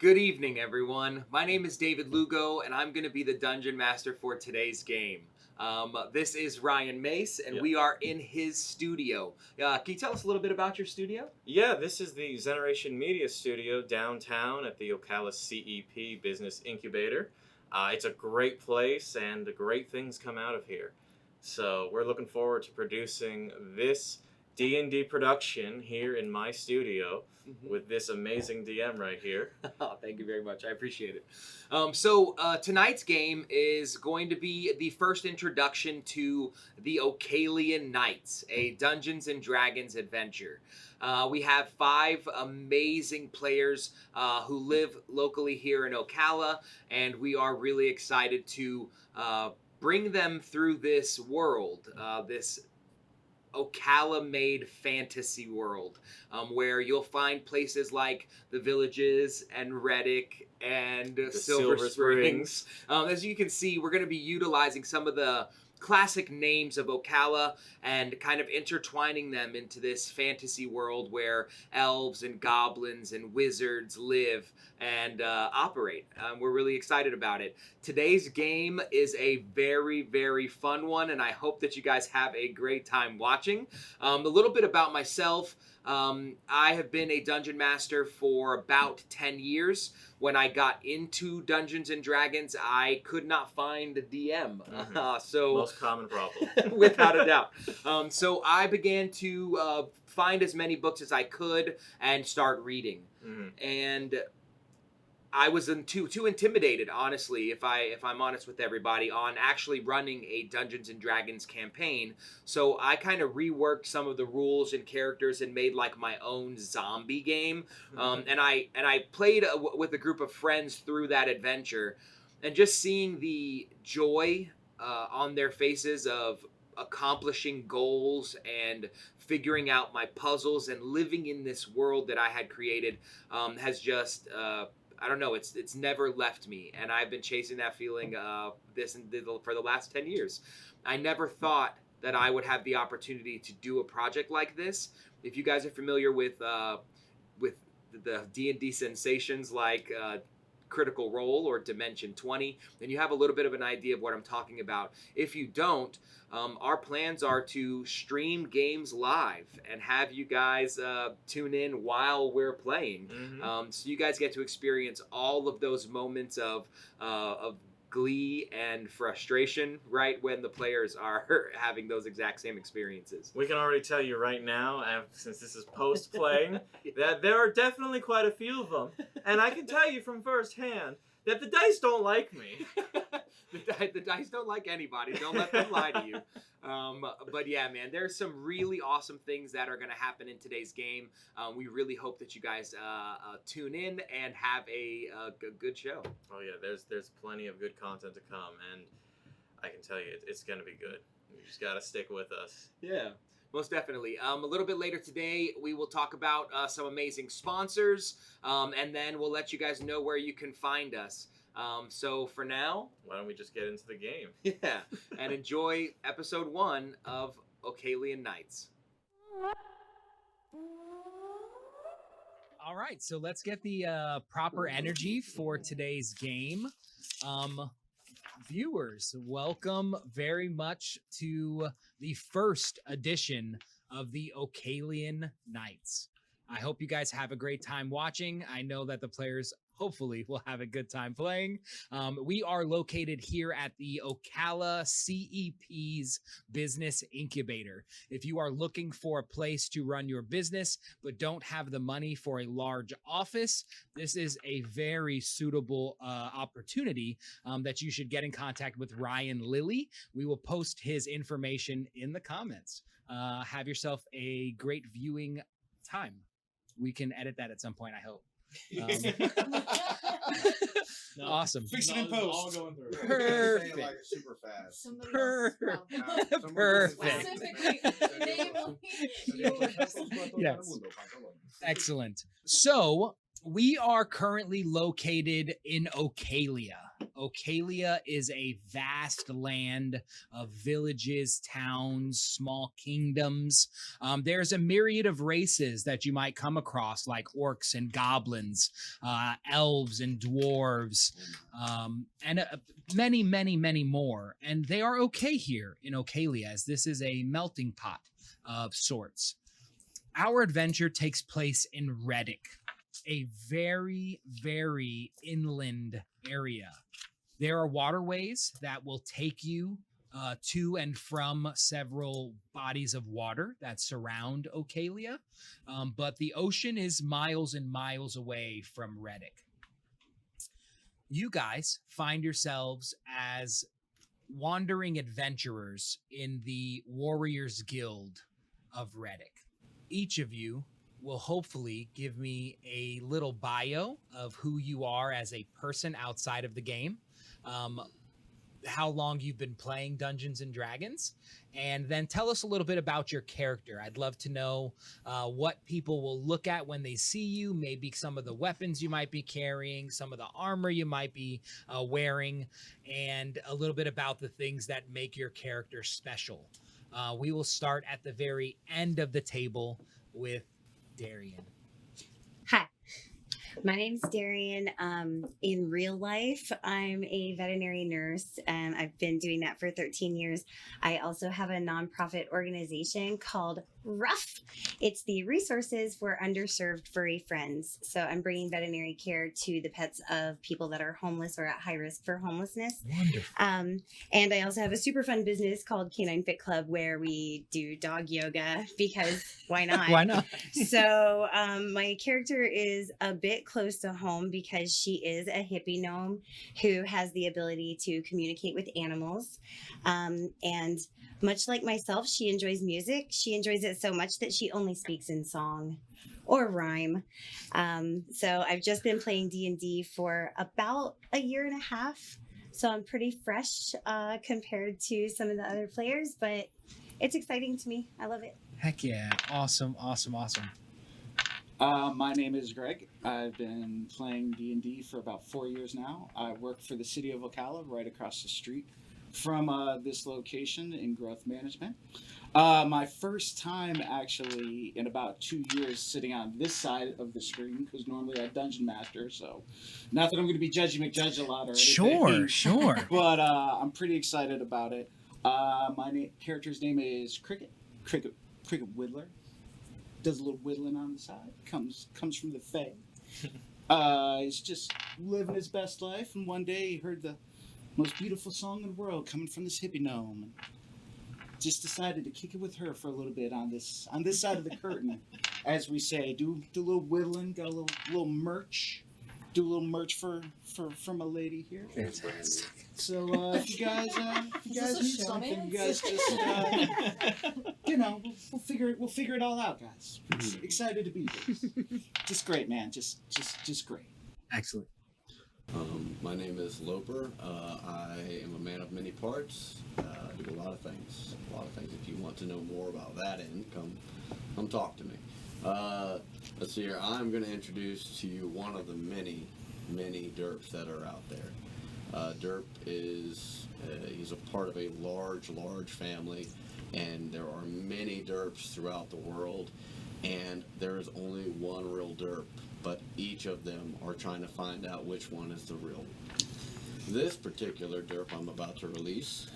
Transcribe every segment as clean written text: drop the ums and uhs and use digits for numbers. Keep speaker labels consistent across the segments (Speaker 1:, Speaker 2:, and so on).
Speaker 1: Good evening, everyone. My name is David Lugo, and I'm going to be the Dungeon Master for today's game. This is Ryan Mace, and we are in his studio. Can you tell us a little bit about your studio?
Speaker 2: Yeah, this is the Generation Media Studio downtown at the Ocala CEP Business Incubator. It's a great place, and great things come out of here. So we're looking forward to producing this D&D production here in my studio with this amazing DM right here.
Speaker 1: Oh, thank you very much. I appreciate it. Tonight's game is going to be the first introduction to the Ocalian Knights, a Dungeons & Dragons adventure. We have 5 amazing players who live locally here in Ocala, and we are really excited to bring them through this world, this Ocala-made fantasy world, where you'll find places like the Villages and Reddick and Silver Springs. As you can see, we're going to be utilizing some of the classic names of Ocala and kind of intertwining them into this fantasy world where elves and goblins and wizards live and operate. We're really excited about it. Today's game is a very, very fun one, and I hope that you guys have a great time watching. A little bit about myself. I have been a Dungeon Master for about 10 years. When I got into Dungeons & Dragons, I could not find a DM.
Speaker 2: Most common problem.
Speaker 1: Without a doubt. So I began to find as many books as I could and start reading. And I was too intimidated, honestly, if I'm honest with everybody, on actually running a Dungeons & Dragons campaign. So I kind of reworked some of the rules and characters and made like my own zombie game. And I played with a group of friends through that adventure, and just seeing the joy on their faces of accomplishing goals and figuring out my puzzles and living in this world that I had created has just I don't know, it's never left me, and I've been chasing that feeling for the last 10 years. I never thought that I would have the opportunity to do a project like this. If you guys are familiar with the D&D sensations like Critical Role or Dimension 20, then you have a little bit of an idea of what I'm talking about. If you don't, our plans are to stream games live and have you guys tune in while we're playing. So you guys get to experience all of those moments of glee and frustration right when the players are having those exact same experiences.
Speaker 2: We can already tell you right now, since this is post-playing, that there are definitely quite a few of them. And I can tell you from firsthand that the dice don't like me.
Speaker 1: The dice don't like anybody. Don't let them lie to you. But yeah, man, there's some really awesome things that are going to happen in today's game. We really hope that you guys tune in and have a good show.
Speaker 2: Oh yeah, there's plenty of good content to come, and I can tell you it's going to be good. You just got to stick with us.
Speaker 1: Yeah. Most definitely. A little bit later today, we will talk about some amazing sponsors, and then we'll let you guys know where you can find us. So for now,
Speaker 2: why don't we just get into the game?
Speaker 1: Yeah, and enjoy episode 1 of Ocalian Knights. All right, so let's get the proper energy for today's game. Viewers, welcome very much to the first edition of the Ocalian Knights. I hope you guys have a great time watching. I know that the players hopefully will have a good time playing. We are located here at the Ocala CEP's Business Incubator. If you are looking for a place to run your business but don't have the money for a large office, this is a very suitable opportunity that you should get in contact with Ryan Lilly. We will post his information in the comments. Have yourself a great viewing time. We can edit that at some point, I hope.
Speaker 3: No.
Speaker 1: Awesome.
Speaker 3: Fix it in post. All going through.
Speaker 1: Perfect.
Speaker 4: Like super fast.
Speaker 1: Perfect. Yes. Excellent. So,
Speaker 4: We are currently located in Ocalia. Ocalia is a vast land of villages, towns, small kingdoms. There's a myriad of races that you might come across, like orcs and goblins, elves and dwarves, and many, many, many more. And they are okay here in Ocalia, as this is a melting pot of sorts. Our adventure takes place in Reddick, a very, very inland area. There are waterways that will take you to and from several bodies of water that surround Ocalia, but the ocean is miles and miles away from Reddick. You guys find yourselves as wandering adventurers in the Warriors Guild of Reddick. Each of you will hopefully give me a little bio of who you are as a person outside of the game, how long you've been playing Dungeons and Dragons, and then tell us a little bit about your character. I'd love to know what people will look at when they see you, maybe some of the weapons you might be carrying, some of the armor you might be wearing, and a little bit about the things that make your character special. We will start at the very end of the table with Darian.
Speaker 5: Hi, my name's Darian. In real life, I'm a veterinary nurse, and I've been doing that for 13 years. I also have a nonprofit organization called RUFF. It's the Resources for Underserved Furry Friends. So I'm bringing veterinary care to the pets of people that are homeless or at high risk for homelessness.
Speaker 4: Wonderful.
Speaker 5: And I also have a super fun business called Canine Fit Club, where we do dog yoga because why not?
Speaker 4: Why not?
Speaker 5: So my character is a bit close to home because she is a hippie gnome who has the ability to communicate with animals. And much like myself, she enjoys music. She enjoys it so much that she only speaks in song or rhyme. So I've just been playing D&D for about a year and a half. So I'm pretty fresh compared to some of the other players, but it's exciting to me. I love it.
Speaker 4: Heck yeah. Awesome, awesome, awesome.
Speaker 6: My name is Greg. I've been playing D&D for about 4 years now. I work for the city of Ocala, right across the street from this location in growth management. My first time actually in about 2 years sitting on this side of the screen, because normally I dungeon master, so not that I'm going to be judging McJudge a lot or anything.
Speaker 4: Sure.
Speaker 6: But I'm pretty excited about it. My character's name is Cricket Whittler. Does a little whittling on the side. Comes from the Fae. He's just living his best life, and one day he heard the most beautiful song in the world coming from this hippie gnome, and just decided to kick it with her for a little bit on this side of the curtain, as we say. Do a little whittling, got a little merch. Do a little merch for my lady here.
Speaker 4: Fantastic.
Speaker 6: So if you guys need something, you guys just we'll figure it all out, guys. Excited to be here. Just great, man. Just great.
Speaker 4: Excellent.
Speaker 7: My name is Loper. I am a man of many parts. I do a lot of things. If you want to know more about that end, come talk to me. Let's see here. I'm going to introduce to you one of the many derps that are out there. Derp is he's a part of a large family, and there are many derps throughout the world, and there is only one real derp, but each of them are trying to find out which one is the real one. This particular derp I'm about to release,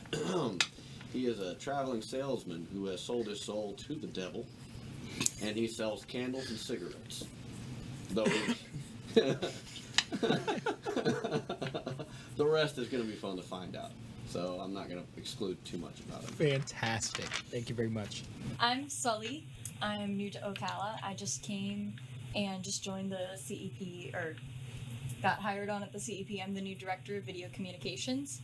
Speaker 7: he is a traveling salesman who has sold his soul to the devil, and he sells candles and cigarettes. Though the rest is going to be fun to find out, so I'm not going to exclude too much about it.
Speaker 4: Fantastic. Thank you very much.
Speaker 8: I'm Sully. I'm new to Ocala. I just came and just joined the CEP, or got hired on at the CEP. I'm the new director of video communications,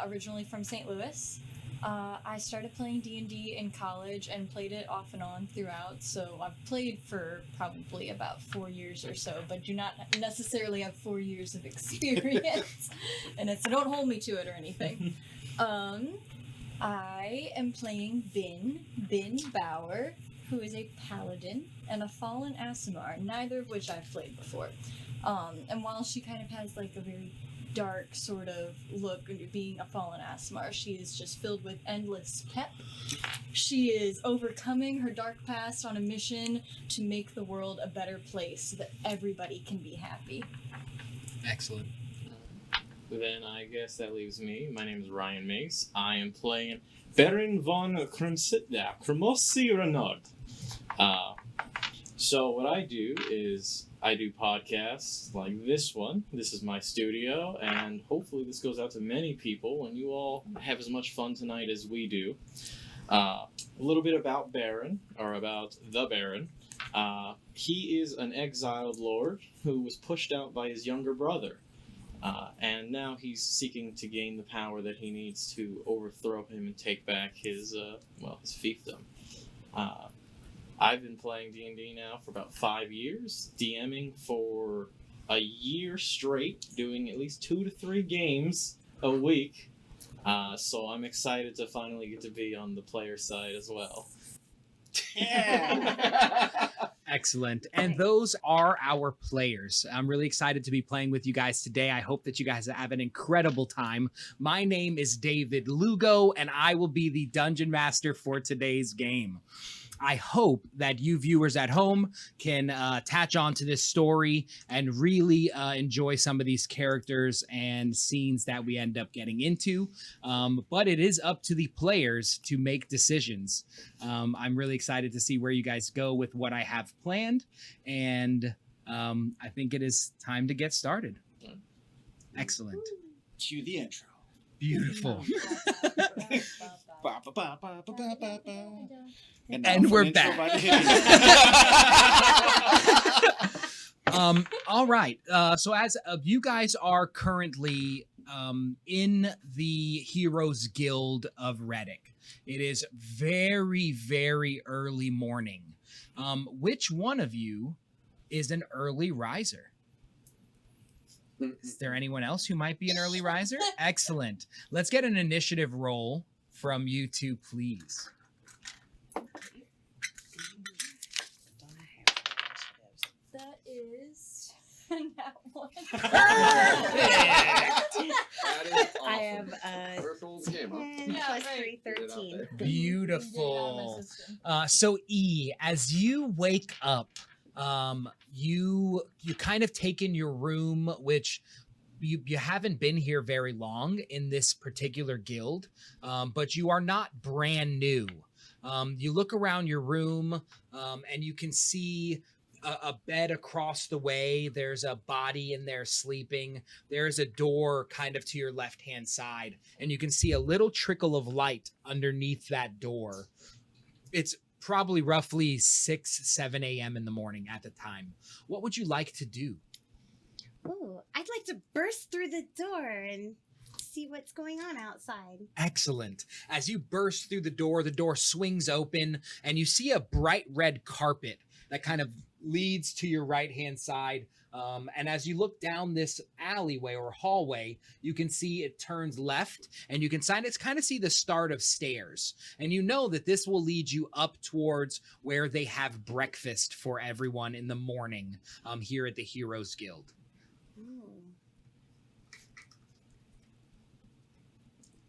Speaker 8: originally from St. Louis. I started playing D&D in college and played it off and on throughout, so I've played for probably about 4 years or so, but do not necessarily have 4 years of experience, so don't hold me to it or anything. I am playing Bin Bauer, who is a paladin, and a fallen Aasimar, neither of which I've played before. And while she kind of has like a very dark sort of look, being a fallen Aasimar, she is just filled with endless pep. She is overcoming her dark past on a mission to make the world a better place so that everybody can be happy.
Speaker 4: Excellent.
Speaker 2: Then I guess that leaves me. My name is Ryan Mace. I am playing Baron von Cremossi Renard. So what I do is I do podcasts like this one. This is my studio, and hopefully this goes out to many people, and you all have as much fun tonight as we do. A little bit about Baron, or about the Baron. He is an exiled lord who was pushed out by his younger brother. And now he's seeking to gain the power that he needs to overthrow him and take back his fiefdom. I've been playing D&D now for about 5 years, DMing for a year straight, doing at least 2 to 3 games a week. So I'm excited to finally get to be on the player side as well.
Speaker 6: Yeah.
Speaker 4: Excellent. And those are our players. I'm really excited to be playing with you guys today. I hope that you guys have an incredible time. My name is David Lugo, and I will be the Dungeon Master for today's game. I hope that you viewers at home can attach on to this story and really enjoy some of these characters and scenes that we end up getting into. But it is up to the players to make decisions. I'm really excited to see where you guys go with what I have planned. And I think it is time to get started. Excellent.
Speaker 6: Cue the intro.
Speaker 4: Beautiful.
Speaker 6: Ba, ba, ba, ba, ba, ba, ba, ba.
Speaker 4: And
Speaker 6: now for
Speaker 4: we're
Speaker 6: an intro
Speaker 4: back.
Speaker 6: by the hippies.
Speaker 4: All right. So as you guys are currently in the Heroes Guild of Reddick, it is very, very early morning. Which one of you is an early riser? Is there anyone else who might be an early riser? Excellent. Let's get an initiative roll from you two, please.
Speaker 8: That is that one.
Speaker 7: That is awesome.
Speaker 5: I have
Speaker 7: First roll of the game, huh?
Speaker 5: 10
Speaker 8: Yeah,
Speaker 5: plus
Speaker 8: right.
Speaker 5: 3,
Speaker 7: Get it out
Speaker 5: 13.
Speaker 7: there.
Speaker 4: Beautiful. So E, as you wake up, you kind of take in your room, which you haven't been here very long in this particular guild, but you are not brand new. You look around your room, and you can see a bed across the way. There's a body in there sleeping. There's a door kind of to your left-hand side, and you can see a little trickle of light underneath that door. It's probably roughly 6, 7 a.m. in the morning at the time. What would you like to do?
Speaker 5: Ooh, I'd like to burst through the door and see what's going on outside.
Speaker 4: Excellent. As you burst through the door swings open, and you see a bright red carpet that kind of leads to your right-hand side. And as you look down this alleyway or hallway, you can see it turns left, and you can kind of see the start of stairs. And you know that this will lead you up towards where they have breakfast for everyone in the morning here at the Heroes Guild.
Speaker 5: Ooh.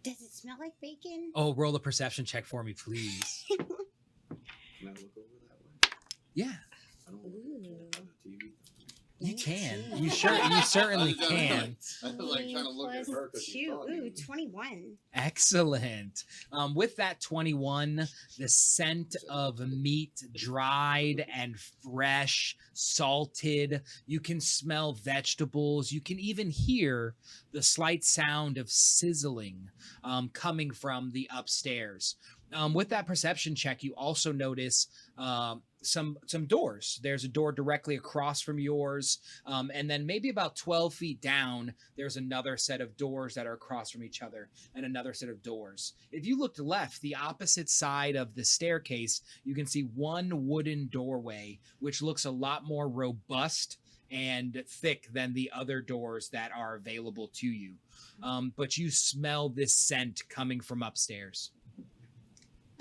Speaker 5: Does it smell like bacon?
Speaker 4: Oh, roll a perception check for me, please.
Speaker 7: Can I look over that way?
Speaker 4: Yeah,
Speaker 7: I don't want to look at the TV.
Speaker 4: you can.
Speaker 5: 19.
Speaker 4: You certainly can.
Speaker 7: I was like trying to look at her because she's
Speaker 5: 2.
Speaker 7: talking.
Speaker 5: Ooh, 21.
Speaker 4: Excellent. With that 21, the scent of meat, dried and fresh, salted. You can smell vegetables. You can even hear the slight sound of sizzling coming from the upstairs. With that perception check, you also notice some doors. There's a door directly across from yours, and then maybe about 12 feet down, there's another set of doors that are across from each other, and another set of doors. If you looked left, the opposite side of the staircase, you can see one wooden doorway, which looks a lot more robust and thick than the other doors that are available to you. But you smell this scent coming from upstairs.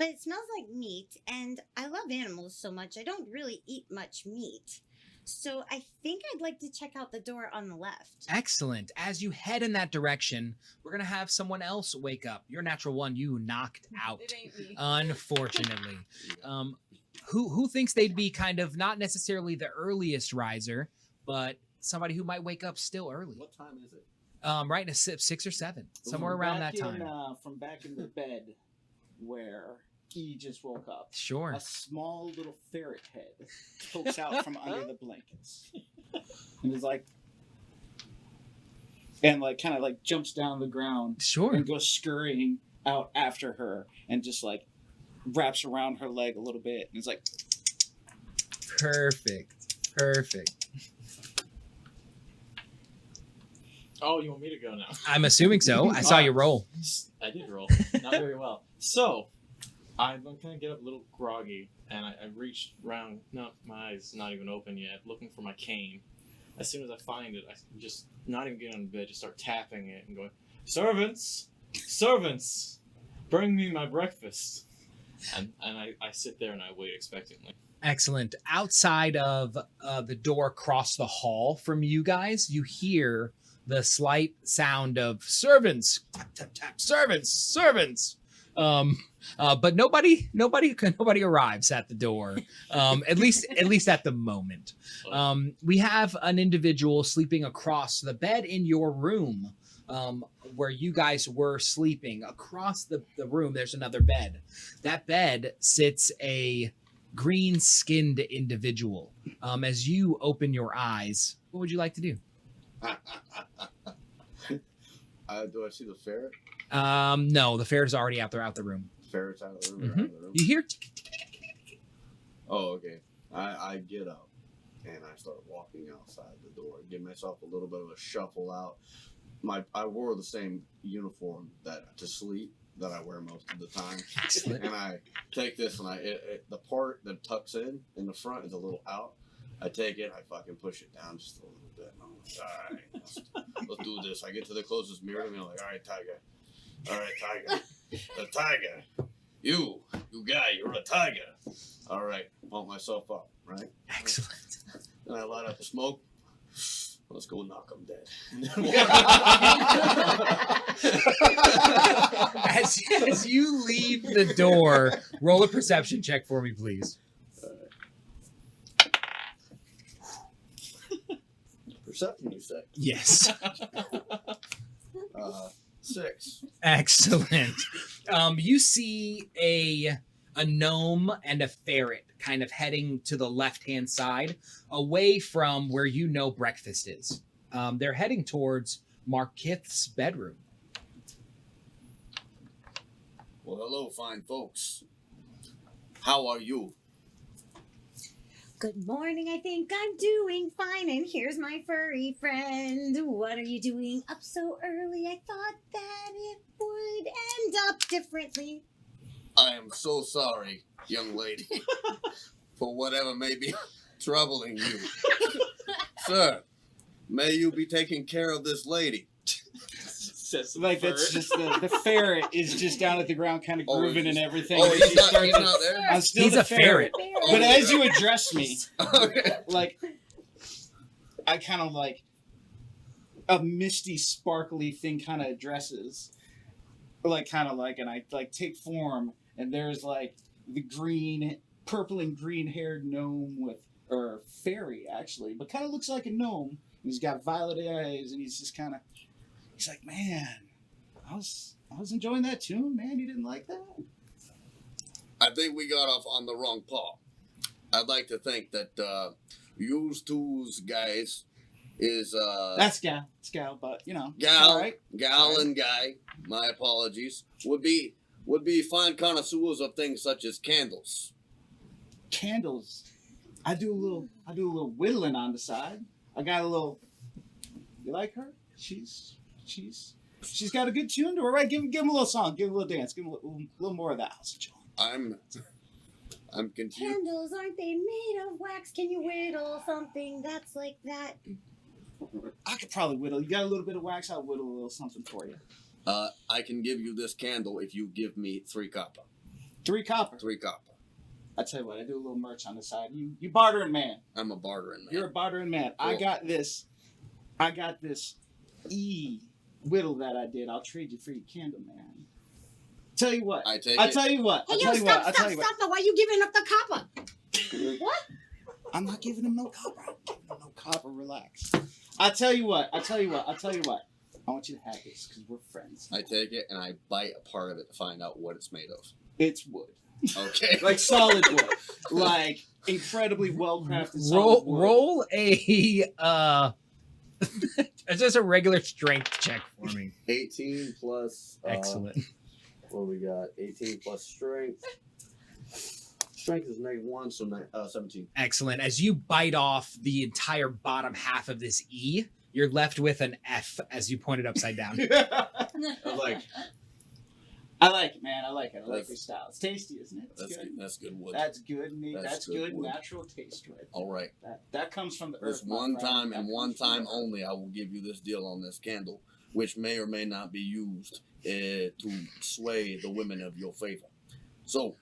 Speaker 5: but it smells like meat, and I love animals so much. I don't really eat much meat. So I think I'd like to check out the door on the left.
Speaker 4: Excellent. As you head in that direction, we're gonna have someone else wake up. Your natural one, you knocked out.
Speaker 8: It ain't me.
Speaker 4: Unfortunately. Who thinks they'd be kind of not necessarily the earliest riser, but somebody who might wake up still early?
Speaker 7: What time is it?
Speaker 4: Right in a 6 or 7, somewhere around that time.
Speaker 6: From back in the bed where he just woke up.
Speaker 4: Sure.
Speaker 6: A small little ferret head pokes out from under the blankets. And is like, and kind of jumps down the ground
Speaker 4: Sure.
Speaker 6: and goes scurrying out after her and just wraps around her leg a little bit and is like,
Speaker 4: Perfect.
Speaker 3: Oh, you want me to go now?
Speaker 4: I'm assuming so. I saw you roll.
Speaker 3: I did roll. Not very well. So, I'm kind of get up a little groggy, and I reached around. No, my eyes not even open yet, looking for my cane. As soon as I find it, I just, not even get on the bed, just start tapping it and going, servants, bring me my breakfast. And I sit there and I wait expectantly.
Speaker 4: Excellent. Outside of the door across the hall from you guys, you hear the slight sound of servants, tap tap tap, servants. But nobody arrives at the door. At least at the moment. We have an individual sleeping across the bed in your room. Where you guys were sleeping. Across the room, there's another bed. That bed sits a green-skinned individual. As you open your eyes, what would you like to do?
Speaker 7: Do I see the ferret?
Speaker 4: No, the ferret's already out the room.
Speaker 7: Ferret's out of the room.
Speaker 4: Mhm.
Speaker 7: Out of the room.
Speaker 4: You hear?
Speaker 7: Oh, okay. I get up and I start walking outside the door. Give myself a little bit of a shuffle out. I wore the same uniform to sleep that I wear most of the time.
Speaker 4: Excellent.
Speaker 7: And I take this and the part that tucks in the front is a little out. I take it, I fucking push it down just a little bit. And I'm like, all right, let's do this. I get to the closest mirror and I'm like, all right, tiger. The tiger. You guy, you're a tiger. All right, pump myself up, right?
Speaker 4: Excellent.
Speaker 7: Then I light up the smoke. Let's go knock him dead.
Speaker 4: As you leave the door, roll a perception check for me, please.
Speaker 7: Perception, you say?
Speaker 4: Yes.
Speaker 7: 6.
Speaker 4: Excellent. You see a gnome and a ferret kind of heading to the left-hand side, away from where you know breakfast is. They're heading towards Markith's bedroom.
Speaker 7: Well, hello, fine folks. How are you?
Speaker 5: Good morning, I think I'm doing fine, and here's my furry friend. What are you doing up so early? I thought that it would end up differently.
Speaker 7: I am so sorry, young lady, for whatever may be troubling you. Sir, may you be taking care of this lady.
Speaker 3: Says the
Speaker 6: that's
Speaker 3: ferret.
Speaker 6: just the ferret is just down at the ground, kind of
Speaker 7: Oh,
Speaker 6: grooving
Speaker 7: he's
Speaker 6: and
Speaker 7: just-
Speaker 6: everything.
Speaker 7: Oh,
Speaker 6: And
Speaker 7: he's
Speaker 6: she
Speaker 7: not
Speaker 6: starts to-
Speaker 7: there?
Speaker 6: I'm still
Speaker 4: He's
Speaker 6: the
Speaker 4: a ferret.
Speaker 7: Oh,
Speaker 6: But
Speaker 7: yeah.
Speaker 6: as you address me,
Speaker 7: Okay.
Speaker 6: I kind of a misty, sparkly thing kind of addresses, and I take form, and there's the purple and green haired gnome or fairy actually, but kind of looks like a gnome. He's got violet eyes, and he's just he's like, man, I was enjoying that tune, man. You didn't like that?
Speaker 7: I think we got off on the wrong paw. I'd like to think that yous two's guys is
Speaker 6: That's Gal, but you know,
Speaker 7: gal,
Speaker 6: all right.
Speaker 7: gal and guy. My apologies. Would be fine connoisseurs of things such as candles.
Speaker 6: Candles. I do a little whittling on the side. I got a little. You like her? She's got a good tune to her, right? Give him a little song, give him a little dance, give him a little more of that.
Speaker 7: I'm confused.
Speaker 5: Candles, aren't they made of wax? Can you whittle something that's like that?
Speaker 6: I could probably whittle. You got a little bit of wax? I'll whittle a little something for you.
Speaker 7: I can give you this candle if you give me 3 copper.
Speaker 6: 3 copper.
Speaker 7: 3 copper.
Speaker 6: I tell you what, I do a little merch on the side. You bartering man.
Speaker 7: I'm a bartering man.
Speaker 6: You're a bartering man.
Speaker 7: Cool.
Speaker 6: I got this whittle that I did. I'll trade you for your candle, man. Tell you what.
Speaker 7: I
Speaker 6: Hey, yo, stop! Why are you giving up the copper? What? I'm not giving him no copper. I'm giving him no copper. Relax. I tell you what. I want you to have this because we're friends.
Speaker 7: I take it and I bite a part of it to find out what it's made of.
Speaker 6: It's wood.
Speaker 7: Okay.
Speaker 6: Like solid wood. Like incredibly well crafted solid wood.
Speaker 4: Roll a just a regular strength check for me.
Speaker 7: 18 plus.
Speaker 4: Excellent.
Speaker 7: What we got? 18 plus strength. Strength is -1, so 17.
Speaker 4: Excellent. As you bite off the entire bottom half of this E, you're left with an F as you point it upside down.
Speaker 7: I was like,
Speaker 6: I like it, man. I like it. I like your style. It's tasty, isn't it? It's good.
Speaker 7: That's good wood.
Speaker 6: That's good, Nate. That's good
Speaker 7: wood.
Speaker 6: natural taste, right?
Speaker 7: All right.
Speaker 6: That comes from the
Speaker 7: This
Speaker 6: earth. my
Speaker 7: one
Speaker 6: friend.
Speaker 7: time
Speaker 6: That
Speaker 7: and
Speaker 6: comes
Speaker 7: one
Speaker 6: from
Speaker 7: time
Speaker 6: the earth.
Speaker 7: only, I will give you this deal on this candle, which may or may not be used to sway the women of your favor. So,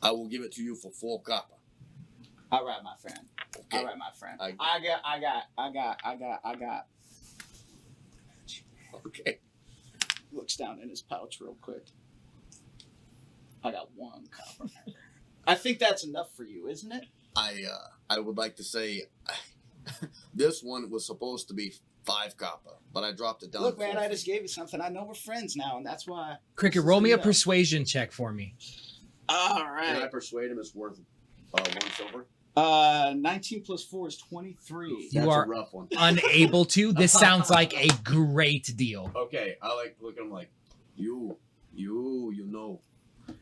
Speaker 7: I will give it to you for 4 copper.
Speaker 6: All right, my friend.
Speaker 7: Okay.
Speaker 6: All right, my friend.
Speaker 7: I
Speaker 6: got.
Speaker 7: Okay.
Speaker 6: Looks down in his pouch real quick. I got 1 copper. I think that's enough for you, isn't it?
Speaker 7: I would like to say this one was supposed to be 5 copper, but I dropped it down.
Speaker 6: Look,
Speaker 7: to
Speaker 6: man,
Speaker 7: 4.
Speaker 6: I just gave you something. I know we're friends now, and that's why.
Speaker 4: Cricket, roll me a persuasion check for me.
Speaker 6: All
Speaker 7: Can I
Speaker 6: right.
Speaker 7: persuade him it's worth 1 silver?
Speaker 6: 19 plus 4 is 23.
Speaker 4: You
Speaker 7: That's
Speaker 4: are
Speaker 7: a rough one.
Speaker 4: unable to. This sounds like a great deal.
Speaker 7: Okay, I like look at him like, you know,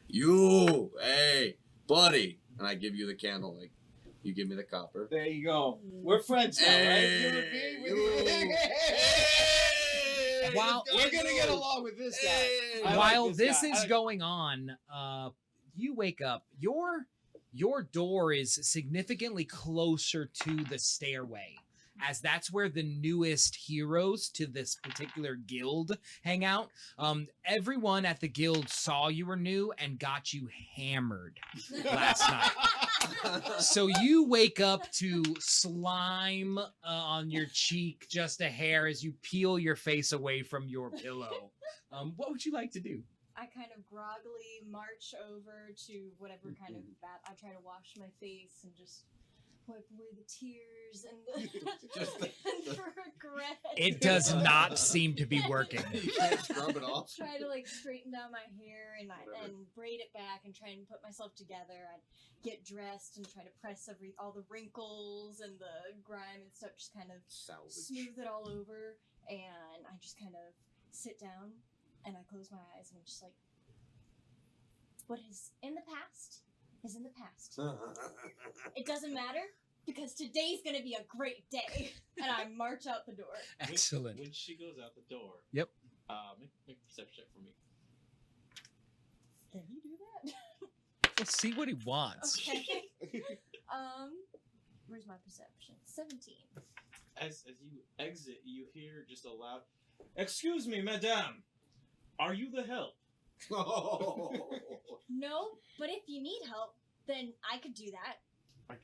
Speaker 7: you, hey, buddy, and I give you the candle, like, you give me the copper.
Speaker 6: There you go. We're friends now,
Speaker 7: Hey,
Speaker 6: right? You and me. Hey,
Speaker 4: While-
Speaker 6: we're gonna get along with this guy. I like
Speaker 4: While
Speaker 6: this
Speaker 4: this
Speaker 6: guy.
Speaker 4: is going on, you wake up. Your door is significantly closer to the stairway, as that's where the newest heroes to this particular guild hang out. Everyone at the guild saw you were new and got you hammered last night. So you wake up to slime on your cheek, just a hair, as you peel your face away from your pillow. What would you like to do?
Speaker 8: I kind of groggily march over to whatever kind of bath. I try to wash my face and just wipe away the tears and the regret.
Speaker 4: It does not seem to be working.
Speaker 7: You can't scrub it off.
Speaker 8: Try to like straighten down my hair and braid it back and try and put myself together. I'd get dressed and try to press all the wrinkles and the grime and stuff, just kind of smooth it all over. And I just kind of sit down and I close my eyes and I'm just like, what is in the past is in the past. It doesn't matter because today's gonna be a great day. And I march out the door.
Speaker 4: Excellent.
Speaker 3: When she goes out the door.
Speaker 4: Yep.
Speaker 3: Make a perception check for me.
Speaker 8: Can you do that?
Speaker 4: Let's see what he wants.
Speaker 8: Okay. Where's my perception? 17.
Speaker 3: As you exit, you hear just a loud, "Excuse me, madame. Are you the help?"
Speaker 8: No, but if you need help, then I could do that.
Speaker 3: I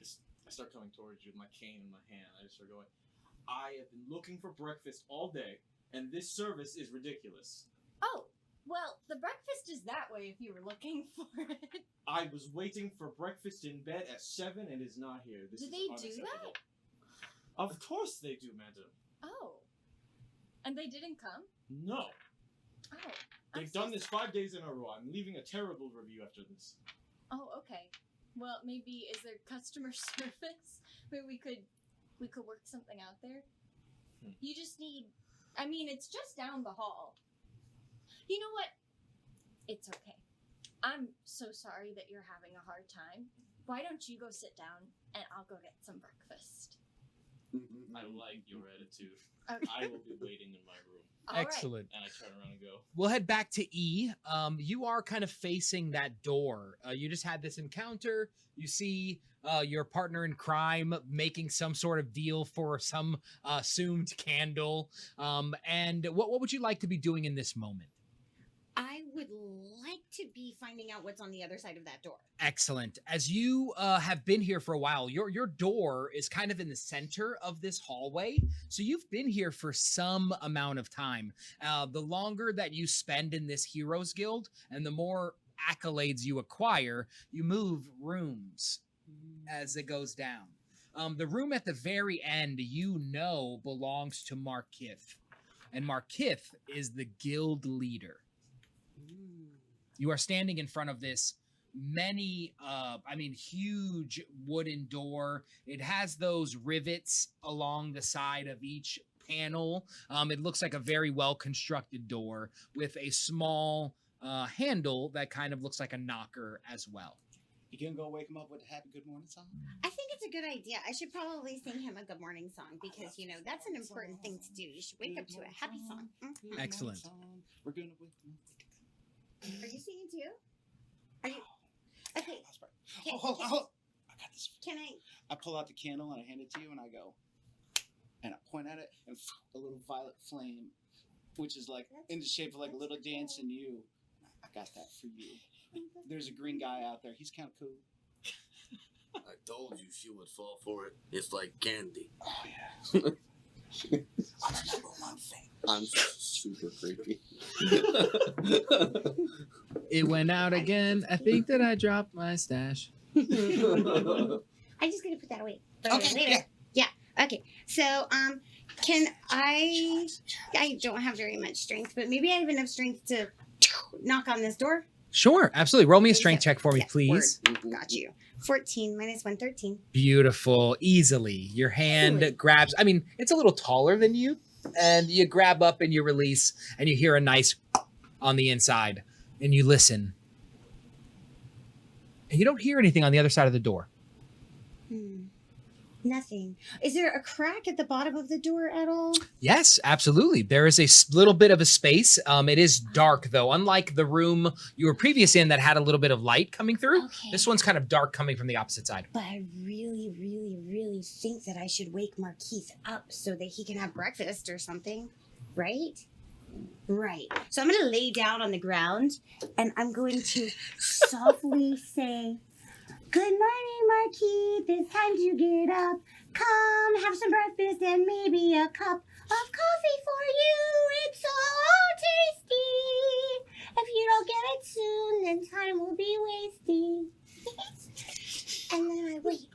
Speaker 3: start coming towards you with my cane in my hand. I just start going, "I have been looking for breakfast all day, and this service is ridiculous.
Speaker 8: Oh, well, the breakfast is that way if you were looking for it.
Speaker 3: I was waiting for breakfast in bed at 7 and is not here. This
Speaker 8: Do
Speaker 3: is
Speaker 8: they do
Speaker 3: unacceptable."
Speaker 8: that?
Speaker 3: Of course they do, madam.
Speaker 8: Oh. And they didn't come?
Speaker 3: No.
Speaker 8: Oh.
Speaker 3: They've done this 5 days in a row. I'm leaving a terrible review after this.
Speaker 8: Oh, okay. Well, maybe is there customer service where we could work something out there? You just need, I mean, it's just down the hall. You know what? It's okay. I'm so sorry that you're having a hard time. Why don't you go sit down and I'll go get some breakfast?
Speaker 3: I like your attitude.
Speaker 8: Okay.
Speaker 3: I will be waiting in my room.
Speaker 8: All right.
Speaker 4: Excellent.
Speaker 3: And I turn around and go,
Speaker 4: We'll head back to E. You are kind of facing that door. You just had this encounter. You see your partner in crime making some sort of deal for some assumed candle. And what would you like to be doing in this moment?
Speaker 5: I would like to be finding out what's on the other side of that door.
Speaker 4: Excellent. As you have been here for a while, your door is kind of in the center of this hallway. So you've been here for some amount of time. The longer that you spend in this Heroes Guild and the more accolades you acquire, you move rooms as it goes down. The room at the very end, belongs to Markith. And Markith is the guild leader. You are standing in front of this huge wooden door. It has those rivets along the side of each panel. It looks like a very well-constructed door with a small handle that kind of looks like a knocker as well.
Speaker 6: You gonna go wake him up with a happy good morning song?
Speaker 5: I think it's a good idea. I should probably sing him a good morning song because, that's an important thing to do. You should wake up to a happy song. Mm-hmm.
Speaker 4: Excellent.
Speaker 6: We're gonna wake him up.
Speaker 5: Are you singing too? Are you? Okay.
Speaker 6: Hold on. I got this.
Speaker 5: Can I?
Speaker 6: I pull out the candle and I hand it to you and I go, and I point at it and a little violet flame, which is like in the shape of like a little dancing you. I got that for you. There's a green guy out there. He's kind of cool.
Speaker 7: I told you she would fall for it. It's like candy.
Speaker 6: Oh yeah. I'm the number one thing.
Speaker 7: I'm super creepy.
Speaker 4: It went out again. I think that I dropped my stash.
Speaker 5: I'm just gonna put that away.
Speaker 6: Okay.
Speaker 5: Later. Yeah. Okay. So, can I don't have very much strength, but maybe I have enough strength to knock on this door.
Speaker 4: Sure, absolutely. Roll me a strength check for me,
Speaker 5: Yeah,
Speaker 4: please.
Speaker 5: word. Got you. 14 minus 1, 13.
Speaker 4: Beautiful. Easily. Your hand
Speaker 5: Easily.
Speaker 4: grabs. It's a little taller than you. And you grab up and you release. And you hear a nice on the inside. And you listen. And you don't hear anything on the other side of the door.
Speaker 5: Nothing. Is there a crack at the bottom of the door at all?
Speaker 4: Yes, absolutely. There is a little bit of a space. It is dark, though. Unlike the room you were previous in that had a little bit of light coming through,
Speaker 5: Okay.
Speaker 4: this one's kind of dark coming from the opposite side.
Speaker 5: But I really, really, really think that I should wake Marquise up so that he can have breakfast or something. Right? Right. So I'm going to lay down on the ground and I'm going to softly say, "Good morning, Marquis. It's time to get up. Come, have some breakfast and maybe a cup of coffee for you. It's so tasty. If you don't get it soon, then time will be wasting." And then I wait.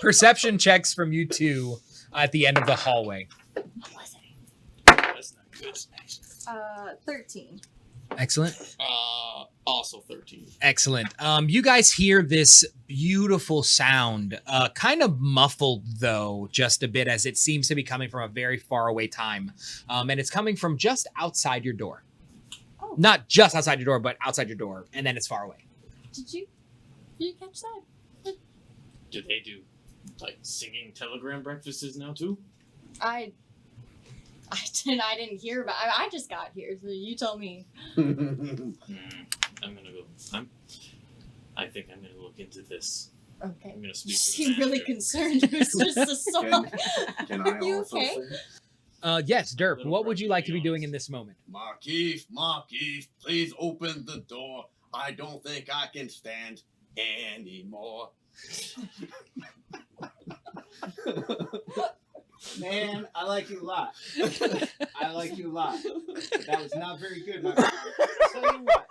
Speaker 4: Perception checks from you two at the end of the hallway.
Speaker 5: What was it?
Speaker 3: That's not good.
Speaker 8: 13.
Speaker 4: Excellent.
Speaker 3: Also 13.
Speaker 4: Excellent. You guys hear this beautiful sound, kind of muffled though, just a bit, as it seems to be coming from a very far away time. And it's coming from just outside your door.
Speaker 8: Oh.
Speaker 4: Not just outside your door, but outside your door, and then it's far away.
Speaker 8: Did you catch that?
Speaker 3: Do they do like singing telegram breakfasts now too?
Speaker 8: I didn't hear about. I just got here, so you tell me.
Speaker 3: I'm gonna go. I think I'm gonna look into this.
Speaker 8: Okay.
Speaker 3: I'm gonna speak
Speaker 8: You
Speaker 3: to the
Speaker 8: seem really
Speaker 3: manager.
Speaker 8: concerned. It was just a song.
Speaker 7: Can I
Speaker 8: Are you
Speaker 7: also
Speaker 8: okay?
Speaker 7: sing?
Speaker 4: Yes, Derp,
Speaker 3: Little
Speaker 4: what would you like to be
Speaker 3: Russian
Speaker 4: doing in this moment?
Speaker 7: Marquise, please open the door. I don't think I can stand anymore.
Speaker 6: Man, I like you a lot. I like you a lot. That was not very good, my friend. Tell you what.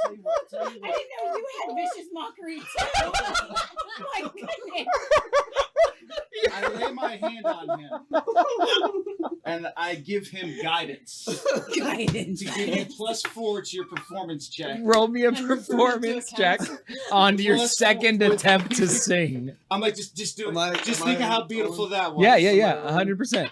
Speaker 5: I didn't know you had vicious mockery too. My goodness.
Speaker 6: I lay my hand on him. And I give him guidance.
Speaker 5: Guidance.
Speaker 6: To give you +4 to your performance check.
Speaker 4: Roll me a
Speaker 8: And refer to
Speaker 4: performance check
Speaker 8: accounts.
Speaker 4: on your
Speaker 6: Plus
Speaker 4: second
Speaker 6: with-
Speaker 4: attempt to sing.
Speaker 6: I'm like, just do it.
Speaker 7: Am I-
Speaker 6: Just
Speaker 7: am
Speaker 6: think
Speaker 7: I
Speaker 6: of how
Speaker 7: on-
Speaker 6: beautiful that was.
Speaker 4: Yeah, 100%.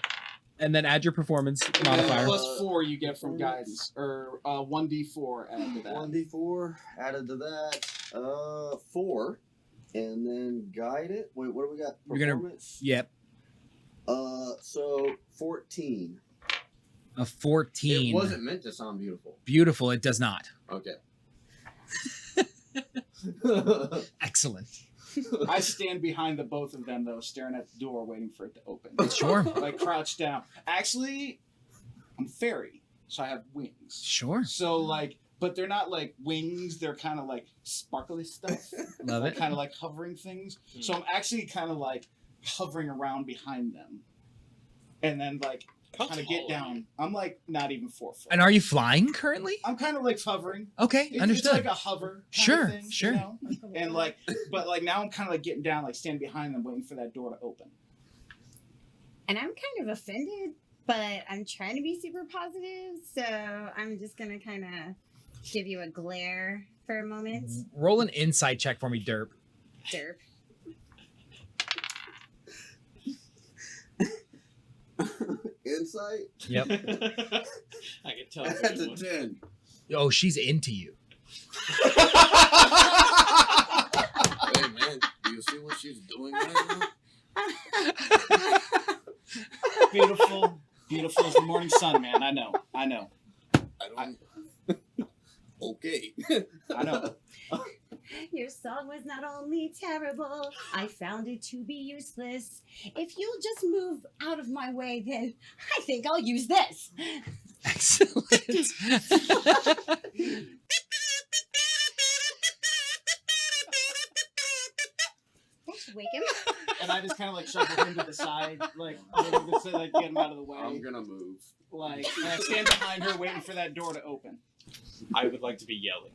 Speaker 4: And then add your performance
Speaker 6: And then
Speaker 4: modifier.
Speaker 6: +4 you get from guidance, or 1d4 added to that.
Speaker 7: 1d4 added to that. 4. And then guide it. Wait, what do we got?
Speaker 4: You're gonna-
Speaker 7: Performance?
Speaker 4: Yep,
Speaker 7: So 14.
Speaker 4: a 14.
Speaker 7: It wasn't meant to sound beautiful.
Speaker 4: Beautiful, it does not.
Speaker 7: Okay.
Speaker 4: Excellent.
Speaker 6: I stand behind the both of them though, staring at the door, waiting for it to open.
Speaker 4: Sure.
Speaker 6: Like crouched down. Actually, I'm fairy, so I have wings.
Speaker 4: Sure.
Speaker 6: So like, but they're not like wings. They're kind of like sparkly stuff.
Speaker 4: Love
Speaker 6: like,
Speaker 4: it.
Speaker 6: Kind of like hovering things. So I'm actually kind of like hovering around behind them, and then like kind of get down. I'm like not even 4 foot.
Speaker 4: And are you flying currently?
Speaker 6: I'm kind of like hovering.
Speaker 4: Okay, understood.
Speaker 6: It's like a hover. Kind
Speaker 4: Sure,
Speaker 6: of thing,
Speaker 4: sure.
Speaker 6: You know? And like, but like now I'm kind of like getting down, like standing behind them, waiting for that door to open.
Speaker 5: And I'm kind of offended, but I'm trying to be super positive, so I'm just gonna kind of give you a glare for a moment.
Speaker 4: Roll an insight check for me, Derp.
Speaker 5: Derp.
Speaker 7: Insight?
Speaker 4: Yep.
Speaker 3: I can tell.
Speaker 7: That's a 10.
Speaker 4: Oh, she's into you.
Speaker 7: Hey man, do you see what she's doing right now?
Speaker 6: Beautiful, beautiful as the morning sun, man. I know.
Speaker 7: I don't. Okay.
Speaker 6: I know.
Speaker 5: Your song was not only terrible, I found it to be useless. If you'll just move out of my way, then I think I'll use this.
Speaker 4: Excellent.
Speaker 5: Wake him.
Speaker 6: And I just kind of like shuffle him to the side, like get him out of the way.
Speaker 7: I'm gonna move.
Speaker 6: Like, and I stand behind her, waiting for that door to open.
Speaker 3: I would like to be yelling.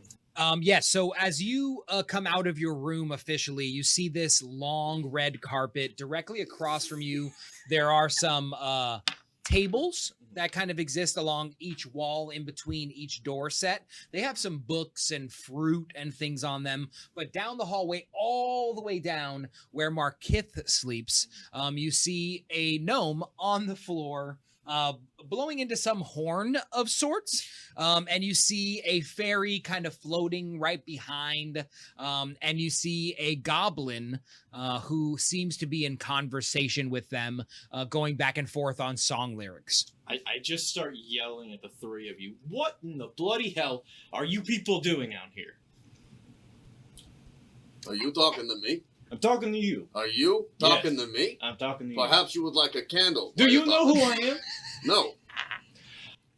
Speaker 4: Yes. So as you come out of your room officially, you see this long red carpet directly across from you. There are some tables that kind of exist along each wall in between each door set. They have some books and fruit and things on them. But down the hallway, all the way down where Markith sleeps, you see a gnome on the floor, blowing into some horn of sorts, and you see a fairy kind of floating right behind, and you see a goblin who seems to be in conversation with them, going back and forth on song lyrics.
Speaker 3: I just start yelling at the three of you. What in the bloody hell are you people doing out here?
Speaker 7: Are you talking to me?
Speaker 3: I'm talking to you.
Speaker 7: Are you talking to me?
Speaker 3: I'm talking to you.
Speaker 7: Perhaps you would like a candle.
Speaker 3: Do you know who I am?
Speaker 7: No.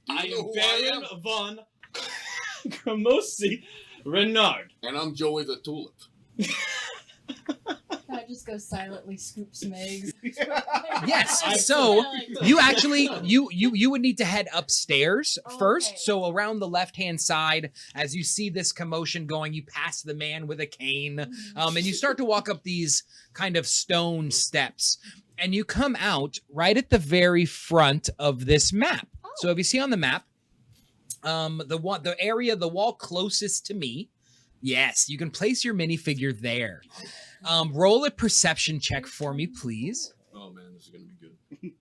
Speaker 3: I
Speaker 7: know
Speaker 3: am
Speaker 7: who
Speaker 3: Baron
Speaker 7: I am?
Speaker 3: von Gramosi Renard.
Speaker 7: And I'm Joey the Tulip.
Speaker 8: I just go silently scoop some eggs.
Speaker 4: Yes. So you actually you would need to head upstairs first.
Speaker 8: Okay.
Speaker 4: So around the left-hand side, as you see this commotion going, you pass the man with a cane, and you start to walk up these kind of stone steps, and you come out right at the very front of this map. So if you see on the map, the wall closest to me, yes, you can place your minifigure there. Roll a perception check for me, please.
Speaker 7: Oh man, this is gonna be good.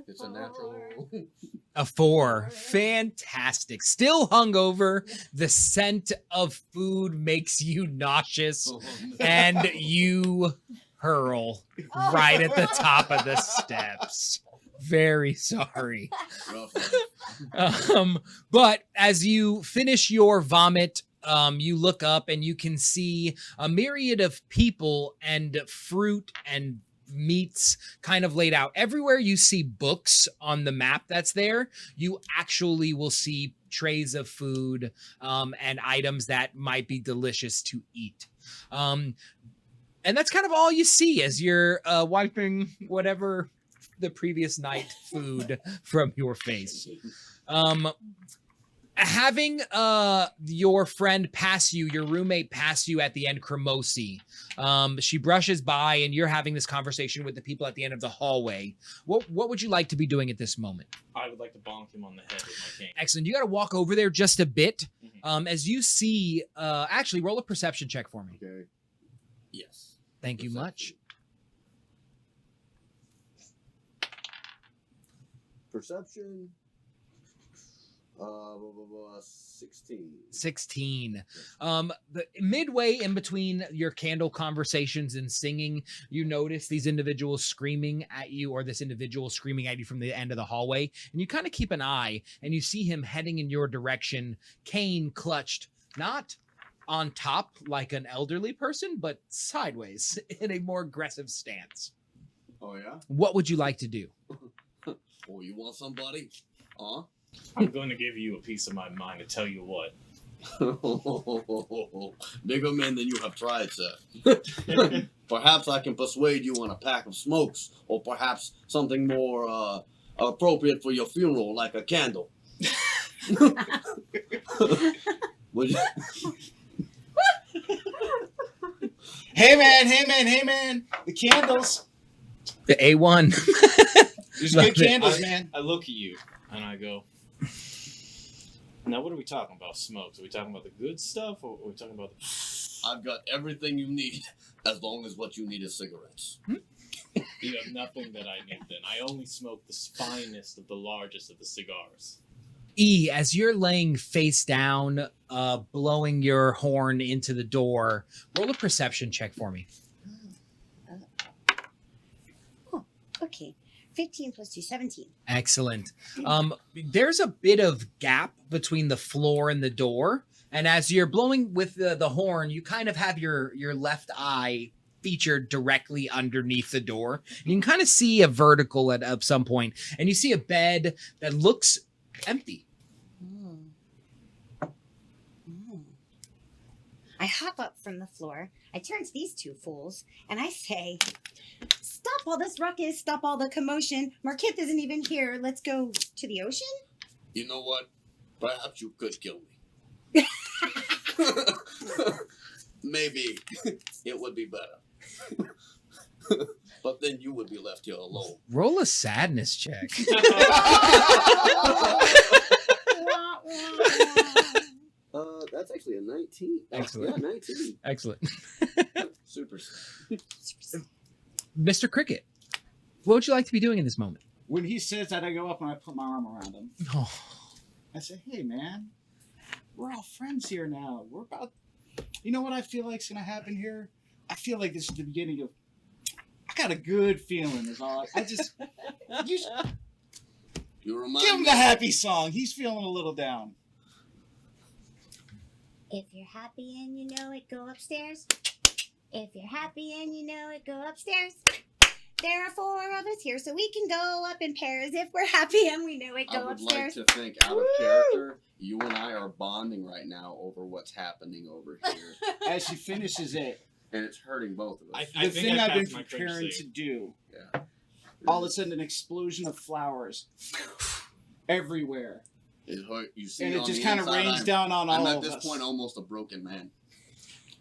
Speaker 7: It's a natural.
Speaker 4: A 4. Fantastic. Still hungover. The scent of food makes you nauseous, and you hurl right at the top of the steps. Very sorry. But as you finish your vomit, you look up and you can see a myriad of people and fruit and meats kind of laid out. Everywhere you see books on the map that's there, you actually will see trays of food and items that might be delicious to eat. And that's kind of all you see as you're wiping whatever the previous night food from your face. Having your friend pass you, your roommate pass you at the end, Cremosi, she brushes by and you're having this conversation with the people at the end of the hallway. What would you like to be doing at this moment?
Speaker 3: I would like to bonk him on the head with my cane.
Speaker 4: Excellent. You got to walk over there just a bit. As you see, actually roll a perception check for me.
Speaker 7: Okay. Yes.
Speaker 4: Thank you much.
Speaker 7: Perception. 16.
Speaker 4: 16. The midway in between your candle conversations and singing, you notice these individuals screaming at you, or this individual screaming at you from the end of the hallway, and you kind of keep an eye and you see him heading in your direction, cane clutched, not on top like an elderly person, but sideways in a more aggressive stance.
Speaker 7: Oh yeah.
Speaker 4: What would you like to do?
Speaker 7: Oh, you want somebody? Huh?
Speaker 3: I'm going to give you a piece of my mind to tell you what.
Speaker 7: Bigger men than you have tried, sir. Perhaps I can persuade you on a pack of smokes, or perhaps something more appropriate for your funeral, like a candle. Would you?
Speaker 6: Hey man! The candles.
Speaker 4: The A1.
Speaker 6: There's
Speaker 4: Love
Speaker 6: good
Speaker 4: it.
Speaker 6: candles, man.
Speaker 3: I look at you and I go, now what are we talking about? Smokes? Are we talking about the good stuff, or are we talking about the...
Speaker 7: I've got everything you need, as long as what you need is cigarettes.
Speaker 3: You have nothing that I need then. I only smoke the finest of the largest of the cigars.
Speaker 4: E, as you're laying face down, blowing your horn into the door, roll a perception check for me.
Speaker 5: Oh, okay. 15 plus 2, 17.
Speaker 4: Excellent. There's a bit of gap between the floor and the door, and as you're blowing with the horn, you kind of have your left eye featured directly underneath the door. You can kind of see a vertical at some point, and you see a bed that looks empty.
Speaker 5: I hop up from the floor. I turn to these two fools and I say, "Stop all this ruckus, stop all the commotion. Marquette isn't even here. Let's go to the ocean."
Speaker 7: You know what? Perhaps you could kill me. Maybe it would be better. But then you would be left here alone.
Speaker 4: Roll a sadness check.
Speaker 7: That's actually a 19.
Speaker 4: Excellent.
Speaker 7: Yeah, 19.
Speaker 4: Excellent.
Speaker 7: Super.
Speaker 4: Mr. Cricket, what would you like to be doing in this moment?
Speaker 6: When he says that, I go up and I put my arm around him.
Speaker 4: Oh,
Speaker 6: I say, "Hey, man, we're all friends here now. We're about. You know what I feel like's gonna happen here? I feel like this is the beginning of. I got a good feeling. Is all. I just.
Speaker 7: You remind
Speaker 6: Give him
Speaker 7: me.
Speaker 6: the happy song. He's feeling a little down.
Speaker 5: If you're happy and you know it, go upstairs. If you're happy and you know it, go upstairs. There are 4 of us here, so we can go up in pairs. If we're happy and we know it,
Speaker 7: I
Speaker 5: go
Speaker 7: would
Speaker 5: upstairs.
Speaker 7: like to think, out of character, you and I are bonding right now over what's happening over here,
Speaker 6: As she finishes it,
Speaker 7: and it's hurting both of us.
Speaker 6: the thing I've been
Speaker 3: passed my cringe
Speaker 6: preparing
Speaker 3: save.
Speaker 6: to do.
Speaker 7: Yeah.
Speaker 6: All of a sudden, an explosion of flowers everywhere,
Speaker 7: It hurt. You see,
Speaker 6: and it
Speaker 7: on
Speaker 6: just
Speaker 7: the
Speaker 6: kind of
Speaker 7: inside,
Speaker 6: rains down on
Speaker 7: I'm
Speaker 6: all
Speaker 7: at
Speaker 6: of
Speaker 7: this
Speaker 6: us.
Speaker 7: point almost a broken man.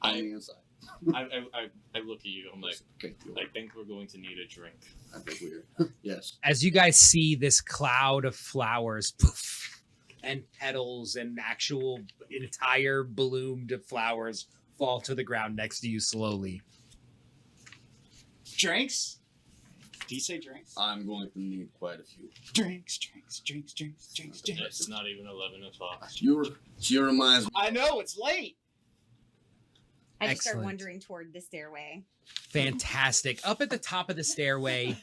Speaker 7: On the inside.
Speaker 3: I look at you. I'm like,
Speaker 7: Okay,
Speaker 3: I think we're going to need a drink.
Speaker 7: I think we're yes.
Speaker 4: as you guys see this cloud of flowers, poof, and petals and actual entire bloomed flowers fall to the ground next to you slowly.
Speaker 6: Drinks? Do you say drinks?
Speaker 7: I'm going to need quite a few.
Speaker 6: Drinks.
Speaker 3: It's not even 11 o'clock.
Speaker 7: She reminds me.
Speaker 6: I know, it's late.
Speaker 5: I just start
Speaker 4: Excellent.
Speaker 5: wandering toward the stairway.
Speaker 4: Fantastic. Up at the top of the stairway,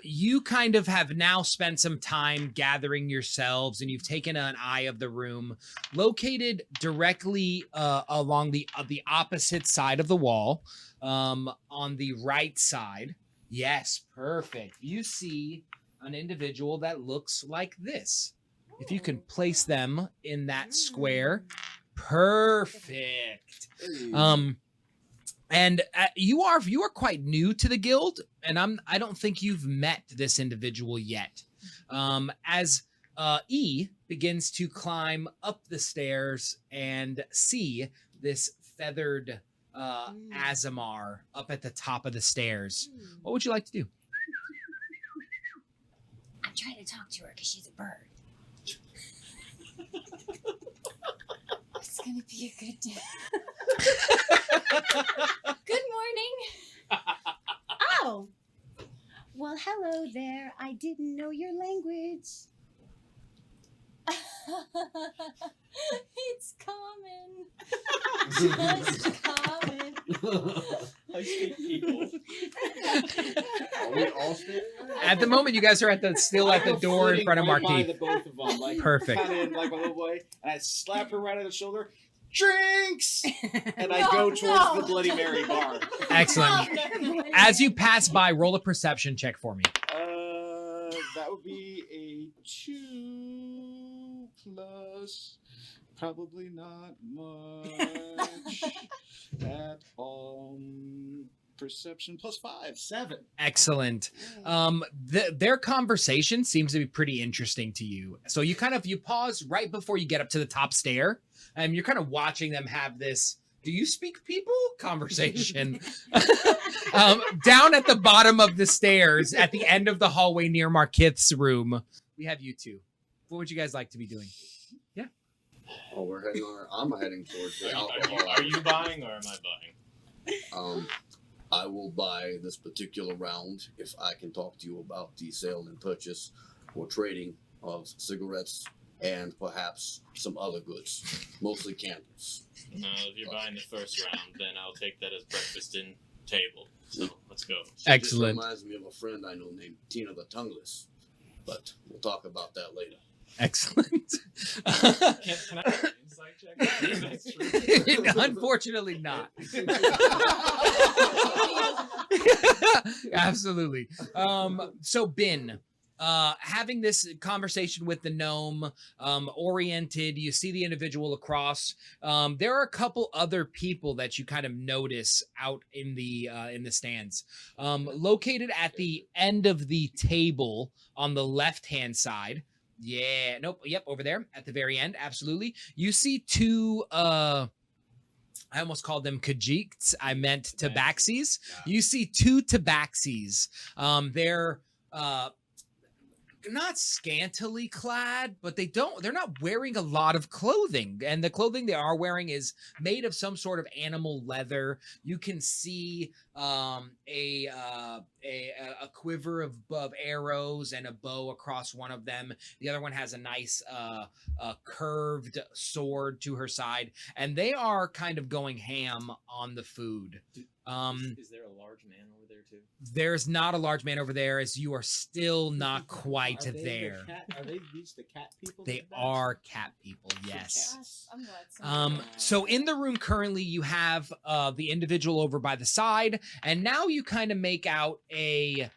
Speaker 4: you kind of have now spent some time gathering yourselves, and you've taken an eye of the room. Located directly along the opposite side of the wall, on the right side. Yes, perfect. You see an individual that looks like this. If you can place them in that square, perfect. And you are quite new to the guild, and I don't think you've met this individual yet. As E begins to climb up the stairs and see this feathered Azamar up at the top of the stairs, what would you like to do?
Speaker 5: I'm trying to talk to her because she's a bird.
Speaker 8: It's gonna be a good day. Good morning.
Speaker 5: Oh! Well, hello there. I didn't know your language.
Speaker 8: It's coming. Just coming.
Speaker 3: I speak people.
Speaker 7: Are we all standing there?
Speaker 4: At the moment, you guys are still at the door in front of
Speaker 6: Right by
Speaker 4: Marquis.
Speaker 6: the both of them, like,
Speaker 4: Perfect.
Speaker 6: kind of like a little boy, and I slap her right on the shoulder. Drinks, and I
Speaker 8: No,
Speaker 6: go towards
Speaker 8: no.
Speaker 6: the Bloody Mary bar.
Speaker 4: Excellent.
Speaker 8: Oh,
Speaker 4: As you pass by, roll a perception check for me.
Speaker 6: That would be a 2 plus probably not much at all. Perception plus 5, 7.
Speaker 4: Excellent. Their conversation seems to be pretty interesting to you. So you pause right before you get up to the top stair, and you're kind of watching them have this "do you speak people?" conversation. Down at the bottom of the stairs, at the end of the hallway near Markith's room, we have you two. What would you guys like to be doing? Yeah.
Speaker 7: Oh, I'm heading towards the alcohol.
Speaker 3: Are you buying or am I buying?
Speaker 7: I will buy this particular round if I can talk to you about the sale and purchase or trading of cigarettes and perhaps some other goods, mostly candles.
Speaker 3: No, if you're buying the first round, then I'll take that as breakfast in table. So let's go.
Speaker 4: Excellent.
Speaker 7: This reminds me of a friend I know named Tina the Tongueless, but we'll talk about that later.
Speaker 4: Excellent.
Speaker 3: Can I have an insight check? That's true.
Speaker 4: Unfortunately not. Absolutely. So Bin, having this conversation with the gnome, oriented, you see the individual across. There are a couple other people that you kind of notice out in the stands. Located at the end of the table on the left-hand side. Yeah, nope, yep, over there at the very end, absolutely. You see two, I almost called them Khajiits. I meant tabaxis. Yeah. You see two tabaxis. They're not scantily clad, but they're not wearing a lot of clothing. And the clothing they are wearing is made of some sort of animal leather. You can see a quiver of arrows and a bow across one of them. The other one has a nice curved sword to her side, and they are kind of going ham on the food.
Speaker 3: Is there a large man over there too?
Speaker 4: There's not a large man over there, as you are still not quite there.
Speaker 6: Are they the cat people?
Speaker 4: They are cat people, yes.
Speaker 8: Yes, I'm glad
Speaker 4: So in the room currently, you have the individual over by the side, and now you kind of make out a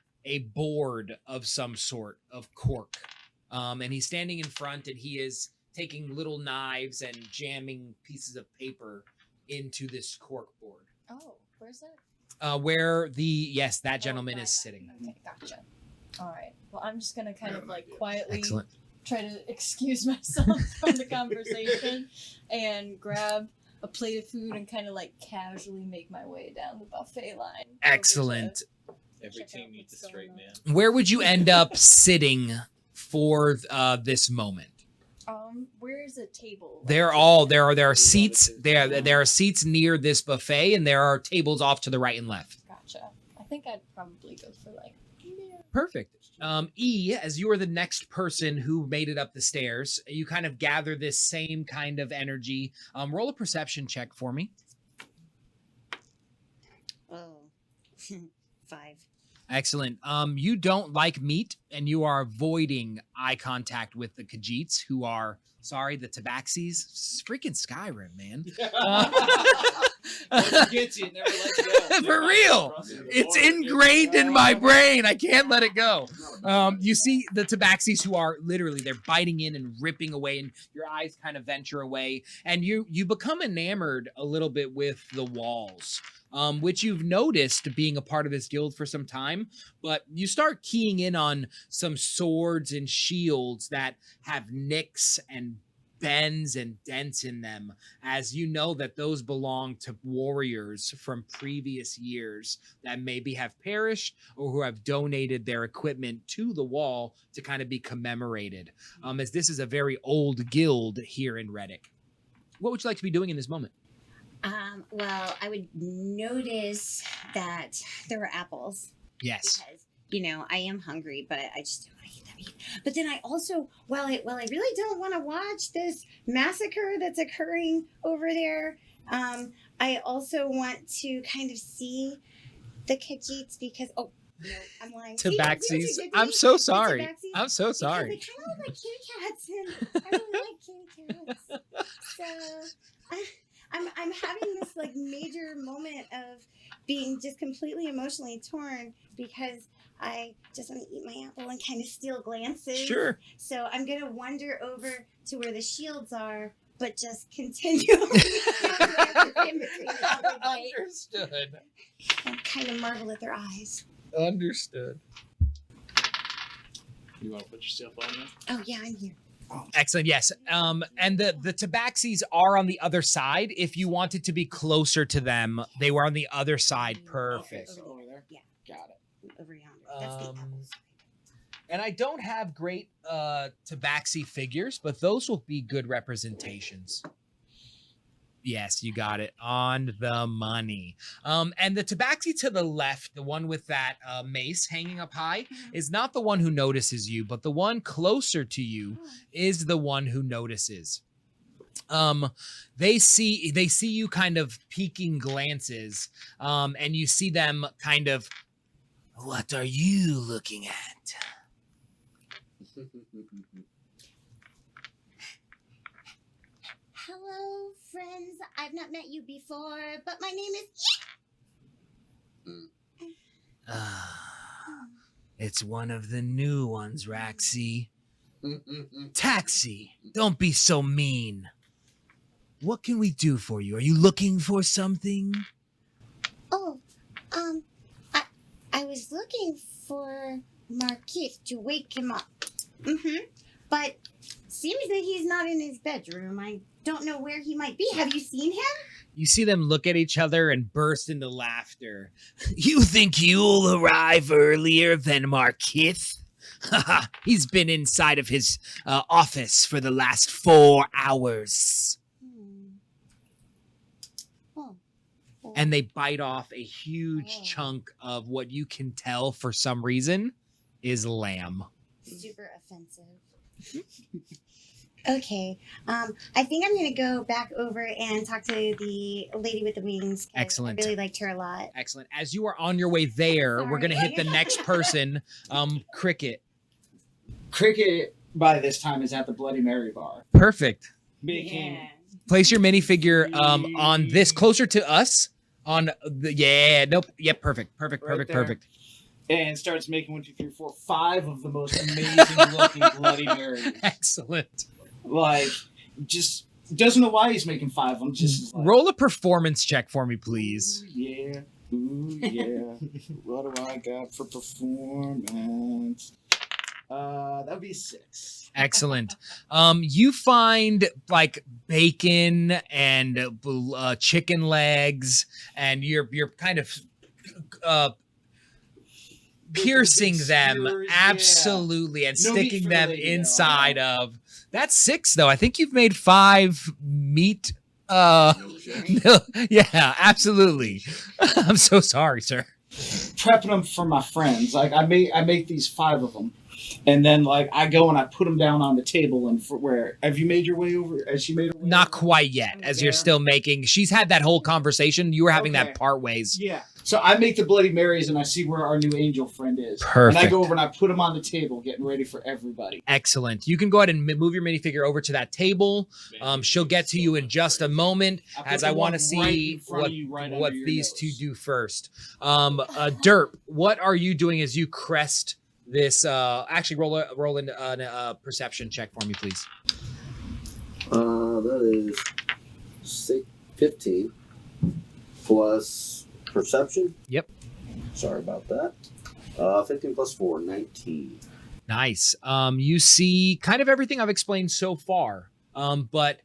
Speaker 4: board of some sort of cork. And he's standing in front, and he is taking little knives and jamming pieces of paper into this cork board.
Speaker 8: Oh, where's that?
Speaker 4: Where that gentleman is sitting.
Speaker 8: Okay, gotcha. All right. Well, I'm just gonna kind of like quietly
Speaker 4: Excellent.
Speaker 8: try to excuse myself from the conversation and grab a plate of food and kind of like casually make my way down the buffet line.
Speaker 4: Excellent.
Speaker 3: Every team needs a straight man.
Speaker 4: Where would you end up sitting for this moment?
Speaker 8: Where is a table?
Speaker 4: There are seats. There are seats near this buffet, and there are tables off to the right and left.
Speaker 8: Gotcha. I think I'd probably go for like there.
Speaker 4: Perfect. E, as you are the next person who made it up the stairs, you kind of gather this same kind of energy. Roll a perception check for me.
Speaker 5: Oh, 5.
Speaker 4: Excellent. You don't like meat, and you are avoiding eye contact with the Khajiits, who are, the tabaxis. It's freaking Skyrim, man.
Speaker 6: Once it gets you, it never lets you go.
Speaker 4: For real. It's ingrained in my brain. I can't let it go. You see the tabaxis who are literally, they're biting in and ripping away, and your eyes kind of venture away, and you become enamored a little bit with the walls. Which you've noticed being a part of this guild for some time, but you start keying in on some swords and shields that have nicks and bends and dents in them, as you know that those belong to warriors from previous years that maybe have perished or who have donated their equipment to the wall to kind of be commemorated, as this is a very old guild here in Reddick. What would you like to be doing in this moment?
Speaker 5: Well, I would notice that there were apples.
Speaker 4: Yes.
Speaker 5: Because, I am hungry, but I just don't want to eat that meat. But then I also, while I really don't want to watch this massacre that's occurring over there, I also want to kind of see the Khajiits because, no, I'm lying.
Speaker 4: Tabaxis. I'm so sorry. I'm so sorry.
Speaker 5: They kind of look like kitty cats, and I really like kitty cats. So I'm having this like major moment of being just completely emotionally torn because I just want to eat my apple and kind of steal glances.
Speaker 4: Sure.
Speaker 5: So I'm going to wander over to where the shields are, but just continue in between every bite
Speaker 4: Understood.
Speaker 5: and kind of marvel at their eyes.
Speaker 4: Understood.
Speaker 3: You want to put yourself on there?
Speaker 5: Oh, yeah, I'm here.
Speaker 4: Excellent. Yes. And the tabaxis are on the other side. If you wanted to be closer to them, they were on the other side. Perfect.
Speaker 6: Okay, so over there?
Speaker 5: Yeah.
Speaker 6: Got it.
Speaker 5: Over yonder. That's the apple side.
Speaker 4: And I don't have great tabaxi figures, but those will be good representations. Yes, you got it on the money. And the tabaxi to the left, the one with that mace hanging up high, is not the one who notices you, but the one closer to you is the one who notices. They see you kind of peeking glances, and you see them kind of, what are you looking at?
Speaker 5: Hello, friends. I've not met you before, but my name is...
Speaker 4: It's one of the new ones, Raxi. Taxi, don't be so mean. What can we do for you? Are you looking for something?
Speaker 5: Oh, I was looking for Marquis to wake him up. But seems that he's not in his bedroom. I don't know where he might be. Have you seen him?
Speaker 4: You see them look at each other and burst into laughter. You think you'll arrive earlier than Marquis? He's been inside of his office for the last 4 hours. And they bite off a huge chunk of what you can tell for some reason is lamb.
Speaker 5: Super offensive. Okay. I think I'm going to go back over and talk to the lady with the wings.
Speaker 4: Excellent.
Speaker 5: I really liked her a lot.
Speaker 4: Excellent. As you are on your way there, we're going to hit the next person, Cricket.
Speaker 6: Cricket, by this time, is at the Bloody Mary bar.
Speaker 4: Perfect.
Speaker 6: Making...
Speaker 4: Place your minifigure on this, closer to us. On the, perfect.
Speaker 6: Right there.
Speaker 4: Perfect.
Speaker 6: And starts making 1, 2, 3, 4, 5 of the most amazing looking Bloody Marys.
Speaker 4: Excellent.
Speaker 6: Like, just doesn't know why he's making 5 of them. Just like,
Speaker 4: roll a performance check for me, please.
Speaker 6: Ooh, yeah. What do I got for performance? That would be a 6.
Speaker 4: Excellent. You find like bacon and chicken legs, and you're kind of piercing them
Speaker 6: skewers,
Speaker 4: absolutely, and
Speaker 6: No meat
Speaker 4: sticking
Speaker 6: for the
Speaker 4: them
Speaker 6: lady,
Speaker 4: inside of. That's 6 though. I think you've made 5 meat. Yeah, absolutely. I'm so sorry, sir.
Speaker 6: Prepping them for my friends. Like I make these 5 of them, and then like I go and I put them down on the table. And for where have you made your way over? Has she made her way
Speaker 4: Not
Speaker 6: over?
Speaker 4: quite yet, as you're still making. She's had that whole conversation. You were having that part ways.
Speaker 6: Yeah. So I make the Bloody Marys and I see where our new angel friend is.
Speaker 4: Perfect.
Speaker 6: And I go over and I put them on the table, getting ready for everybody.
Speaker 4: Excellent. You can go ahead and move your minifigure over to that table. She'll get to you in just a moment, as I want to see what these two do first. Derp, what are you doing as you crest this? Actually, roll a perception check for me, please.
Speaker 7: That is 15 plus perception.
Speaker 4: Yep.
Speaker 7: Sorry about that. 15 plus 4, 19.
Speaker 4: Nice. You see kind of everything I've explained so far, but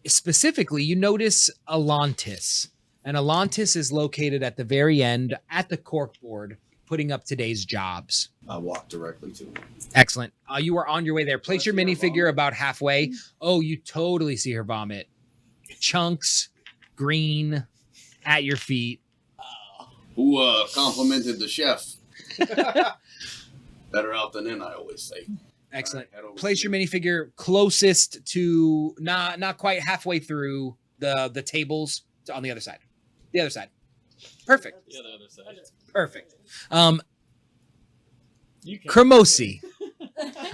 Speaker 4: specifically, you notice Atlantis. And Atlantis is located at the very end at the corkboard, putting up today's jobs.
Speaker 7: I walk directly to him.
Speaker 4: Excellent. You are on your way there. Place your minifigure about halfway. Oh, you totally see her vomit. Chunks, green, at your feet.
Speaker 7: Who complimented the chef? Better out than in, I always say.
Speaker 4: Excellent. Place your minifigure closest to not quite halfway through the tables on the other side. The other side. Perfect.
Speaker 3: The other side.
Speaker 4: Perfect. Cremosi.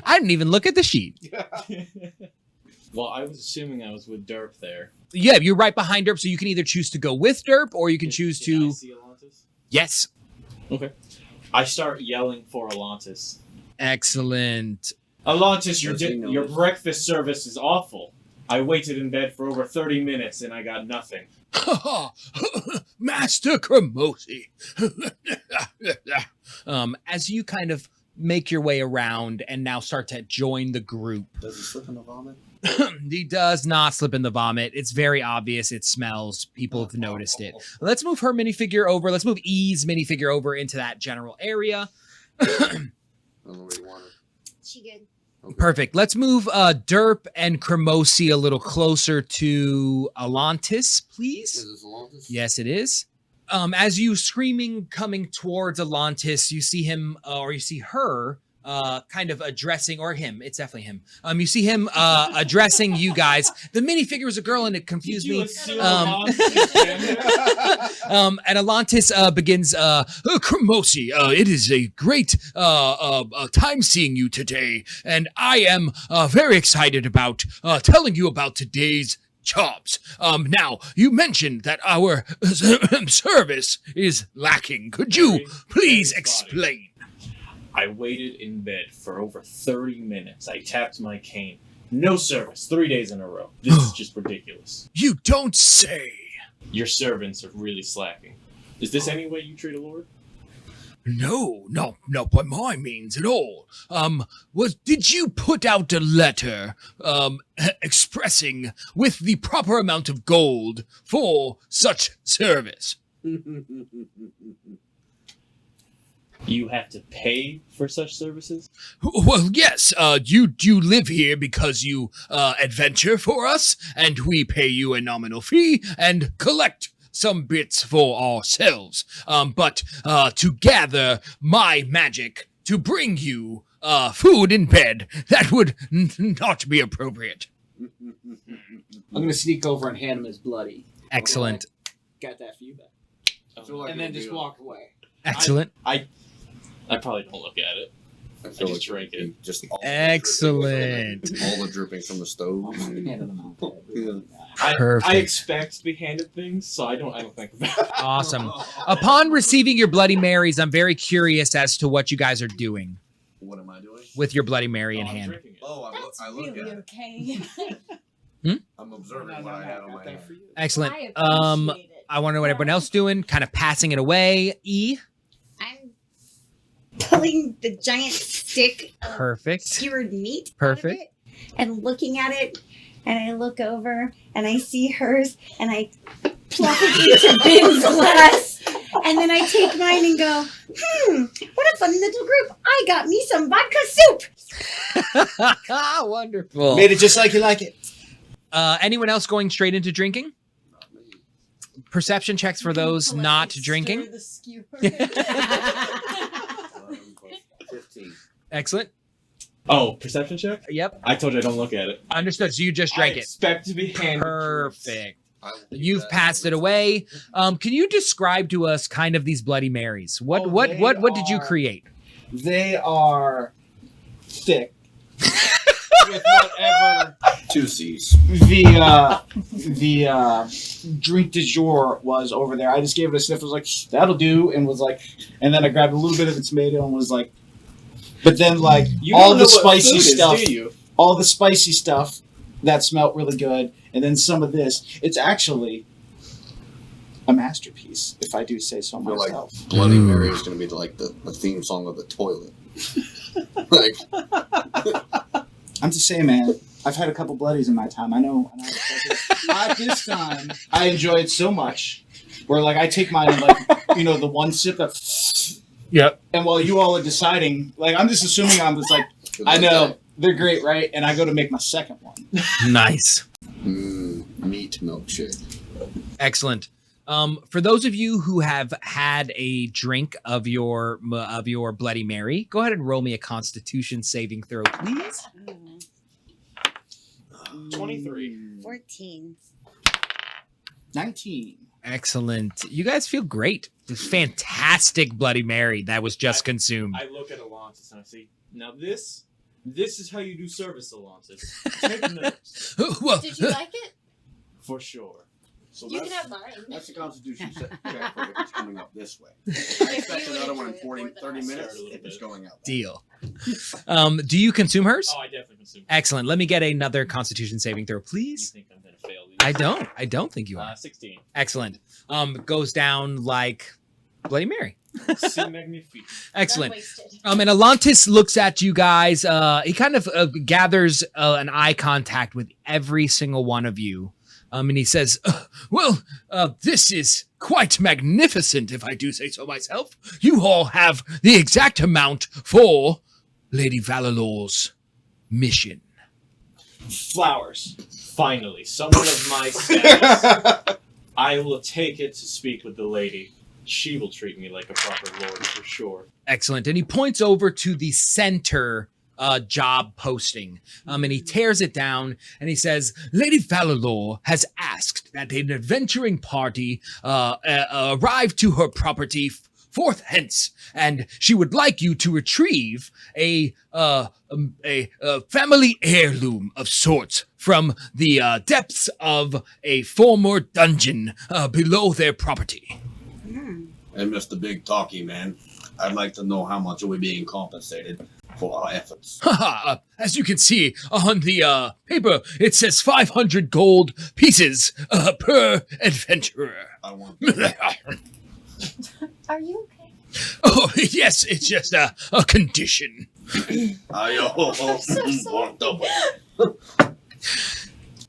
Speaker 4: I didn't even look at the sheet.
Speaker 3: Well, I was assuming I was with Derp there.
Speaker 4: Yeah, you're right behind Derp, so you can either choose to go with Derp or you can choose
Speaker 3: Did I
Speaker 4: to.
Speaker 3: see Atlantis?
Speaker 4: Yes.
Speaker 3: Okay. I start yelling for Alontis.
Speaker 4: Excellent.
Speaker 3: Alontis,
Speaker 7: Does he know
Speaker 3: your
Speaker 7: this?
Speaker 3: breakfast service is awful. I waited in bed for over 30 minutes and I got nothing.
Speaker 4: Master Cremosi. As you kind of make your way around and now start to join the group.
Speaker 7: Does he slip in the vomit?
Speaker 4: He does not slip in the vomit. It's very obvious. It smells. People have noticed it. Let's move her minifigure over. Let's move E's minifigure over into that general area.
Speaker 7: I don't know where you want it.
Speaker 5: She good.
Speaker 7: Okay.
Speaker 4: Perfect. Let's move Derp and Cremosi a little closer to Alontis, please.
Speaker 7: Is this Alontis?
Speaker 4: Yes, it is. As you screaming coming towards Alontis, you see him or you see her kind of addressing, or him. It's definitely him. You see him addressing you guys. The minifigure was a girl, and it confused me. And Alontis begins, Cremosi, it is a great time seeing you today, and I am very excited about telling you about today's jobs. Now, you mentioned that our service is lacking. Could you please explain?
Speaker 3: I waited in bed for over 30 minutes. I tapped my cane. No service, 3 days in a row. This is just ridiculous.
Speaker 4: You don't say.
Speaker 3: Your servants are really slacking. Is this any way you treat a lord?
Speaker 4: No, not by my means at all. Did you put out a letter, expressing with the proper amount of gold for such service?
Speaker 3: You have to pay for such services?
Speaker 4: Well, yes, you live here because you adventure for us, and we pay you a nominal fee and collect some bits for ourselves. But to gather my magic to bring you food in bed, that would not be appropriate.
Speaker 6: I'm gonna sneak over and hand him his bloody.
Speaker 4: Excellent.
Speaker 6: Got that for you, back.
Speaker 7: I feel like
Speaker 6: And
Speaker 7: it
Speaker 6: then
Speaker 7: would
Speaker 6: just
Speaker 7: be
Speaker 6: walk away.
Speaker 4: Excellent.
Speaker 3: I probably don't look at it.
Speaker 7: I feel
Speaker 3: I just
Speaker 7: like
Speaker 3: drink
Speaker 7: it'd
Speaker 3: it.
Speaker 7: be just all
Speaker 4: Excellent.
Speaker 7: all the dripping from the stove. Yeah.
Speaker 3: I
Speaker 4: Perfect.
Speaker 3: expect to be handed things, so I don't think about it.
Speaker 4: Awesome. Upon receiving your Bloody Marys, I'm very curious as to what you guys are doing
Speaker 7: What am I doing?
Speaker 4: with your Bloody Mary in
Speaker 3: I'm
Speaker 4: hand.
Speaker 3: drinking it.
Speaker 7: Oh,
Speaker 8: That's
Speaker 7: I look
Speaker 8: really
Speaker 7: at
Speaker 8: okay.
Speaker 7: it. I'm observing what I have on my hand.
Speaker 4: Excellent.
Speaker 8: I
Speaker 4: Um,
Speaker 8: appreciate it.
Speaker 4: I want to know what everyone else doing, kind of passing it away. E.
Speaker 5: I'm pulling the giant stick of
Speaker 4: Perfect.
Speaker 5: skewered meat
Speaker 4: Perfect.
Speaker 5: out of it and looking at it, and I look over and I see hers and I plop it into Ben's glass, and then I take mine and go, what a fun little group. I got me some vodka soup.
Speaker 4: Wonderful.
Speaker 6: Made it just like you like it.
Speaker 4: Anyone else going straight into drinking? Perception checks for those
Speaker 8: Politely
Speaker 4: not
Speaker 8: stir
Speaker 4: drinking.
Speaker 8: the skewer.
Speaker 7: 15.
Speaker 4: Excellent.
Speaker 3: Oh, perception check?
Speaker 4: Yep.
Speaker 3: I told you I don't look at it.
Speaker 4: Understood. So you just drank
Speaker 3: I
Speaker 4: it.
Speaker 3: expect to be handed drinks.
Speaker 4: Perfect.
Speaker 7: I will keep
Speaker 4: You've
Speaker 7: that.
Speaker 4: passed it away. Can you describe to us kind of these Bloody Marys? What
Speaker 6: Oh,
Speaker 4: what
Speaker 6: they
Speaker 4: what did you
Speaker 6: are-
Speaker 4: create?
Speaker 6: They are thick. With whatever
Speaker 7: 2 C's.
Speaker 6: the drink du jour was over there. I just gave it a sniff. Was like, that'll do, and was like, and then I grabbed a little bit of the tomato and was like, but then like
Speaker 3: You
Speaker 6: all
Speaker 3: don't
Speaker 6: the
Speaker 3: know what
Speaker 6: spicy
Speaker 3: food is,
Speaker 6: stuff,
Speaker 3: do you?
Speaker 6: all the spicy stuff that smelled really good, and then some of this. It's actually a masterpiece, if I do say so
Speaker 7: I feel like
Speaker 6: myself.
Speaker 7: Bloody Mary is going to be like the theme song of the toilet. Like,
Speaker 6: I'm just saying, man. I've had a couple bloodies in my time. I know. At this time, I enjoy it so much. Where like I take mine and like the one sip that.
Speaker 4: Yep.
Speaker 6: And while you all are deciding, like I'm just assuming I'm just like I know they're great, right? And I go to make my second one.
Speaker 4: Nice.
Speaker 7: Meat milkshake.
Speaker 4: Excellent. For those of you who have had a drink of your Bloody Mary, go ahead and roll me a Constitution saving throw, please.
Speaker 3: 23.
Speaker 5: 14.
Speaker 6: 19.
Speaker 4: Excellent. You guys feel great. This fantastic Bloody Mary that was just consumed.
Speaker 3: I look at Alontis and I say, now this is how you do service, Alontis. Take notes.
Speaker 4: Well,
Speaker 8: Did you like it?
Speaker 3: For sure.
Speaker 7: So
Speaker 8: You
Speaker 7: that's,
Speaker 8: can have mine.
Speaker 7: that's the Constitution check for if it's coming up this way. I expect
Speaker 8: you
Speaker 7: another
Speaker 8: would
Speaker 7: one in
Speaker 8: enjoy it
Speaker 7: 40,
Speaker 8: more than
Speaker 7: 30
Speaker 8: I
Speaker 7: minutes
Speaker 3: started a
Speaker 7: if it's
Speaker 3: little
Speaker 7: going out.
Speaker 4: Deal. Do you consume hers?
Speaker 3: Oh, I definitely consume.
Speaker 4: Excellent. Let me get another Constitution saving throw,
Speaker 3: You
Speaker 4: please.
Speaker 3: think I'm gonna fail these?
Speaker 4: I don't think you are.
Speaker 3: 16.
Speaker 4: Excellent. Goes down like Bloody Mary.
Speaker 3: Si magnifique.
Speaker 4: Excellent.
Speaker 8: Unwasted.
Speaker 4: And Atlantis looks at you guys. He kind of gathers an eye contact with every single one of you. And he says, this is quite magnificent, if I do say so myself. You all have the exact amount for Lady Valalor's mission.
Speaker 3: Flowers. Finally, someone of my status. I will take it to speak with the lady. She will treat me like a proper lord for sure.
Speaker 4: Excellent. And he points over to the center job posting. And he tears it down and he says, Lady Valalor has asked that an adventuring party arrive to her property forth hence, and she would like you to retrieve a family heirloom of sorts from the depths of a former dungeon below their property.
Speaker 7: Hey, Mr. Big Talkie, man. I'd like to know how much are we being compensated for our efforts.
Speaker 4: As you can see on the paper, it says 500 gold pieces per adventurer.
Speaker 7: I want
Speaker 8: Are you okay?
Speaker 4: Oh, yes, it's just a condition.
Speaker 7: I want double.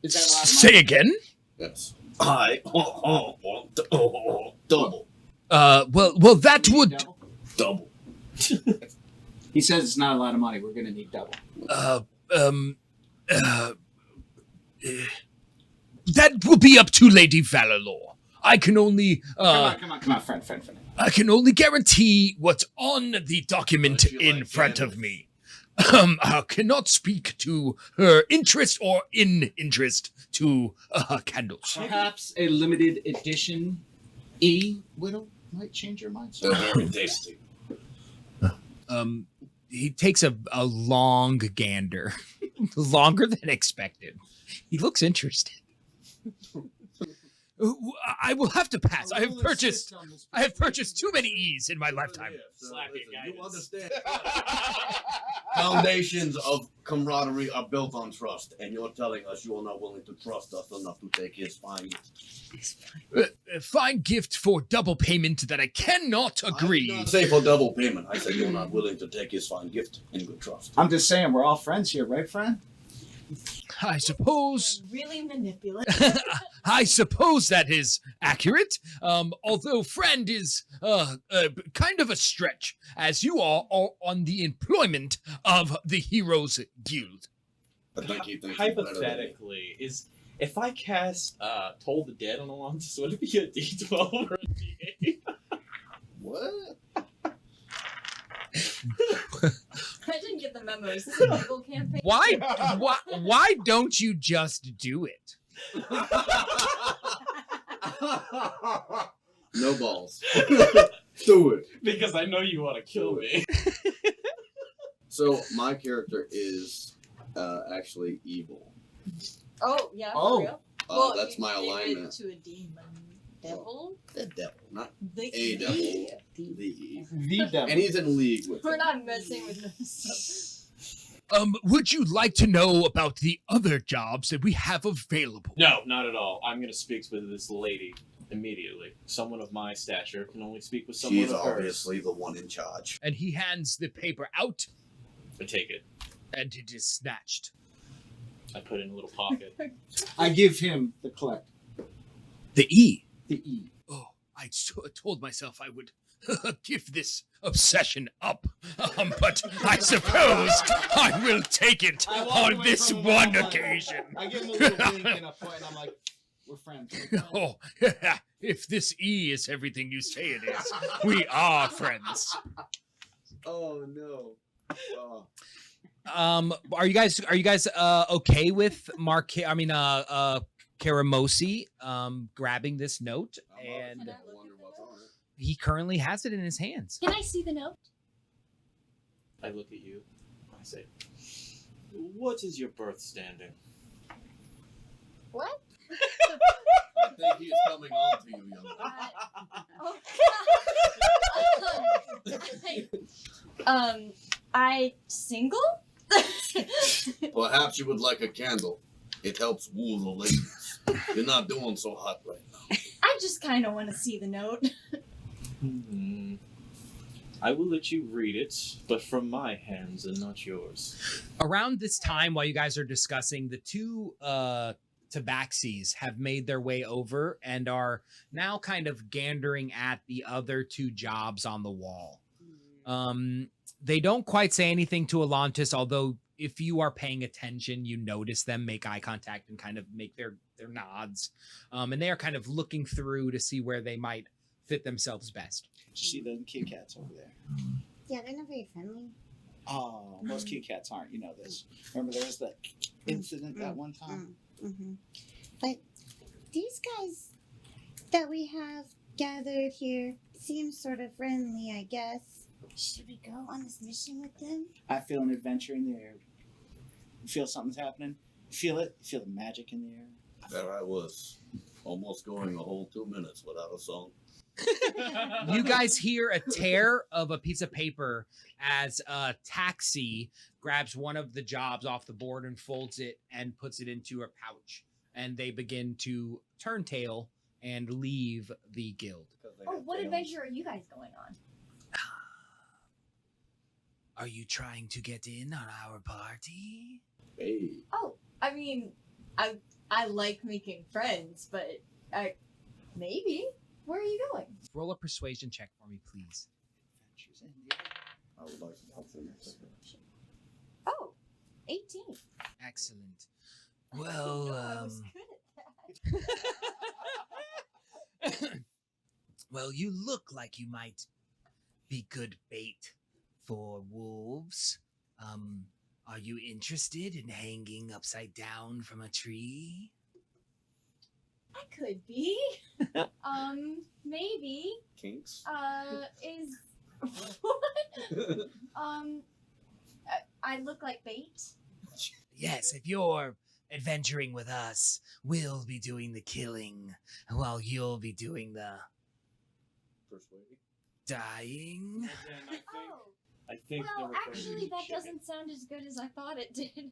Speaker 6: Is that a lot of
Speaker 4: Say again?
Speaker 7: Yes. I want double.
Speaker 4: Well, that would...
Speaker 7: Double.
Speaker 6: He says it's not a lot of money. We're gonna need double.
Speaker 4: That will be up to Lady Valalor. I can only...
Speaker 6: Come on, friend.
Speaker 4: I can only guarantee what's on the document in front of me. I cannot speak to her interest or in interest to candles.
Speaker 6: Perhaps a limited edition widow might change your mind.
Speaker 7: They're very tasty.
Speaker 4: He takes a long gander, longer than expected. He looks interested. I will have have to pass. I have purchased too many E's in my lifetime.
Speaker 3: Slapping guidance.
Speaker 7: You understand? Foundations of camaraderie are built on trust, and you're telling us you are not willing to trust us enough to take his fine.
Speaker 4: Fine gift for double payment that I cannot agree.
Speaker 7: I did not say for double payment. I said you're not willing to take his fine gift in good trust.
Speaker 6: I'm just saying we're all friends here, right, friend?
Speaker 4: I suppose.
Speaker 8: Really manipulative.
Speaker 4: I suppose that is accurate. Although friend is kind of a stretch, as you are on the employment of the Heroes Guild.
Speaker 7: But thank you.
Speaker 3: Hypothetically, if I cast Toll the Dead on Alonso, would it be a D12 or a D8?
Speaker 7: What?
Speaker 8: I didn't get the memo. Is this a legal campaign?
Speaker 4: Why don't you just do it?
Speaker 7: No balls. Do it.
Speaker 3: Because I know you want to kill me.
Speaker 7: So my character is actually evil.
Speaker 8: Oh, yeah,
Speaker 6: Oh.
Speaker 8: for real? Well,
Speaker 7: That's
Speaker 8: you
Speaker 7: my
Speaker 8: gave it
Speaker 7: alignment.
Speaker 8: to a demon. Devil?
Speaker 7: The devil, not
Speaker 8: The
Speaker 7: a devil. The.
Speaker 6: The devil.
Speaker 7: And he's in league with
Speaker 8: We're
Speaker 7: him.
Speaker 8: not messing with this stuff.
Speaker 4: Would you like to know about the other jobs that we have available?
Speaker 3: No, not at all. I'm going to speak with this lady immediately. Someone of my stature can only speak with someone
Speaker 7: She's
Speaker 3: of hers.
Speaker 7: obviously the one in charge.
Speaker 4: And he hands the paper out,
Speaker 3: I take it.
Speaker 4: and it is snatched.
Speaker 3: I put it in a little pocket.
Speaker 6: I give him the collect.
Speaker 4: The E.
Speaker 6: The E.
Speaker 4: Oh, I told myself I would give this obsession up, but I suppose I will take it
Speaker 6: I walk
Speaker 4: on
Speaker 6: away
Speaker 4: this
Speaker 6: from him
Speaker 4: one
Speaker 6: and I'm like-
Speaker 4: occasion.
Speaker 6: I give him a little wink and a point, and I'm like, we're friends.
Speaker 4: Oh, if this E is everything you say it is, we are friends.
Speaker 7: Oh no. Oh.
Speaker 4: Are you guys okay with Karamosi grabbing this note? And
Speaker 8: Can I
Speaker 7: I
Speaker 8: look
Speaker 7: wonder
Speaker 8: at the
Speaker 7: what's
Speaker 8: note?
Speaker 7: on it.
Speaker 4: he currently has it in his hands.
Speaker 8: Can I see the note?
Speaker 3: I look at you. I say, what is your birth standing?
Speaker 8: What?
Speaker 7: think he is coming on to you, young man.
Speaker 8: I single?
Speaker 7: Perhaps you would like a candle. It helps woo the ladies. You're not doing so hot right now.
Speaker 8: I just kind of want to see the note.
Speaker 3: I will let you read it, but from my hands and not yours.
Speaker 4: Around this time, while you guys are discussing, the two tabaxis have made their way over and are now kind of gandering at the other two jobs on the wall. They don't quite say anything to Alontis, although if you are paying attention, you notice them make eye contact and kind of make their nods. And they are kind of looking through to see where they might fit themselves best.
Speaker 6: You see the cute cats over there?
Speaker 5: Yeah, they're not very friendly.
Speaker 6: Oh, most cute cats aren't. You know this. Remember there was that incident that one time?
Speaker 5: But these guys that we have gathered here seem sort of friendly, I guess. Should we go on this mission with them?
Speaker 6: I feel an adventure in the air. You feel something's happening? You feel it? You feel the magic in the air?
Speaker 7: There I was, almost going a whole 2 minutes without a song.
Speaker 4: You guys hear a tear of a piece of paper as a taxi grabs one of the jobs off the board and folds it and puts it into a pouch. And they begin to turn tail and leave the guild.
Speaker 8: Oh, what adventure are you guys going on?
Speaker 4: Are you trying to get in on our party?
Speaker 7: Hey.
Speaker 8: Oh, I mean, I like making friends, but maybe. Where are you going?
Speaker 4: Roll a persuasion check for me, please.
Speaker 6: Adventures in the air.
Speaker 7: I would like to talk to you.
Speaker 8: Oh, 18.
Speaker 4: Excellent.
Speaker 8: I
Speaker 4: Well,
Speaker 8: was good at that.
Speaker 4: well, you look like you might be good bait for wolves. Are you interested in hanging upside down from a tree?
Speaker 8: I could be. Maybe.
Speaker 7: Kinks?
Speaker 8: Is what? I look like bait.
Speaker 4: Yes, if you're adventuring with us, we'll be doing the killing while you'll be doing the
Speaker 7: Persuading?
Speaker 4: dying.
Speaker 8: Oh,
Speaker 3: I think
Speaker 8: well, actually, that doesn't sound as good as I thought it did.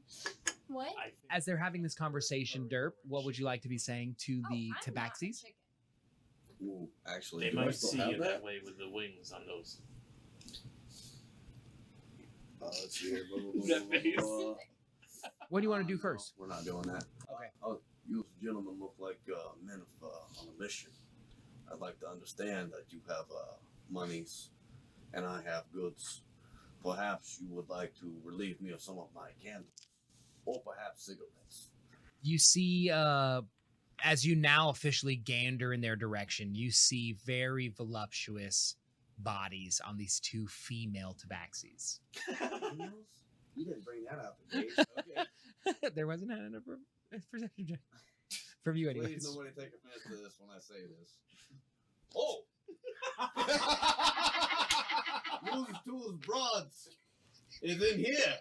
Speaker 8: What?
Speaker 4: As they're having this conversation, Derp, what would you like to be saying to the
Speaker 8: I'm not a
Speaker 4: tabaxis?
Speaker 8: chicken.
Speaker 7: Ooh, actually,
Speaker 3: They
Speaker 7: do I
Speaker 3: might
Speaker 7: still
Speaker 3: see
Speaker 7: have
Speaker 3: you
Speaker 7: that?
Speaker 3: that way with the wings on those.
Speaker 7: Let's see here.
Speaker 3: That face.
Speaker 4: What do you want to do first?
Speaker 7: We're not doing that.
Speaker 4: Okay.
Speaker 7: You gentlemen look like men of, on a mission. I'd like to understand that you have monies and I have goods. Perhaps you would like to relieve me of some of my candles. Or perhaps cigarettes.
Speaker 4: You see, as you now officially gander in their direction, you see very voluptuous bodies on these two female tabaxis.
Speaker 7: You didn't bring that out the gate. Okay.
Speaker 4: There wasn't a perception check from you,
Speaker 7: Please,
Speaker 4: anyways.
Speaker 7: nobody take offense to this when I say this. Oh! Those two broads is in here,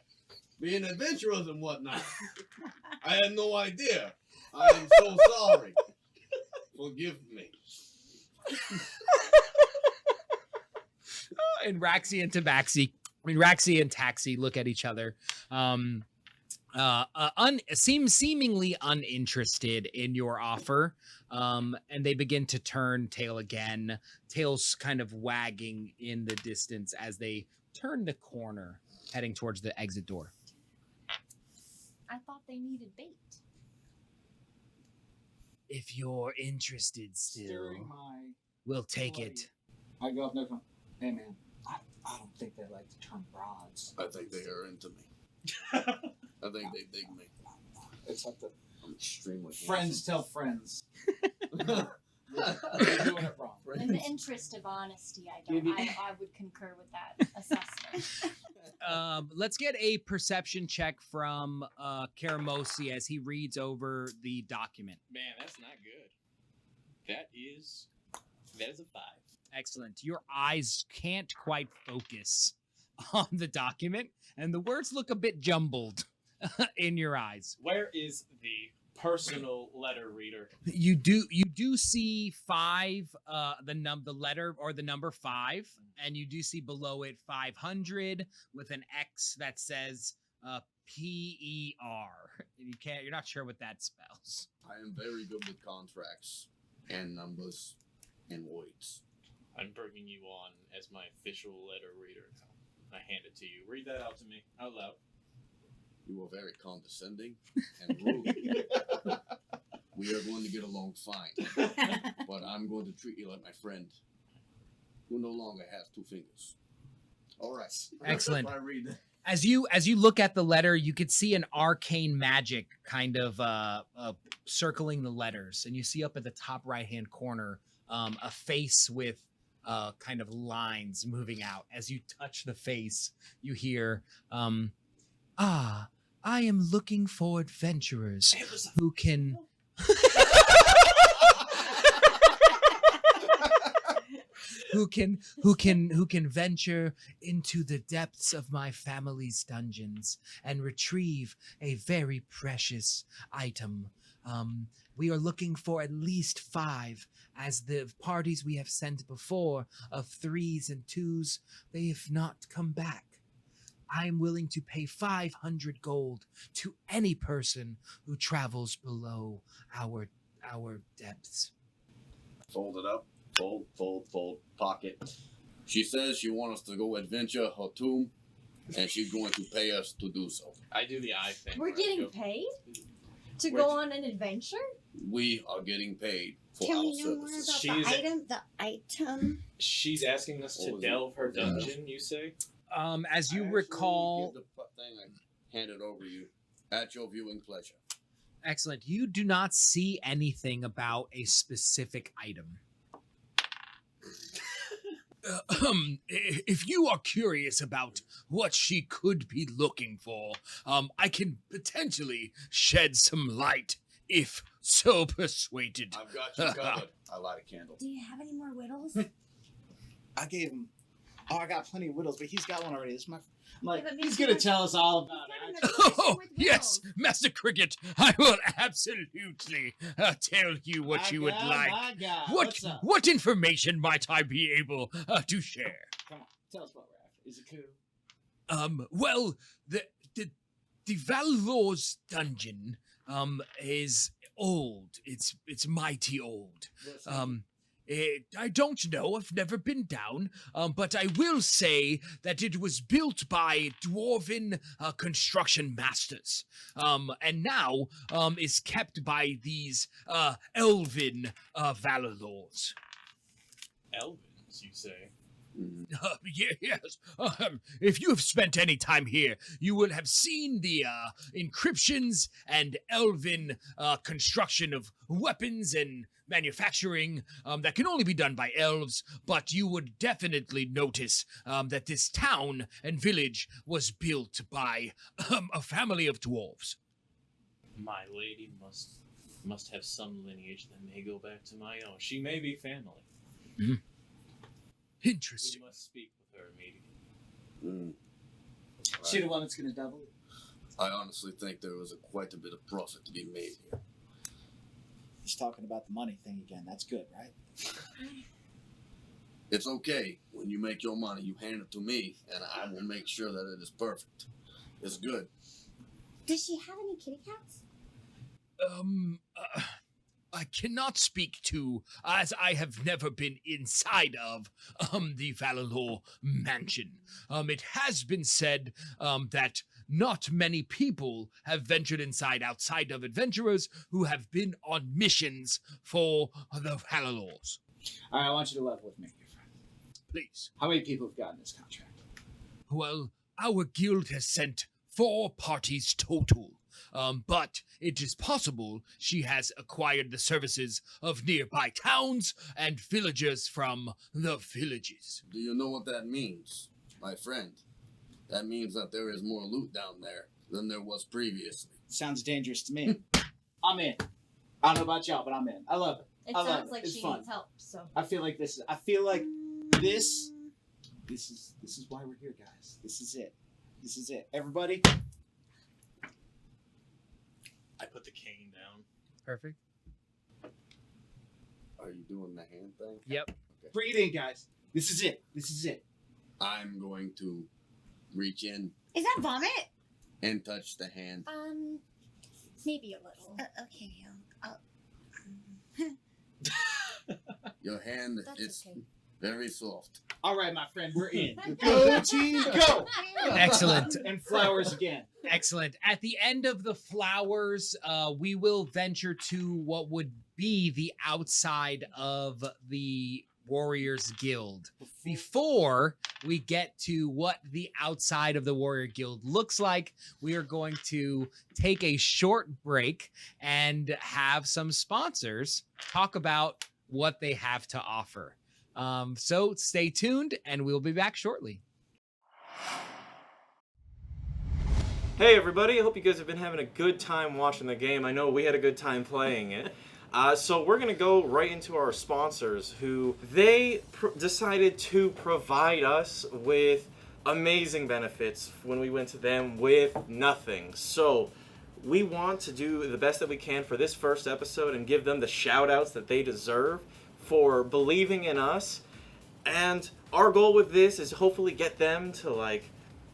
Speaker 7: being adventurers and whatnot. I had no idea. I am so sorry. Forgive me.
Speaker 4: And Raxi and Tabaxi, Raxi and Taxi look at each other, seemingly uninterested in your offer, and they begin to turn tail again, tails kind of wagging in the distance as they turn the corner, heading towards the exit door.
Speaker 8: I thought they needed bait.
Speaker 4: If you're interested still,
Speaker 6: Stirring my
Speaker 4: we'll take
Speaker 6: bloody-
Speaker 4: it.
Speaker 6: I go up there going, hey man, I don't think they like to turn broads.
Speaker 7: I think they are into me. I think they dig me.
Speaker 6: It's like the
Speaker 7: I'm extremely
Speaker 6: friends tell friends.
Speaker 7: handsome.
Speaker 6: They're doing it wrong.
Speaker 8: In the interest of honesty, I would concur with that assessment.
Speaker 4: Let's get a perception check from Karamosi as he reads over the document.
Speaker 3: Man, that's not good. That is a 5.
Speaker 4: Excellent. Your eyes can't quite focus on the document, and the words look a bit jumbled in your eyes.
Speaker 3: Where is the personal letter reader.
Speaker 4: You do see 5, the letter or the number 5, and you do see below it 500 with an X that says PER. You're not sure what that spells.
Speaker 7: I am very good with contracts and numbers and words.
Speaker 3: I'm bringing you on as my official letter reader. I hand it to you. Read that out to me out loud.
Speaker 7: You are very condescending and rude. We are going to get along fine, but I'm going to treat you like my friend, who no longer has 2 fingers. All right.
Speaker 4: Excellent.
Speaker 7: I read that.
Speaker 4: As you look at the letter, you could see an arcane magic kind of circling the letters, and you see up at the top right-hand corner a face with kind of lines moving out. As you touch the face, you hear, I am looking for adventurers who can... who can venture into the depths of my family's dungeons and retrieve a very precious item. We are looking for at least 5, as the parties we have sent before of 3s and 2s, they have not come back. I am willing to pay 500 gold to any person who travels below our depths.
Speaker 7: Fold it up. Fold, pocket. She says she wants us to go adventure her tomb, and she's going to pay us to do so.
Speaker 3: I do the eye thing.
Speaker 8: We're
Speaker 3: where I
Speaker 8: getting
Speaker 3: go-
Speaker 8: paid to
Speaker 7: Wait.
Speaker 8: go on an adventure?
Speaker 7: We are getting paid for
Speaker 5: Can
Speaker 7: our
Speaker 5: we know more
Speaker 7: services.
Speaker 5: about
Speaker 3: She's-
Speaker 5: the item? The item?
Speaker 3: She's asking us to
Speaker 7: What was it?
Speaker 3: delve her dungeon, you say?
Speaker 4: As you
Speaker 7: I actually
Speaker 4: recall,
Speaker 7: give the thing I hand it over to you at your viewing pleasure.
Speaker 4: excellent. You do not see anything about a specific item. If you are curious about what she could be looking for, I can potentially shed some light, if so persuaded.
Speaker 7: I've got you covered. I light a candle.
Speaker 5: Do you have any more whittles?
Speaker 6: I gave him. Oh, I got plenty of whittles, but he's got one already. This is my. I'm like,
Speaker 5: Yeah, but
Speaker 6: he's
Speaker 5: maybe
Speaker 6: gonna
Speaker 5: not-
Speaker 6: tell us all about it.
Speaker 4: Oh, yes, Master Cricket, I will absolutely tell you what you would like.
Speaker 6: My God.
Speaker 4: What
Speaker 6: What's up?
Speaker 4: what information might I be able to share?
Speaker 6: Come on, tell us what we're after. Is it cool?
Speaker 4: Well, the Valor's dungeon is old. It's mighty old. I don't know. I've never been down, but I will say that it was built by dwarven construction masters, and now is kept by these elven Valorlords.
Speaker 3: Elvins, you say?
Speaker 4: Yes. If you have spent any time here, you will have seen the inscriptions and elven construction of weapons and manufacturing that can only be done by elves, but you would definitely notice that this town and village was built by a family of dwarves.
Speaker 3: My lady must have some lineage that may go back to my own. She may be family.
Speaker 4: Interesting.
Speaker 3: We must speak with her immediately.
Speaker 6: She the one that's gonna double it.
Speaker 7: I honestly think there was quite a bit of profit to be made here.
Speaker 6: He's talking about the money thing again. That's good, right?
Speaker 7: It's okay. When you make your money, you hand it to me, and I will make sure that it is perfect. It's good.
Speaker 5: Does she have any kitty cats?
Speaker 4: I cannot speak to, as I have never been inside of the Valor mansion. It has been said that not many people have ventured outside of adventurers who have been on missions for the Valors.
Speaker 6: All right, I want you to level with me, your friend.
Speaker 4: Please.
Speaker 6: How many people have gotten this contract?
Speaker 4: Well, our guild has sent 4 parties total. But it is possible she has acquired the services of nearby towns and villagers from the villages.
Speaker 7: Do you know what that means, my friend? That means that there is more loot down there than there was previously.
Speaker 6: Sounds dangerous to me. I'm in. I don't know about y'all, but I'm in. I love it.
Speaker 8: It
Speaker 6: I love
Speaker 8: sounds
Speaker 6: it.
Speaker 8: like
Speaker 6: It's
Speaker 8: she
Speaker 6: fun.
Speaker 8: needs help, so.
Speaker 6: I feel like this is why we're here, guys. This is it. Everybody,
Speaker 7: I put
Speaker 3: put the cane down.
Speaker 4: Perfect.
Speaker 7: Are you doing the hand thing?
Speaker 4: Yep.
Speaker 6: Bring it in, guys. This is it. This is it.
Speaker 7: I'm going to reach in
Speaker 5: Is that vomit?
Speaker 7: and touch the hand.
Speaker 8: Maybe a little.
Speaker 5: Okay.
Speaker 7: Your hand
Speaker 8: That's
Speaker 7: is
Speaker 8: okay.
Speaker 7: very soft.
Speaker 6: All right, my friend, we're in. Go, team, go!
Speaker 4: Excellent.
Speaker 6: And flowers again.
Speaker 4: Excellent. At the end of the flowers, we will venture to what would be the outside of the Warriors Guild. Before we get to what the outside of the Warrior Guild looks like, we are going to take a short break and have some sponsors talk about what they have to offer. So stay tuned, and we'll be back shortly.
Speaker 2: Hey everybody, I hope you guys have been having a good time watching the game. I know we had a good time playing it. So we're going to go right into our sponsors, who they decided to provide us with amazing benefits when we went to them with nothing. So we want to do the best that we can for this first episode and give them the shout outs that they deserve for believing in us. And our goal with this is hopefully get them to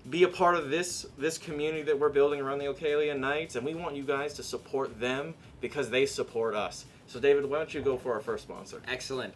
Speaker 2: be a part of this community that we're building around the Ocalian Knights, and we want you guys to support them because they support us. So David, why don't you go for our first sponsor?
Speaker 1: Excellent.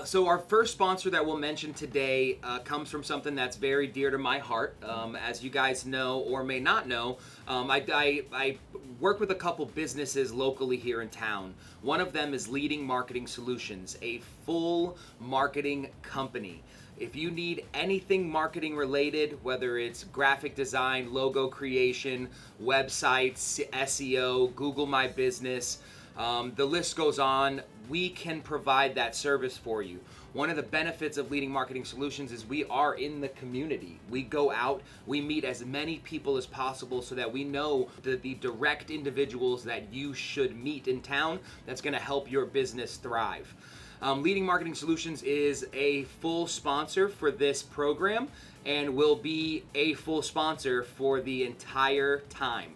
Speaker 1: So our first sponsor that we'll mention today comes from something that's very dear to my heart. As you guys know or may not know, I work with a couple businesses locally here in town. One of them is Leading Marketing Solutions, a full marketing company. If you need anything marketing related, whether it's graphic design, logo creation, websites, SEO, Google My Business, the list goes on, we can provide that service for you. One of the benefits of Leading Marketing Solutions is we are in the community. We go out, we meet as many people as possible so that we know the direct individuals that you should meet in town that's going to help your business thrive. Leading Marketing Solutions is a full sponsor for this program and will be a full sponsor for the entire time.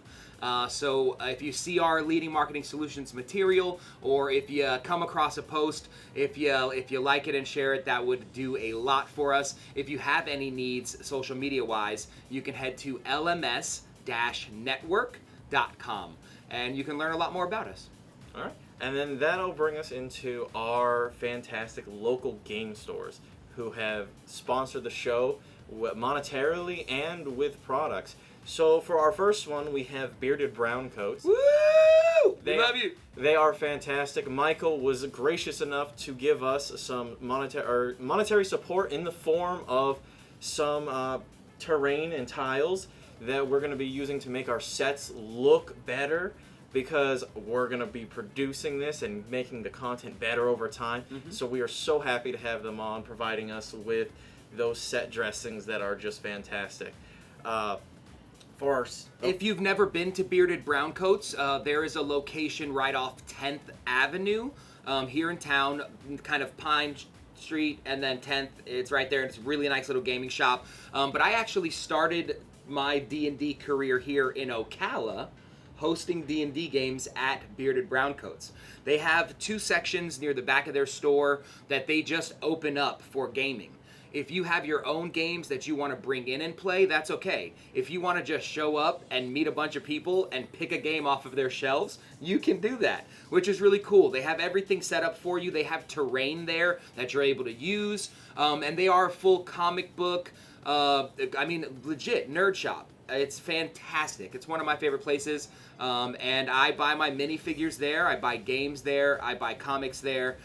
Speaker 1: So if you see our Leading Marketing Solutions material, or if you come across a post, if you like it and share it, that would do a lot for us. If you have any needs social media wise, you can head to lms-network.com and you can learn a lot more about us.
Speaker 2: All right. And then that'll bring us into our fantastic local game stores who have sponsored the show monetarily and with products. So for our first one, we have Bearded Brown Coats.
Speaker 1: Woo! We love you.
Speaker 2: They are fantastic. Michael was gracious enough to give us some monetary support in the form of some terrain and tiles that we're going to be using to make our sets look better, because we're going to be producing this and making the content better over time. Mm-hmm. So we are so happy to have them on, providing us with those set dressings that are just fantastic.
Speaker 1: If you've never been to Bearded Brown Coats, there is a location right off 10th Avenue here in town, kind of Pine Street and then 10th. It's right there, and it's a really nice little gaming shop. But I actually started my D&D career here in Ocala, hosting D&D games at Bearded Brown Coats. They have two sections near the back of their store that they just open up for gaming. If you have your own games that you want to bring in and play, that's okay. If you want to just show up and meet a bunch of people and pick a game off of their shelves, you can do that, which is really cool. They have everything set up for you. They have terrain there that you're able to use, and they are a full comic book, legit nerd shop. It's fantastic. It's one of my favorite places, and I buy my minifigures there. I buy games there. I buy comics there.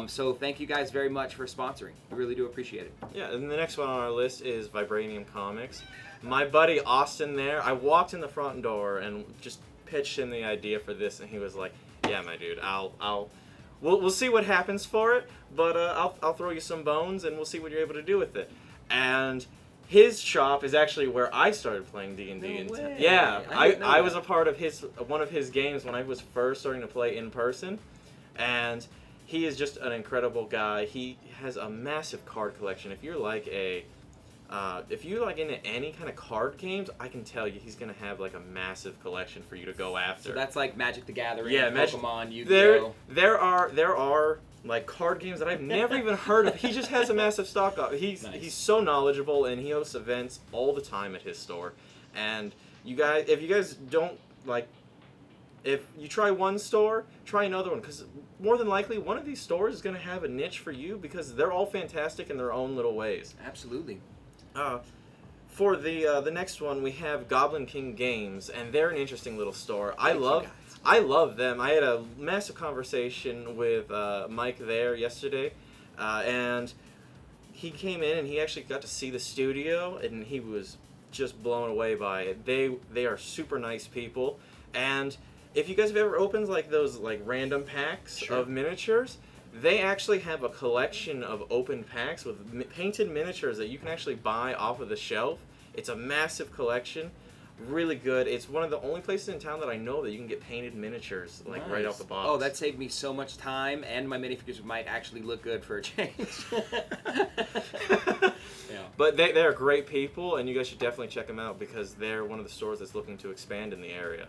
Speaker 1: So thank you guys very much for sponsoring. I really do appreciate it.
Speaker 2: Yeah, and the next one on our list is Vibranium Comics. My buddy Austin there, I walked in the front door and just pitched him the idea for this, and he was like, "Yeah, my dude, we'll see what happens for it, but I'll throw you some bones, and we'll see what you're able to do with it." And his shop is actually where I started playing D&D.
Speaker 1: No way.
Speaker 2: Yeah, I was
Speaker 1: that.
Speaker 2: a part of one of his games when I was first starting to play in person, and he is just an incredible guy. He has a massive card collection. If you're like a if you like into any kind of card games, I can tell you he's gonna have like a massive collection for you to go after.
Speaker 1: So that's like Magic the Gathering,
Speaker 2: Yeah,
Speaker 1: Pokemon, Yu-Gi-Oh.
Speaker 2: There are like card games that I've never even heard of. He just has a massive stock of. He's so knowledgeable, and he hosts events all the time at his store. And you guys, if you guys don't like, if you try one store, try another one, because more than likely one of these stores is going to have a niche for you, because they're all fantastic in their own little ways.
Speaker 1: Absolutely.
Speaker 2: For the next one, we have Goblin King Games, and they're an interesting little store. I love them. I had a massive conversation with Mike there yesterday, and he came in and he actually got to see the studio, and he was just blown away by it. They are super nice people, and if you guys have ever opened like those like random packs of miniatures, they actually have a collection of open packs with painted miniatures that you can actually buy off of the shelf. It's a massive collection. Really good. It's one of the only places in town that I know that you can get painted miniatures like right off the box.
Speaker 1: Oh, that saved me so much time, and my minifigures might actually look good for a change.
Speaker 2: Yeah. But they're great people, and you guys should definitely check them out, because they're one of the stores that's looking to expand in the area.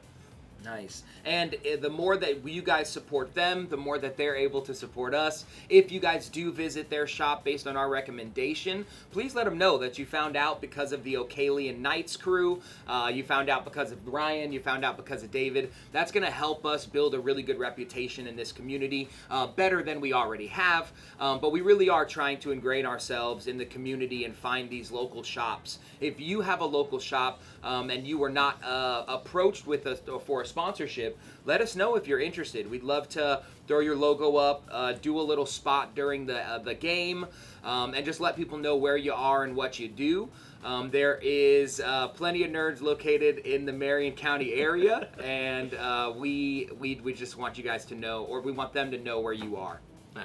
Speaker 1: Nice. And the more that you guys support them, the more that they're able to support us. If you guys do visit their shop based on our recommendation, please let them know that you found out because of the Ocalian Knights crew, you found out because of Ryan, you found out because of David. That's going to help us build a really good reputation in this community, better than we already have. But we really are trying to ingrain ourselves in the community and find these local shops. If you have a local shop and you were not approached with us for a sponsorship, let us know if you're interested. We'd love to throw your logo up, do a little spot during the game, and just let people know where you are and what you do. There is plenty of nerds located in the Marion County area, and we just want you guys to know, or we want them to know where you are.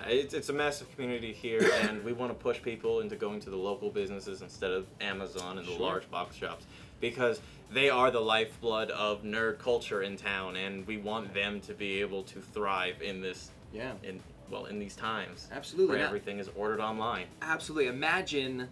Speaker 2: It's a massive community here, and we want to push people into going to the local businesses instead of Amazon and the large box shops, because they are the lifeblood of nerd culture in town, and we want them to be able to thrive in this.
Speaker 1: Yeah.
Speaker 2: In these times.
Speaker 1: Absolutely.
Speaker 2: Where everything is ordered online.
Speaker 1: Absolutely. Imagine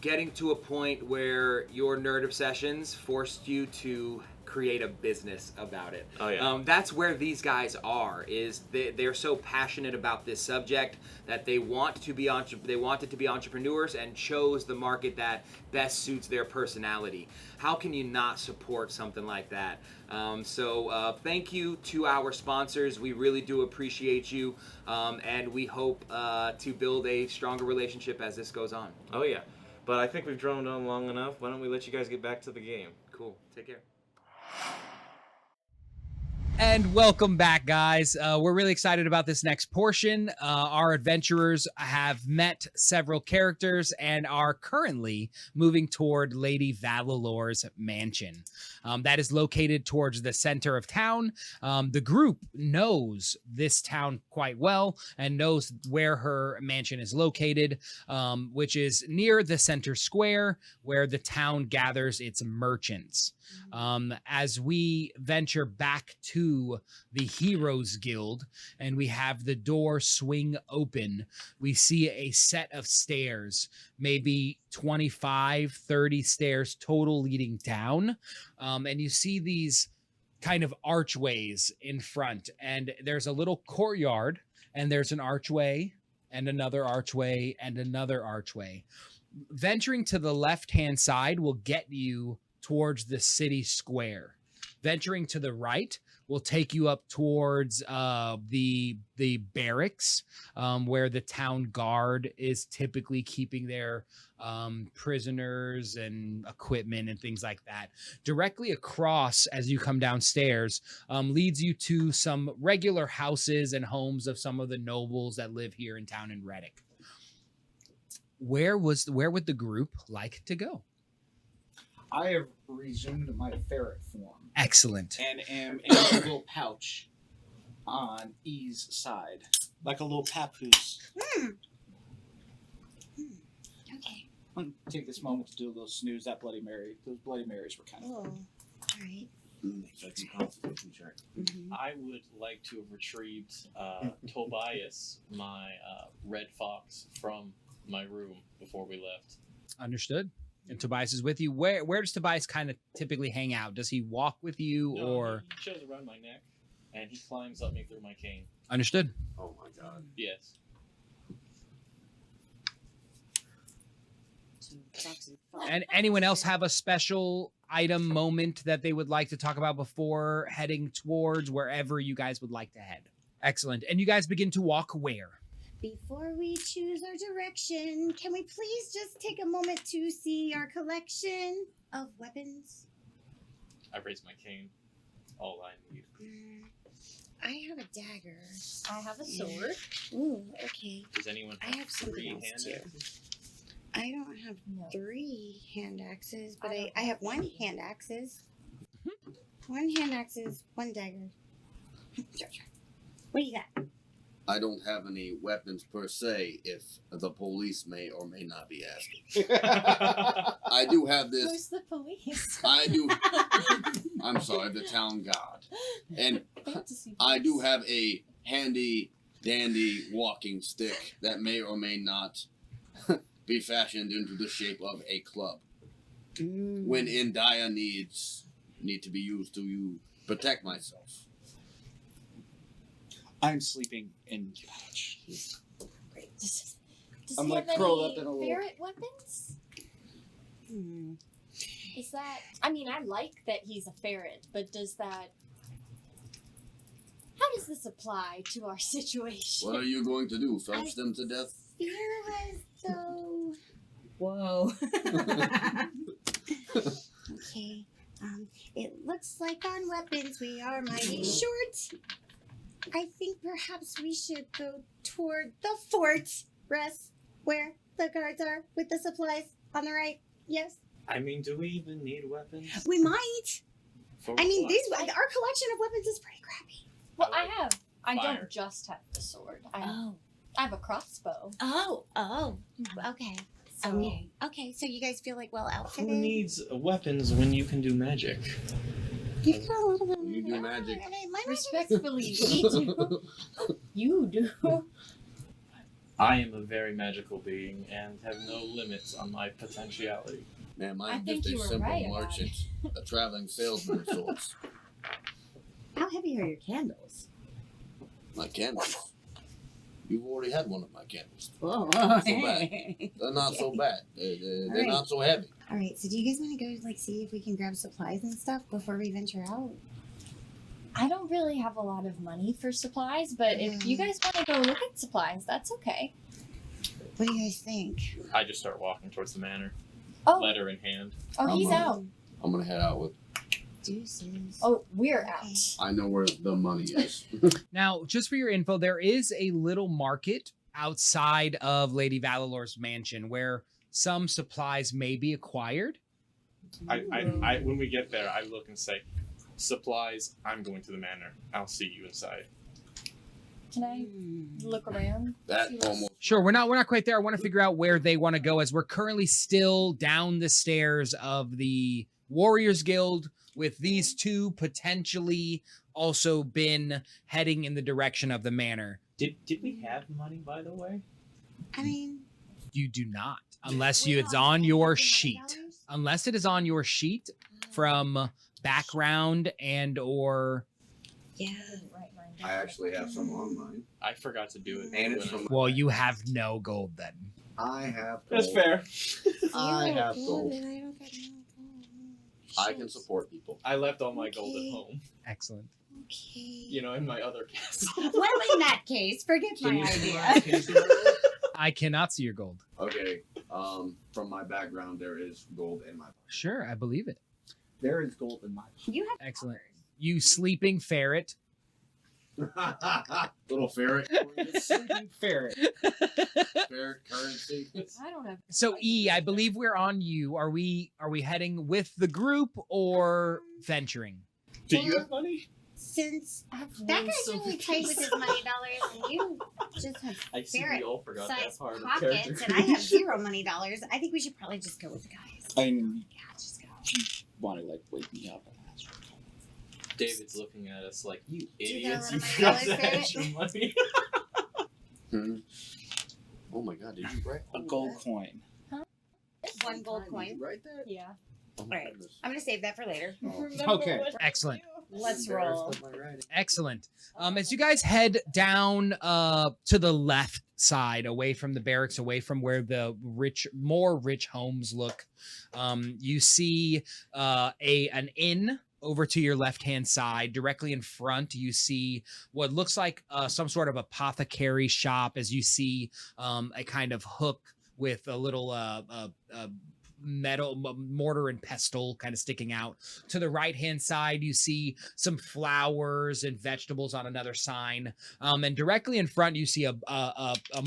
Speaker 1: getting to a point where your nerd obsessions forced you to create a business about it.
Speaker 2: Oh yeah.
Speaker 1: That's where these guys are. They're so passionate about this subject that they wanted to be entrepreneurs and chose the market that best suits their personality. How can you not support something like that? So thank you to our sponsors. We really do appreciate you, and we hope to build a stronger relationship as this goes on.
Speaker 2: Oh yeah. But I think we've droned on long enough. Why don't we let you guys get back to the game?
Speaker 1: Cool. Take care.
Speaker 4: And welcome back, guys. We're really excited about this next portion. Our adventurers have met several characters and are currently moving toward Lady Valalore's mansion. That is located towards the center of town. The group knows this town quite well and knows where her mansion is located, which is near the center square where the town gathers its merchants. As we venture back to the Heroes Guild and we have the door swing open, we see a set of stairs, maybe 25, 30 stairs total leading down. And you see these kind of archways in front, and there's a little courtyard, and there's an archway and another archway and another archway. Venturing to the left-hand side will get you towards the city square. Venturing to the right will take you up towards the barracks, where the town guard is typically keeping their prisoners and equipment and things like that. Directly across, as you come downstairs, leads you to some regular houses and homes of some of the nobles that live here in town in Reddick. Where would the group like to go?
Speaker 6: I have resumed my ferret form.
Speaker 4: Excellent.
Speaker 6: And am in a little pouch on E's side. Like a little papoose.
Speaker 5: Okay.
Speaker 6: I'm going to take this moment to do a little snooze that Bloody Mary. Those Bloody Marys were kind of
Speaker 5: Oh,
Speaker 6: fun.
Speaker 5: all right.
Speaker 7: That's a constitution check.
Speaker 5: Mm-hmm.
Speaker 3: I would like to have retrieved Tobias, my red fox, from my room before we left.
Speaker 4: Understood. And Tobias is with you. Where does Tobias kind of typically hang out? Does he walk with you
Speaker 3: No,
Speaker 4: or?
Speaker 3: he chills around my neck, and he climbs up me through my cane.
Speaker 4: Understood.
Speaker 7: Oh my god.
Speaker 3: Yes.
Speaker 4: And anyone else have a special item moment that they would like to talk about before heading towards wherever you guys would like to head? Excellent. And you guys begin to walk where?
Speaker 5: Before we choose our direction, can we please just take a moment to see our collection of weapons?
Speaker 3: I raise my cane. All I need.
Speaker 5: I have a dagger.
Speaker 8: I have a sword.
Speaker 5: Ooh, okay.
Speaker 3: Does anyone
Speaker 5: I
Speaker 3: have
Speaker 5: have something
Speaker 3: 3
Speaker 5: else,
Speaker 3: hand
Speaker 5: too.
Speaker 3: axes?
Speaker 5: I don't have
Speaker 8: No.
Speaker 5: 3 hand axes, but
Speaker 8: I don't
Speaker 5: I have
Speaker 8: have
Speaker 5: 1
Speaker 8: any.
Speaker 5: hand axes. 1 hand axes, 1 dagger. What do you got?
Speaker 7: I don't have any weapons per se, if the police may or may not be asking. I do have
Speaker 8: Who's
Speaker 7: this.
Speaker 8: the police?
Speaker 7: I do. I'm sorry, the town guard. And
Speaker 8: Fantasy
Speaker 7: I do
Speaker 8: police.
Speaker 7: have a handy dandy walking stick that may or may not be fashioned into the shape of a club. When in dire needs, need to be used to protect myself.
Speaker 6: I'm sleeping in the couch.
Speaker 8: Great. Does
Speaker 6: I'm,
Speaker 8: he
Speaker 6: like,
Speaker 8: have
Speaker 6: curled
Speaker 8: any
Speaker 6: up in a little-
Speaker 8: ferret weapons?
Speaker 5: Hmm.
Speaker 8: Is that? I mean, I like that he's a ferret, but does that? How does this apply to our situation?
Speaker 7: What are you going to do? Fetch them to death?
Speaker 5: Feel as though. Whoa. Okay. It looks like on weapons we are mighty short. I think perhaps we should go toward the fort. Rest where the guards are with the supplies on the right. Yes,
Speaker 3: I mean, do we even need weapons?
Speaker 5: we might.
Speaker 3: For
Speaker 5: I mean,
Speaker 3: what?
Speaker 5: our collection of weapons is pretty crappy.
Speaker 8: Well,
Speaker 3: I like
Speaker 8: I
Speaker 3: fire.
Speaker 8: don't just have the sword. I
Speaker 5: Oh.
Speaker 8: have a crossbow.
Speaker 5: Oh. Okay.
Speaker 8: So
Speaker 5: Okay. So you guys feel like well
Speaker 3: Who
Speaker 5: outfitted.
Speaker 3: needs weapons when you can do magic?
Speaker 5: You've got a little bit.
Speaker 7: You do magic.
Speaker 5: I mean, my magic is-
Speaker 8: respectfully, we do. You do.
Speaker 3: I am a very magical being and have no limits on my potentiality.
Speaker 7: Ma'am,
Speaker 8: I
Speaker 7: I'm
Speaker 8: think
Speaker 7: just a
Speaker 8: you were
Speaker 7: simple
Speaker 8: right about
Speaker 7: merchant, a traveling salesman of sorts.
Speaker 5: How heavy are your candles?
Speaker 7: My candles. You've already had one of my candles.
Speaker 5: Oh,
Speaker 7: bad. They're not so bad. They're
Speaker 5: Alright.
Speaker 7: not so heavy.
Speaker 5: All right. So do you guys want to go see if we can grab supplies and stuff before we venture out?
Speaker 8: I don't really have a lot of money for supplies, but if you guys want to go look at supplies, that's okay.
Speaker 5: What do you guys think?
Speaker 3: I just start walking towards the manor,
Speaker 8: Oh,
Speaker 3: letter in hand.
Speaker 8: he's
Speaker 7: I'm
Speaker 8: out.
Speaker 7: I'm gonna head out with.
Speaker 5: Deuces.
Speaker 8: Oh, we're
Speaker 5: Okay.
Speaker 8: out.
Speaker 7: I know where the money is.
Speaker 4: Now, just for your info, there is a little market outside of Lady Valalor's mansion where some supplies may be acquired.
Speaker 3: I when we get there, I look and say, supplies, I'm going to the manor. I'll see you inside.
Speaker 8: Can I look around?
Speaker 7: That
Speaker 8: See what's-
Speaker 7: almost.
Speaker 4: Sure, we're not quite there. I want to figure out where they want to go as we're currently still down the stairs of the Warriors Guild with these two potentially also been heading in the direction of the manor.
Speaker 3: Did we have money, by the way?
Speaker 5: I mean,
Speaker 4: You do not, unless
Speaker 5: we
Speaker 4: it's
Speaker 5: don't
Speaker 4: on
Speaker 5: have
Speaker 4: your
Speaker 5: $100?
Speaker 4: sheet. Unless it is on your sheet from background and or
Speaker 5: Yeah.
Speaker 8: Right, mine
Speaker 7: I actually have some on mine.
Speaker 3: I forgot to do it.
Speaker 7: And it's
Speaker 3: when
Speaker 7: from.
Speaker 4: well, you have no gold then.
Speaker 7: I have.
Speaker 3: That's
Speaker 7: gold.
Speaker 3: fair.
Speaker 7: I
Speaker 5: Zero
Speaker 7: have gold.
Speaker 5: and I don't got no gold.
Speaker 7: I can support people.
Speaker 3: I left all my gold
Speaker 5: Okay.
Speaker 3: at home.
Speaker 4: Excellent.
Speaker 5: Okay.
Speaker 3: You know, in my other castle.
Speaker 5: Well, in that case, forget
Speaker 7: Can
Speaker 5: my
Speaker 7: you see
Speaker 5: idea.
Speaker 7: my- can you see my gold?
Speaker 4: I cannot see your gold.
Speaker 7: Okay. From my background, there is gold in my.
Speaker 4: Sure, I believe it.
Speaker 6: There is gold in my.
Speaker 5: You have
Speaker 4: Excellent. You sleeping ferret.
Speaker 7: Little ferret.
Speaker 6: Sleeping ferret.
Speaker 7: Ferret currency.
Speaker 8: I don't have.
Speaker 4: So E, I believe we're on you. Are we heading with the group or venturing?
Speaker 3: Do you have money?
Speaker 5: since
Speaker 8: I have
Speaker 5: that
Speaker 8: one
Speaker 5: guy's
Speaker 8: silver
Speaker 5: really tight with
Speaker 8: piece.
Speaker 5: his money dollars, and you just have
Speaker 3: I see
Speaker 5: ferret
Speaker 3: we all forgot that
Speaker 5: size
Speaker 3: part of
Speaker 5: pockets,
Speaker 3: character.
Speaker 5: and I have zero money dollars. I think we should probably just go with the guys.
Speaker 6: I mean,
Speaker 5: Yeah, just go.
Speaker 6: want to like wake me up.
Speaker 3: David's looking at us like, you
Speaker 5: you got
Speaker 3: idiots,
Speaker 5: one
Speaker 3: you
Speaker 5: of my
Speaker 3: forgot
Speaker 5: dollars,
Speaker 3: to add
Speaker 5: Ferret?
Speaker 3: your money.
Speaker 7: Hmm. Oh my god, did you write
Speaker 6: A gold coin.
Speaker 5: 1 gold coin.
Speaker 7: Right there.
Speaker 8: Yeah.
Speaker 7: Oh my
Speaker 5: Alright.
Speaker 7: goodness.
Speaker 5: I'm gonna save that for later.
Speaker 7: Oh.
Speaker 6: Okay.
Speaker 4: Excellent.
Speaker 5: Let's
Speaker 7: Embarrassed
Speaker 5: roll.
Speaker 7: of my writing.
Speaker 4: Excellent. As you guys head down to the left side, away from the barracks, away from where the more rich homes look, you see an inn over to your left-hand side. Directly in front, you see what looks like some sort of apothecary shop. As you see a kind of hook with a little metal mortar and pestle kind of sticking out. To the right hand side, you see some flowers and vegetables on another sign, and directly in front you see a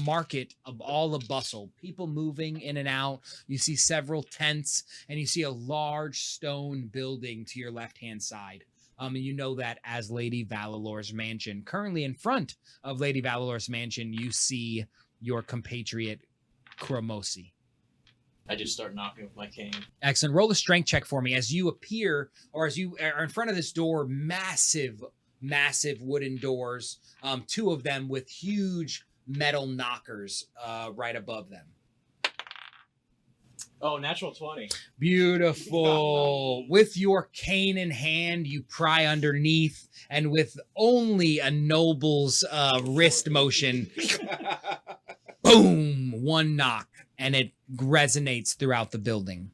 Speaker 4: market of all the bustle, people moving in and out. You see several tents, and you see a large stone building to your left hand side. And you know that as Lady Valalor's mansion. Currently in front of Lady Valalor's mansion, you see your compatriot Chromosi.
Speaker 3: I just start knocking with my cane.
Speaker 4: Excellent. Roll a strength check for me as you appear, or as you are in front of this door. Massive wooden doors. 2 of them with huge metal knockers right above them.
Speaker 3: Oh, natural 20.
Speaker 4: Beautiful. With your cane in hand, you pry underneath, and with only a noble's wrist motion, boom, 1 knock, and it resonates throughout the building.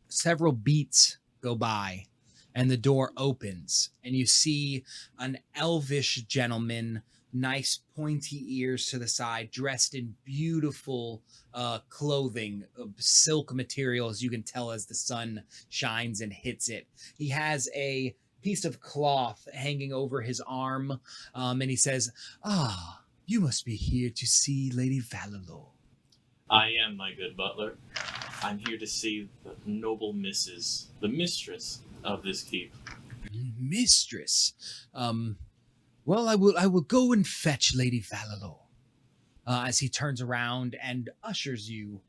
Speaker 4: Several beats go by, and the door opens, and you see an elvish gentleman, nice pointy ears to the side, dressed in beautiful clothing of silk material, as you can tell as the sun shines and hits it. He has a piece of cloth hanging over his arm, and he says, "Ah, you must be here to see Lady Valalor."
Speaker 3: I am, my good butler. I'm here to see the noble missus, the mistress of this keep.
Speaker 4: Mistress. Well, I will go and fetch Lady Valalor. As he turns around and ushers you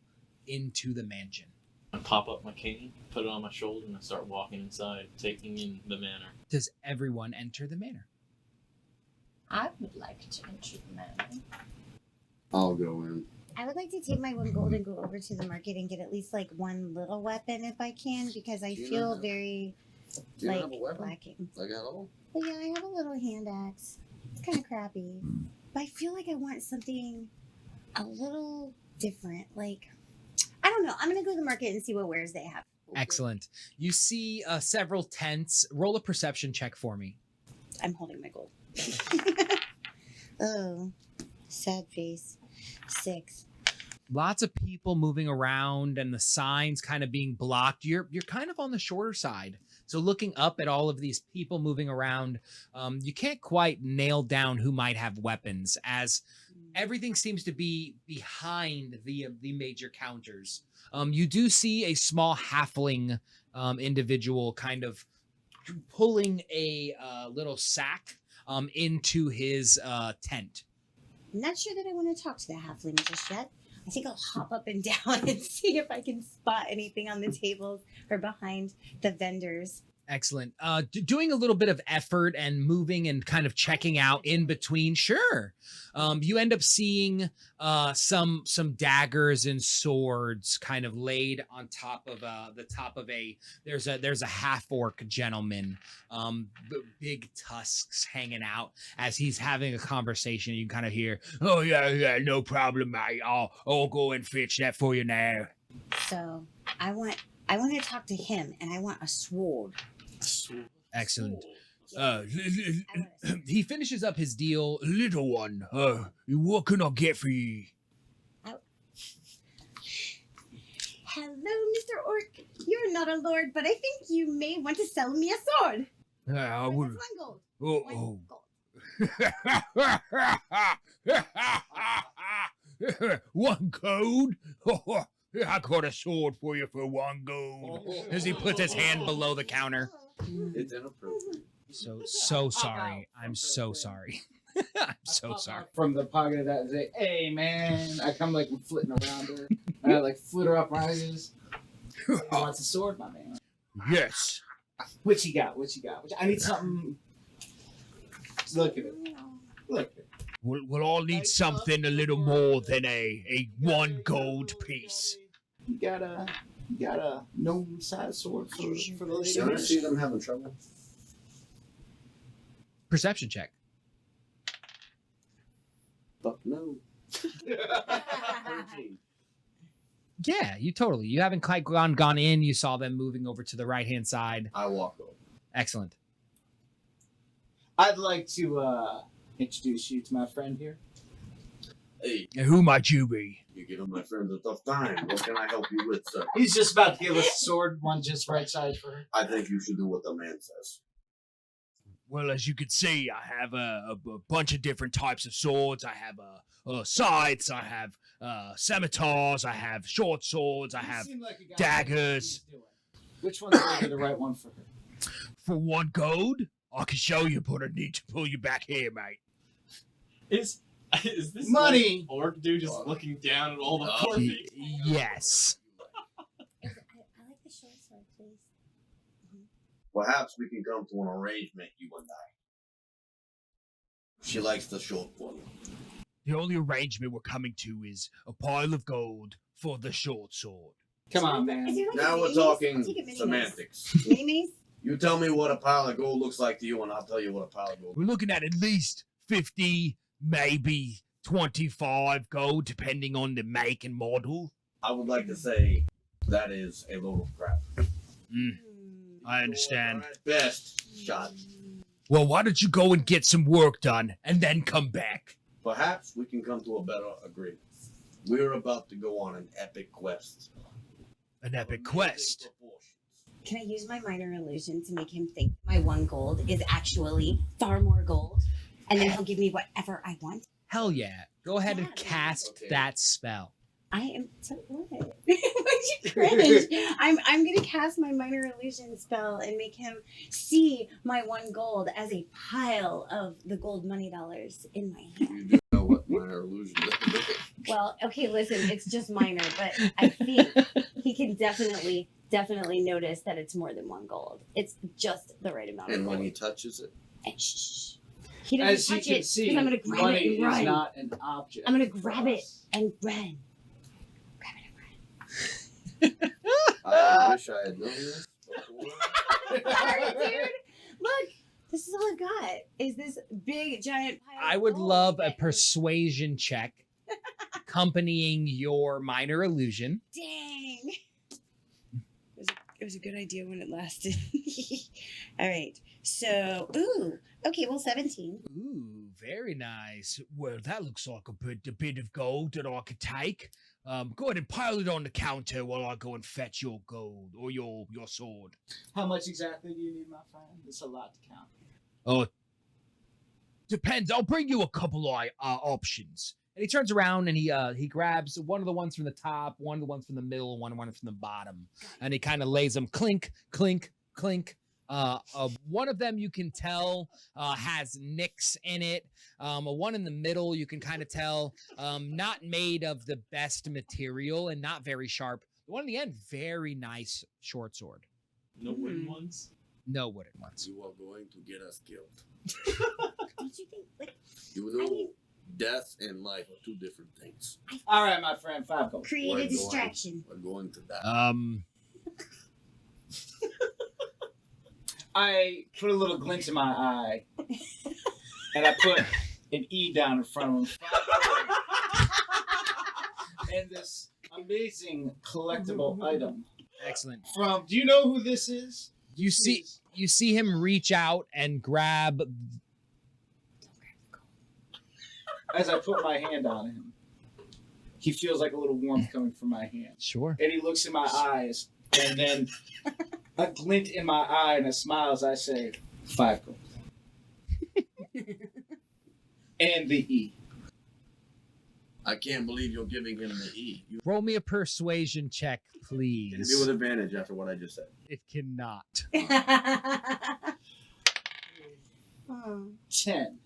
Speaker 4: into the mansion.
Speaker 3: I pop up my cane, put it on my shoulder, and I start walking inside, taking in the manor.
Speaker 4: Does everyone enter the manor?
Speaker 8: I would like to enter the manor.
Speaker 7: I'll go in.
Speaker 5: I would like to take my 1 gold and go over to the market and get at least like 1 little weapon if I can, because I
Speaker 7: Do you
Speaker 5: feel
Speaker 7: not-
Speaker 5: very
Speaker 7: Do you
Speaker 5: like
Speaker 7: have a weapon?
Speaker 5: lacking.
Speaker 7: Like at all?
Speaker 5: But yeah, I have a little hand axe. It's kind of crappy, but I feel like I want something a little different. Like, I don't know. I'm gonna go to the market and see what wares they have.
Speaker 7: Okay.
Speaker 4: Excellent. You see several tents. Roll a perception check for me.
Speaker 5: I'm holding my gold. Oh, sad face. 6.
Speaker 4: Lots of people moving around and the signs kind of being blocked. You're kind of on the shorter side. So looking up at all of these people moving around, you can't quite nail down who might have weapons, as everything seems to be behind the major counters. You do see a small halfling individual kind of pulling a little sack into his tent.
Speaker 5: I'm not sure that I want to talk to the halfling just yet. I think I'll hop up and down and see if I can spot anything on the tables or behind the vendors.
Speaker 4: Excellent. Doing a little bit of effort and moving and kind of checking out in between. Sure. You end up seeing some daggers and swords kind of laid on top of the top of there's a half orc gentleman, big tusks hanging out as he's having a conversation. You can kind of hear, "Oh yeah, no problem, mate. I'll go and fetch that for you now."
Speaker 5: So I want to talk to him, and I want a sword.
Speaker 4: Excellent.
Speaker 5: I want a sword.
Speaker 4: He finishes up his deal. "Little one, what can I get for you?"
Speaker 5: Hello, Mr. Orc. You're not a lord, but I think you may want to sell me a sword.
Speaker 4: I
Speaker 5: For
Speaker 4: would.
Speaker 5: just 1 gold.
Speaker 4: Oh,
Speaker 5: 1 gold.
Speaker 4: 1 gold? I got a sword for you for 1 gold. As he puts his hand below the counter.
Speaker 7: It's inappropriate.
Speaker 4: So sorry. I'm so sorry. I'm so sorry.
Speaker 6: From the pocket of that and say, "Hey man," I come like flitting around her. And I like flit her up my eyes. He wants a sword, my man.
Speaker 4: Yes.
Speaker 6: What you got? I need something. Look at it. Look at it.
Speaker 4: We'll all need something a little more than a 1 gold piece.
Speaker 6: You got a You got a gnome-sized sword for the lady.
Speaker 7: You ever see them having trouble?
Speaker 4: Perception check.
Speaker 7: Fuck no. 13.
Speaker 4: Yeah, you haven't quite gone in. You saw them moving over to the right-hand side.
Speaker 7: I walk over.
Speaker 4: Excellent.
Speaker 6: I'd like to introduce you to my friend here.
Speaker 7: Hey,
Speaker 4: Who might you be?
Speaker 7: you're giving my friends a tough time. What can I help you with, sir?
Speaker 6: He's just about to give us a sword, one just right size for her.
Speaker 7: I think you should do what the man says.
Speaker 4: Well, as you can see, I have a bunch of different types of swords. I have scythes, I have scimitars, I have short swords, I
Speaker 6: You
Speaker 4: have
Speaker 6: seem like a guy
Speaker 4: daggers.
Speaker 6: who knows what he's doing. Which one's going to be the right one for her?
Speaker 4: For 1 gold, I can show you, but I need to pull you back here, mate.
Speaker 3: Is this
Speaker 6: Money!
Speaker 3: like, orc dude just looking down at all the poor people?
Speaker 4: Yes.
Speaker 5: I like the short sword, please.
Speaker 7: Perhaps we can come to an arrangement, you and I. She likes the short one.
Speaker 4: The only arrangement we're coming to is a pile of gold for the short sword.
Speaker 6: Come on,
Speaker 5: Is
Speaker 6: man.
Speaker 5: there like a
Speaker 7: Now we're
Speaker 5: mini-mace?
Speaker 7: talking
Speaker 5: I'll take a mini-mace.
Speaker 7: semantics.
Speaker 5: Mini-mace?
Speaker 7: You tell me what a pile of gold looks like to you, and I'll tell you what a pile of gold.
Speaker 4: We're looking at least 50, maybe 25 gold, depending on the make and model.
Speaker 7: I would like to say that is a load of crap.
Speaker 4: I understand.
Speaker 7: At best, shot.
Speaker 4: Well, why don't you go and get some work done and then come back?
Speaker 7: Perhaps we can come to a better agreement. We're about to go on an epic quest.
Speaker 4: An epic
Speaker 7: Amazing
Speaker 4: quest.
Speaker 7: proportions.
Speaker 5: Can I use my minor illusion to make him think my 1 gold is actually far more gold? And then he'll give me whatever I want?
Speaker 4: Hell yeah. Go ahead and
Speaker 5: Yeah.
Speaker 4: cast
Speaker 7: Okay.
Speaker 4: that spell.
Speaker 5: I am so what? Why'd you cringe? I'm gonna cast my minor illusion spell and make him see my 1 gold as a pile of the gold money dollars in my hand.
Speaker 7: You do know what minor illusion is.
Speaker 5: Well, okay, listen, it's just minor, but I think he can definitely notice that it's more than 1 gold. It's just the right amount of
Speaker 7: And when
Speaker 5: gold.
Speaker 7: he touches it,
Speaker 5: And shh. He
Speaker 6: As
Speaker 5: doesn't
Speaker 6: you
Speaker 5: touch
Speaker 6: can
Speaker 5: it
Speaker 6: see,
Speaker 5: because I'm gonna grab
Speaker 6: money
Speaker 5: it and
Speaker 6: is
Speaker 5: run.
Speaker 6: not an object.
Speaker 5: I'm gonna
Speaker 6: for
Speaker 5: grab it
Speaker 6: us.
Speaker 5: and run. Grab it
Speaker 7: I wish I had known this before.
Speaker 5: and run. Sorry, dude. Look, this is all I've got. Is this big giant pile
Speaker 4: I
Speaker 5: of
Speaker 4: would
Speaker 5: gold
Speaker 4: love a
Speaker 5: that-
Speaker 4: persuasion check accompanying your minor illusion.
Speaker 5: Dang. It was a good idea when it lasted. All right. So, okay, well, 17.
Speaker 4: Ooh, very nice. Well, that looks like a bit of gold that I could take. Go ahead and pile it on the counter while I go and fetch your gold or your sword.
Speaker 6: How much exactly do you need, my friend? It's a lot to count.
Speaker 4: Oh, depends. I'll bring you a couple of options. And he turns around and he grabs one of the ones from the top, one of the ones from the middle, and one from the bottom, and he kind of lays them clink, clink, clink. One of them you can tell has nicks in it. One in the middle you can kind of tell not made of the best material and not very sharp. The one in the end, very nice short sword.
Speaker 3: No wooden ones?
Speaker 4: No wooden ones.
Speaker 7: You are going to get us killed.
Speaker 5: Don't you think, like,
Speaker 7: You
Speaker 5: I
Speaker 7: know,
Speaker 5: mean,
Speaker 7: death and life are 2 different things.
Speaker 6: All right, my friend, 5 gold.
Speaker 5: create
Speaker 7: We're
Speaker 5: a
Speaker 7: going-
Speaker 5: distraction?
Speaker 7: We're going to die.
Speaker 6: I put a little glint in my eye, and I put an E down in front of him. And this amazing collectible item
Speaker 4: Excellent.
Speaker 6: from. Do you know who this is?
Speaker 4: You see him reach out and grab.
Speaker 6: As I put my hand on him, he feels like a little warmth coming from my hand,
Speaker 4: Sure.
Speaker 6: and he looks in my eyes, and then a glint in my eye and a smile as I say, 5 gold. And the E.
Speaker 7: I can't believe you're giving him the E. You
Speaker 4: Roll me a persuasion check,
Speaker 7: can be with
Speaker 4: please.
Speaker 7: advantage after what I just said.
Speaker 4: It cannot.
Speaker 5: Oh.
Speaker 6: 10.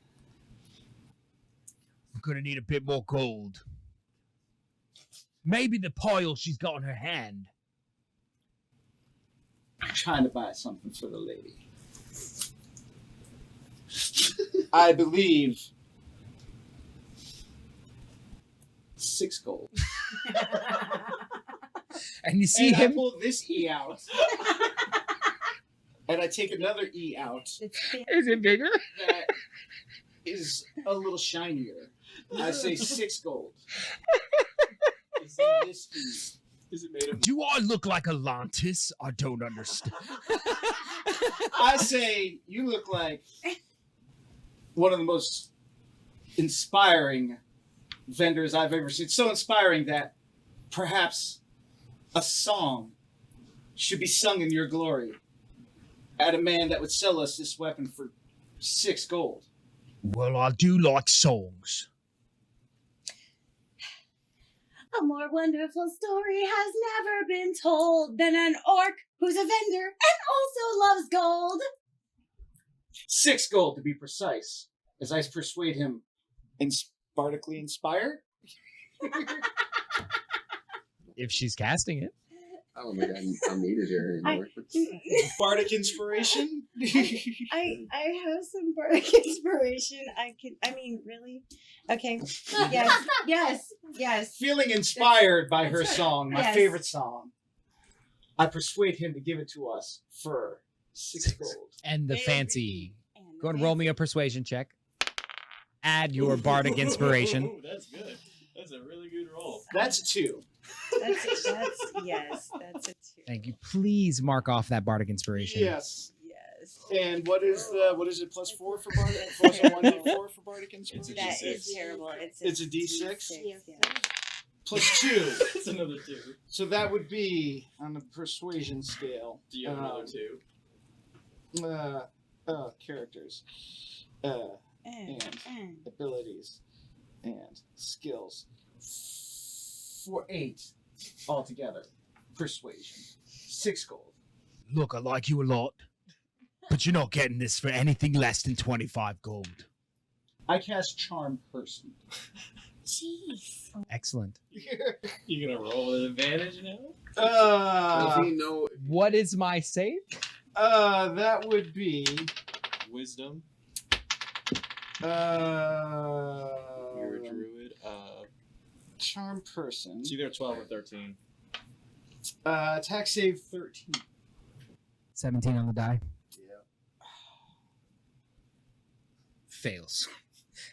Speaker 4: I'm gonna need a bit more gold. Maybe the pile she's got in her hand.
Speaker 6: I'm trying to buy something for the lady. I believe 6 gold.
Speaker 4: And you see
Speaker 6: and
Speaker 4: him.
Speaker 6: I pull this E out. And I take another E out
Speaker 4: Is it bigger?
Speaker 6: that is a little shinier. I say 6 gold. It's in this E.
Speaker 2: Is it made of?
Speaker 4: Do I look like Atlantis? I don't understand.
Speaker 6: I say you look like one of the most inspiring vendors I've ever seen. So inspiring that perhaps a song should be sung in your glory at a man that would sell us this weapon for 6 gold.
Speaker 4: Well, I do like songs.
Speaker 5: A more wonderful story has never been told than an orc who's a vendor and also loves gold.
Speaker 6: 6 gold to be precise, as I persuade him Spartacally inspired.
Speaker 4: If she's casting it.
Speaker 7: I don't think I'm needed here anymore.
Speaker 6: Bardic inspiration.
Speaker 5: I have some bardic inspiration. Really? Okay. Yes.
Speaker 6: Feeling inspired by her
Speaker 5: That's right.
Speaker 6: song, my
Speaker 5: Yes.
Speaker 6: favorite song, I persuade him to give it to us for 6 gold.
Speaker 4: And the
Speaker 5: Very
Speaker 4: fancy.
Speaker 5: And
Speaker 4: Go and roll me a persuasion check. Add your bardic inspiration.
Speaker 3: Ooh, that's good. That's a really good roll.
Speaker 6: That's a 2.
Speaker 5: That's a 2.
Speaker 4: Thank you. Please mark off that bardic inspiration.
Speaker 6: Yes.
Speaker 5: Yes.
Speaker 6: And what is it? +4 for bardic? Plus a 1d4 for bardic inspiration.
Speaker 5: That
Speaker 3: D6.
Speaker 5: is terrible.
Speaker 6: It's a D6?
Speaker 5: Yeah.
Speaker 6: +2.
Speaker 3: It's another 2.
Speaker 6: So that would be on the persuasion scale.
Speaker 3: Do you have another 2?
Speaker 6: Characters.
Speaker 5: And
Speaker 6: Abilities and skills for 8 altogether. Persuasion, 6 gold.
Speaker 4: Look, I like you a lot, but you're not getting this for anything less than 25 gold.
Speaker 6: I cast Charm Person.
Speaker 5: jeez.
Speaker 4: Excellent.
Speaker 3: You gonna roll with advantage now?
Speaker 7: Does he know?
Speaker 4: What is my save?
Speaker 6: That would be
Speaker 3: Wisdom.
Speaker 6: You're
Speaker 3: You're a druid.
Speaker 6: Charm Person.
Speaker 3: It's either 12 or 13.
Speaker 6: Attack save 13.
Speaker 4: 17 on the die.
Speaker 7: Yeah.
Speaker 4: Fails.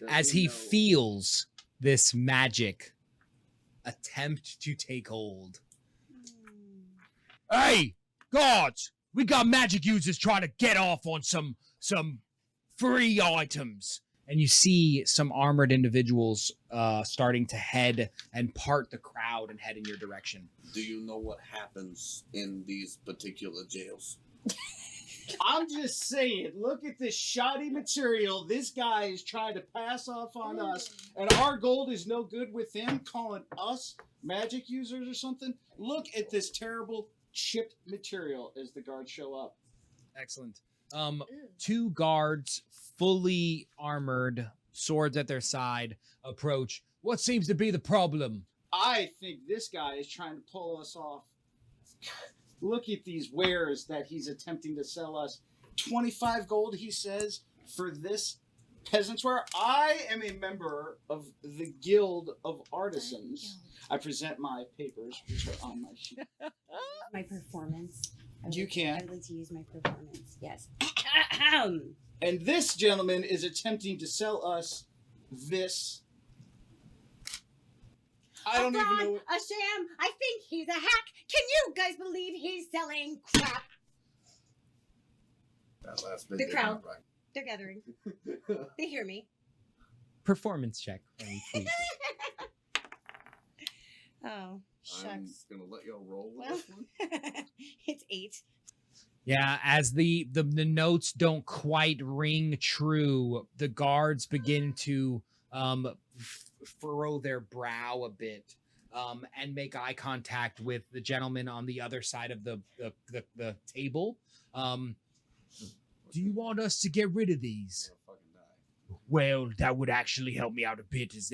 Speaker 7: Does
Speaker 4: As he
Speaker 7: know?
Speaker 4: feels this magic attempt to take hold. Hey, guards! We got magic users trying to get off on some free items. And you see some armored individuals starting to head and part the crowd and head in your direction.
Speaker 7: Do you know what happens in these particular jails?
Speaker 6: I'm just saying, look at this shoddy material this guy is trying to pass off on us, and our gold is no good with him, calling us magic users or something. Look at this terrible chipped material as the guards show up.
Speaker 4: Excellent. 2 guards, fully armored, swords at their side, approach. What seems to be the problem?
Speaker 6: I think this guy is trying to pull us off. Look at these wares that he's attempting to sell us. 25 gold, he says, for this peasant's wear. I am a member of the Guild of Artisans. I present my papers, which are on my sheet.
Speaker 5: My performance.
Speaker 6: You can.
Speaker 5: I would like to use my performance. Yes.
Speaker 6: And this gentleman is attempting to sell us this. I don't even know.
Speaker 5: A sham. I think he's a hack. Can you guys believe he's selling crap?
Speaker 7: That last bit
Speaker 5: The
Speaker 7: did
Speaker 5: crowd.
Speaker 7: not right.
Speaker 5: They're gathering. They hear me.
Speaker 4: Performance check, for me, please.
Speaker 5: Oh,
Speaker 7: I'm
Speaker 5: shucks.
Speaker 7: gonna let y'all roll with
Speaker 5: Well,
Speaker 7: this one.
Speaker 5: it's 8.
Speaker 4: Yeah, as the notes don't quite ring true, the guards begin to furrow their brow a bit and make eye contact with the gentleman on the other side of the table. Do you want us to get rid of these?
Speaker 7: I'll fucking die.
Speaker 4: Well, that would actually help me out a bit, as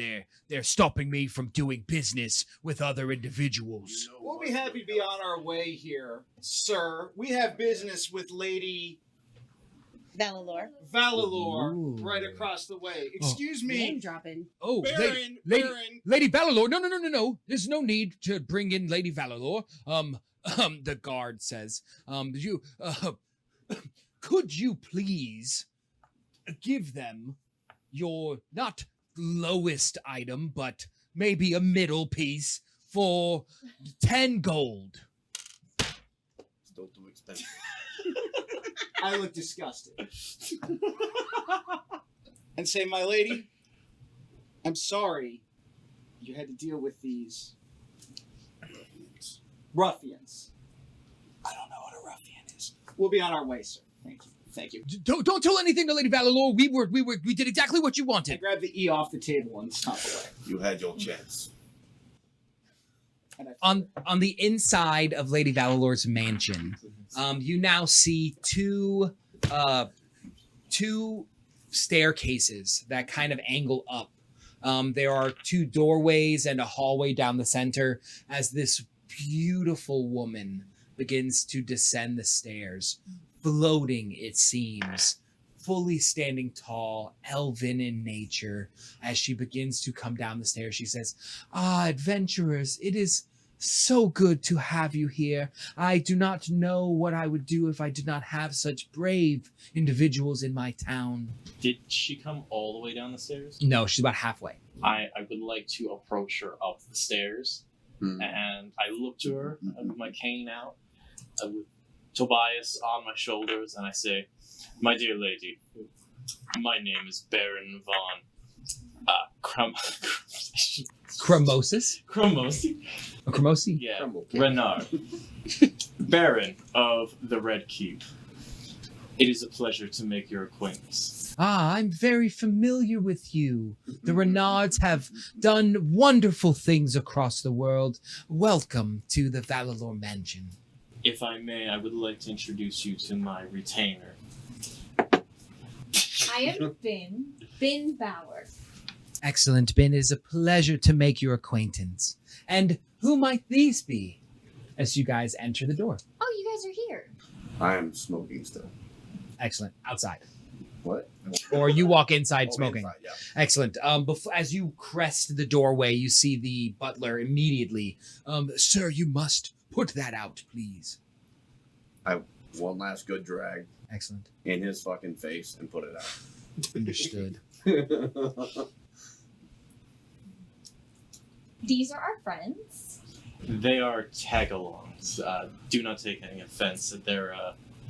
Speaker 4: they're stopping me from doing business with other individuals.
Speaker 7: You know
Speaker 6: We'll
Speaker 7: what?
Speaker 6: be happy to be on our way here, sir. We have business with Lady
Speaker 5: Valalor.
Speaker 6: Valalor,
Speaker 4: Ooh.
Speaker 6: right across the way. Excuse me,
Speaker 5: Name dropping.
Speaker 4: Oh,
Speaker 6: Baron.
Speaker 4: Lady-
Speaker 6: Baron.
Speaker 4: Lady Valalor, no. There's no need to bring in Lady Valalor. The guard says, could you please give them your not lowest item, but maybe a middle piece for 10 gold?
Speaker 7: Still too expensive.
Speaker 6: I look disgusted. And say, my lady, I'm sorry you had to deal with these ruffians. I don't know what a ruffian is. We'll be on our way, sir. Thank you. Thank you.
Speaker 4: Don't tell anything to Lady Valalor. We did exactly what you
Speaker 6: I
Speaker 4: wanted.
Speaker 6: grab the E off the table and stomp away.
Speaker 7: You had your chance.
Speaker 6: And I
Speaker 4: On the inside of Lady Valalor's mansion, you now see two staircases that kind of angle up. There are two doorways and a hallway down the center as this beautiful woman begins to descend the stairs, floating, it seems, fully standing tall, elven in nature. As she begins to come down the stairs, she says, "Ah, adventurers, it is so good to have you here. I do not know what I would do if I did not have such brave individuals in my town."
Speaker 3: Did she come all the way down the stairs?
Speaker 4: No, she's about halfway.
Speaker 3: I would like to approach her up the stairs, and I look to her with my cane out, with Tobias on my shoulders, and I say, "My dear lady, my name is Baron von
Speaker 4: Cremosis?
Speaker 3: Cremosi?
Speaker 4: Oh, Cremosi?
Speaker 3: Yeah,
Speaker 7: Crumble.
Speaker 3: Renard, Baron of the Red Keep. It is a pleasure to make your acquaintance."
Speaker 4: Ah, I'm very familiar with you. The Renards have done wonderful things across the world. Welcome to the Valalor Mansion.
Speaker 3: If I may, I would like to introduce you to my retainer.
Speaker 8: I am Bin Bauer.
Speaker 4: Excellent, Ben. It is a pleasure to make your acquaintance. And who might these be? As you guys enter the door.
Speaker 8: Oh, you guys are here.
Speaker 7: I am smoking still.
Speaker 4: Excellent. Outside.
Speaker 7: What?
Speaker 4: Or you walk inside
Speaker 7: Oh,
Speaker 4: smoking.
Speaker 7: inside, yeah.
Speaker 4: Excellent. As you crest the doorway, you see the butler immediately. Sir, you must put that out, please.
Speaker 7: One last good drag
Speaker 4: Excellent.
Speaker 7: in his fucking face and put it
Speaker 4: Understood.
Speaker 7: out.
Speaker 8: These are our friends.
Speaker 3: They are tag-alongs. Do not take any offense at their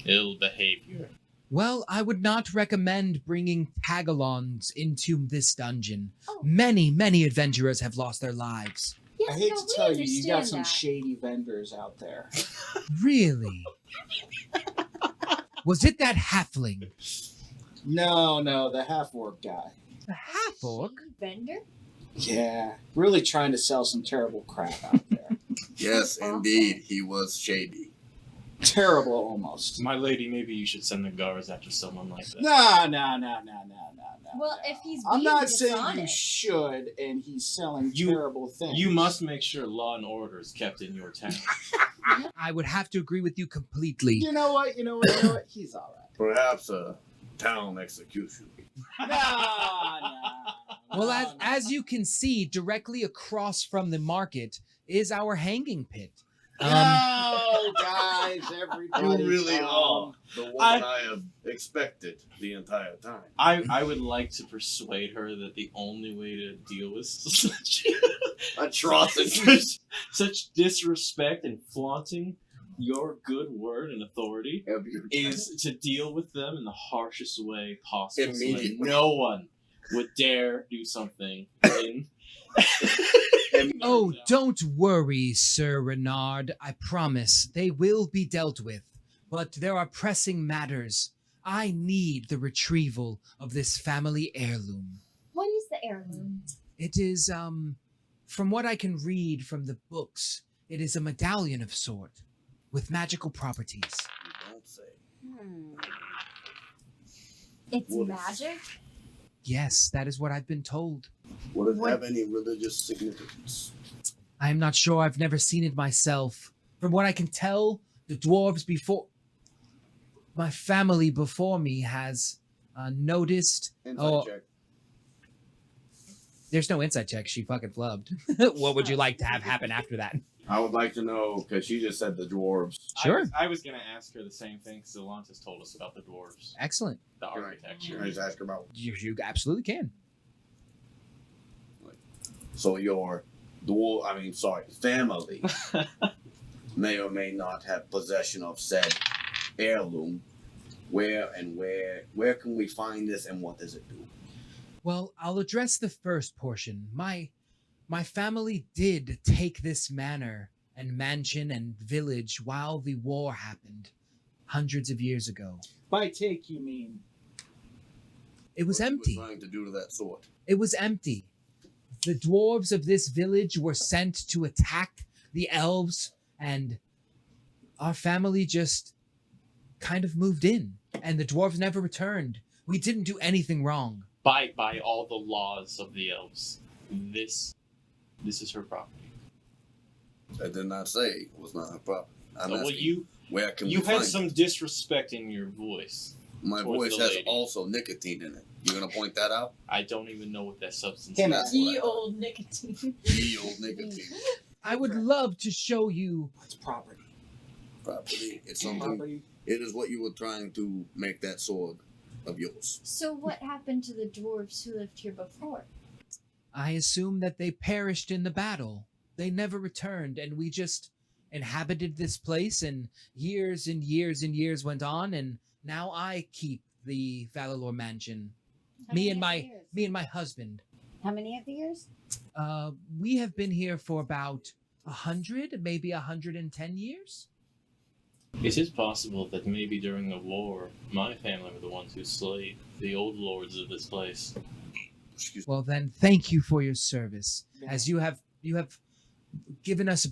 Speaker 3: ill behavior.
Speaker 4: Well, I would not recommend bringing tagalongs into this dungeon.
Speaker 8: Oh.
Speaker 4: Many adventurers have lost their lives.
Speaker 8: Yeah,
Speaker 6: I hate
Speaker 8: no,
Speaker 6: to
Speaker 8: we
Speaker 6: tell you, you got
Speaker 8: understand
Speaker 6: some
Speaker 8: that.
Speaker 6: shady vendors out there.
Speaker 4: Really? Was it that halfling?
Speaker 6: No, the half-orc guy.
Speaker 4: The half-orc?
Speaker 8: Vendor?
Speaker 6: Yeah, really trying to sell some terrible crap out there.
Speaker 7: Yes, indeed, he was shady.
Speaker 6: Terrible, almost.
Speaker 3: My lady, maybe you should send the guards after someone like that.
Speaker 6: No.
Speaker 8: Well, if he's
Speaker 6: I'm
Speaker 8: being
Speaker 6: not saying you
Speaker 8: dishonest.
Speaker 6: should, and he's selling
Speaker 3: You-
Speaker 6: terrible things.
Speaker 3: You must make sure law and order is kept in your town.
Speaker 4: I would have to agree with you completely.
Speaker 6: You know what? He's all right.
Speaker 7: Perhaps a town execution.
Speaker 6: No.
Speaker 4: Well, as you can see, directly across from the market is our hanging pit.
Speaker 6: No, guys, everybody.
Speaker 7: You really are
Speaker 6: calm.
Speaker 7: the one I have expected the entire time.
Speaker 3: I would like to persuade her that the only way to deal with
Speaker 7: Atrocity.
Speaker 3: such disrespect and flaunting your good word and authority is to deal with them in the harshest way possible. So that
Speaker 7: Immediately.
Speaker 3: no one would dare do something in
Speaker 4: Oh, don't worry, Sir Renard. I promise they will be dealt with. But there are pressing matters. I need the retrieval of this family heirloom.
Speaker 8: What is the heirloom?
Speaker 4: It is, from what I can read from the books, it is a medallion of sort with magical properties.
Speaker 7: You don't say.
Speaker 8: It's
Speaker 7: What is-
Speaker 8: magic?
Speaker 4: Yes, that is what I've been told.
Speaker 7: Would it
Speaker 8: What-
Speaker 7: have any religious significance?
Speaker 4: I am not sure. I've never seen it myself. From what I can tell, the dwarves before... my family before me has noticed.
Speaker 7: Inside check.
Speaker 4: There's no insight check. She fucking flubbed. What would you like to have happen after that?
Speaker 7: I would like to know, because she just said the dwarves.
Speaker 4: Sure.
Speaker 3: I was going to ask her the same thing, because Alontis told us about the dwarves,
Speaker 4: Excellent.
Speaker 3: the
Speaker 7: Can
Speaker 3: architecture.
Speaker 7: I just ask her about?
Speaker 4: You absolutely can.
Speaker 7: So your family may or may not have possession of said heirloom. Where can we find this, and what does it do?
Speaker 4: Well, I'll address the first portion. My family did take this manor and mansion and village while the war happened hundreds of years ago.
Speaker 6: By take, you mean?
Speaker 4: It was
Speaker 7: What
Speaker 4: empty.
Speaker 7: you were trying to do to that sword?
Speaker 4: It was empty. The dwarves of this village were sent to attack the elves, and our family just kind of moved in, and the dwarves never returned. We didn't do anything wrong.
Speaker 3: By all the laws of the elves, this is her property.
Speaker 7: I did not say it was not her property. I'm
Speaker 3: Well,
Speaker 7: asking, where can
Speaker 3: you
Speaker 7: we
Speaker 3: had
Speaker 7: find
Speaker 3: some
Speaker 7: it?
Speaker 3: disrespect in your voice.
Speaker 7: My
Speaker 3: towards
Speaker 7: voice
Speaker 3: the
Speaker 7: has
Speaker 3: lady.
Speaker 7: also nicotine in it. You gonna point that out?
Speaker 3: I don't even know what that substance
Speaker 6: Hey,
Speaker 3: is.
Speaker 6: man.
Speaker 9: Ye old nicotine.
Speaker 7: Ye old nicotine
Speaker 4: I would love to show you.
Speaker 6: What's property?
Speaker 7: property. It's something.
Speaker 6: Property.
Speaker 7: It is what you were trying to make that sword of yours.
Speaker 8: So what happened to the dwarves who lived here before?
Speaker 4: I assume that they perished in the battle. They never returned, and we just inhabited this place, and years and years and years went on, and now I keep the Valalor mansion. Me and my husband.
Speaker 5: How many of the years?
Speaker 4: We have been here for about 100, maybe 110 years.
Speaker 3: It is possible that maybe during the war, my family were the ones who slayed the old lords of this place.
Speaker 7: Excuse me.
Speaker 4: Well, then, thank you for your service, as you have given us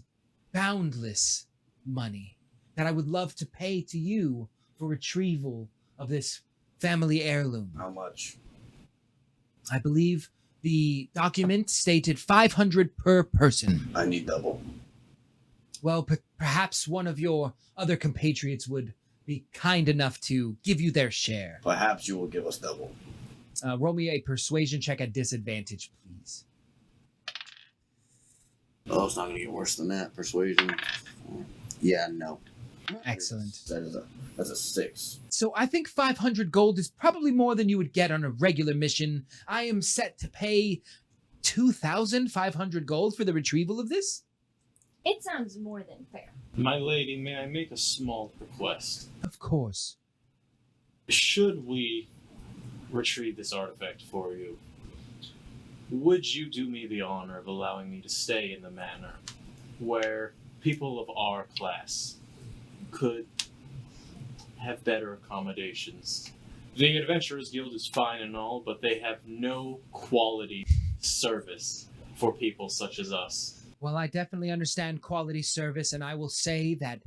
Speaker 4: boundless money that I would love to pay to you for retrieval of this family heirloom.
Speaker 7: How much?
Speaker 4: I believe the document stated 500 per person.
Speaker 7: I need double.
Speaker 4: Well, perhaps one of your other compatriots would be kind enough to give you their share.
Speaker 7: Perhaps you will give us double.
Speaker 4: Roll me a persuasion check at disadvantage, please.
Speaker 7: Oh, it's not gonna get worse than that. Persuasion. Yeah, no.
Speaker 4: Excellent.
Speaker 7: That's a 6.
Speaker 4: So I think 500 gold is probably more than you would get on a regular mission. I am set to pay 2,500 gold for the retrieval of this.
Speaker 8: It sounds more than fair.
Speaker 3: My lady, may I make a small request?
Speaker 4: Of course.
Speaker 3: Should we retrieve this artifact for you, would you do me the honor of allowing me to stay in the manor where people of our class could have better accommodations? The Adventurers Guild is fine and all, but they have no quality service for people such as us.
Speaker 4: Well, I definitely understand quality service, and I will say that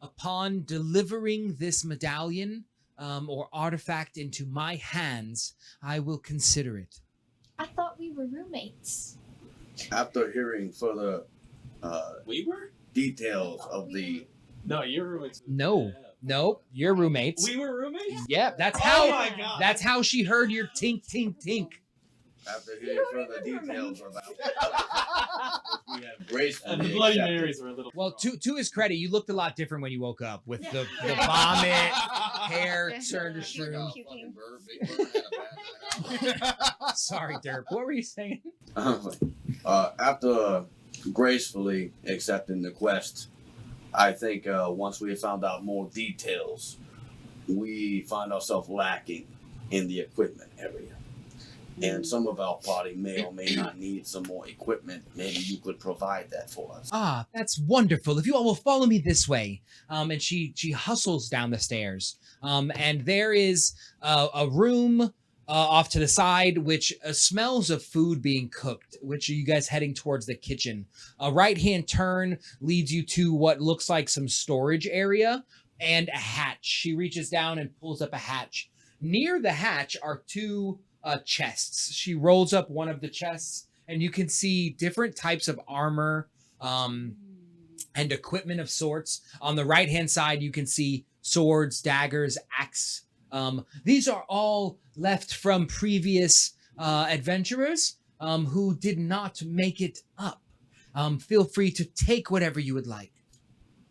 Speaker 4: upon delivering this medallion or artifact into my hands, I will consider it.
Speaker 8: I thought we were roommates.
Speaker 7: After hearing further
Speaker 3: We were?
Speaker 7: details of the
Speaker 3: No, you're roommates.
Speaker 4: No, you're roommates.
Speaker 3: We were roommates?
Speaker 4: Yeah, that's
Speaker 3: Oh
Speaker 4: how.
Speaker 3: my God.
Speaker 4: That's how she heard your tink, tink, tink.
Speaker 7: after hearing further details about we have gracefully
Speaker 3: And the Bloody
Speaker 7: accepted.
Speaker 3: Marys were a little.
Speaker 4: Well, to his credit, you looked a lot different when you woke up with the vomit, hair turned to shroom.
Speaker 5: Puking.
Speaker 7: Big Bird had a bad night out.
Speaker 4: Sorry, Derp. What were you saying?
Speaker 7: After gracefully accepting the quest, I think once we have found out more details, we find ourselves lacking in the equipment area. And some of our party may or may not need some more equipment. Maybe you could provide that for us.
Speaker 4: Ah, that's wonderful. If you all will follow me this way. And she hustles down the stairs. And there is a room off to the side, which smells of food being cooked, which are you guys heading towards the kitchen. A right-hand turn leads you to what looks like some storage area and a hatch. She reaches down and pulls up a hatch. Near the hatch are two chests. She rolls up one of the chests, and you can see different types of armor, and equipment of sorts. On the right-hand side, you can see swords, daggers, axe. These are all left from previous adventurers who did not make it up. Feel free to take whatever you would like.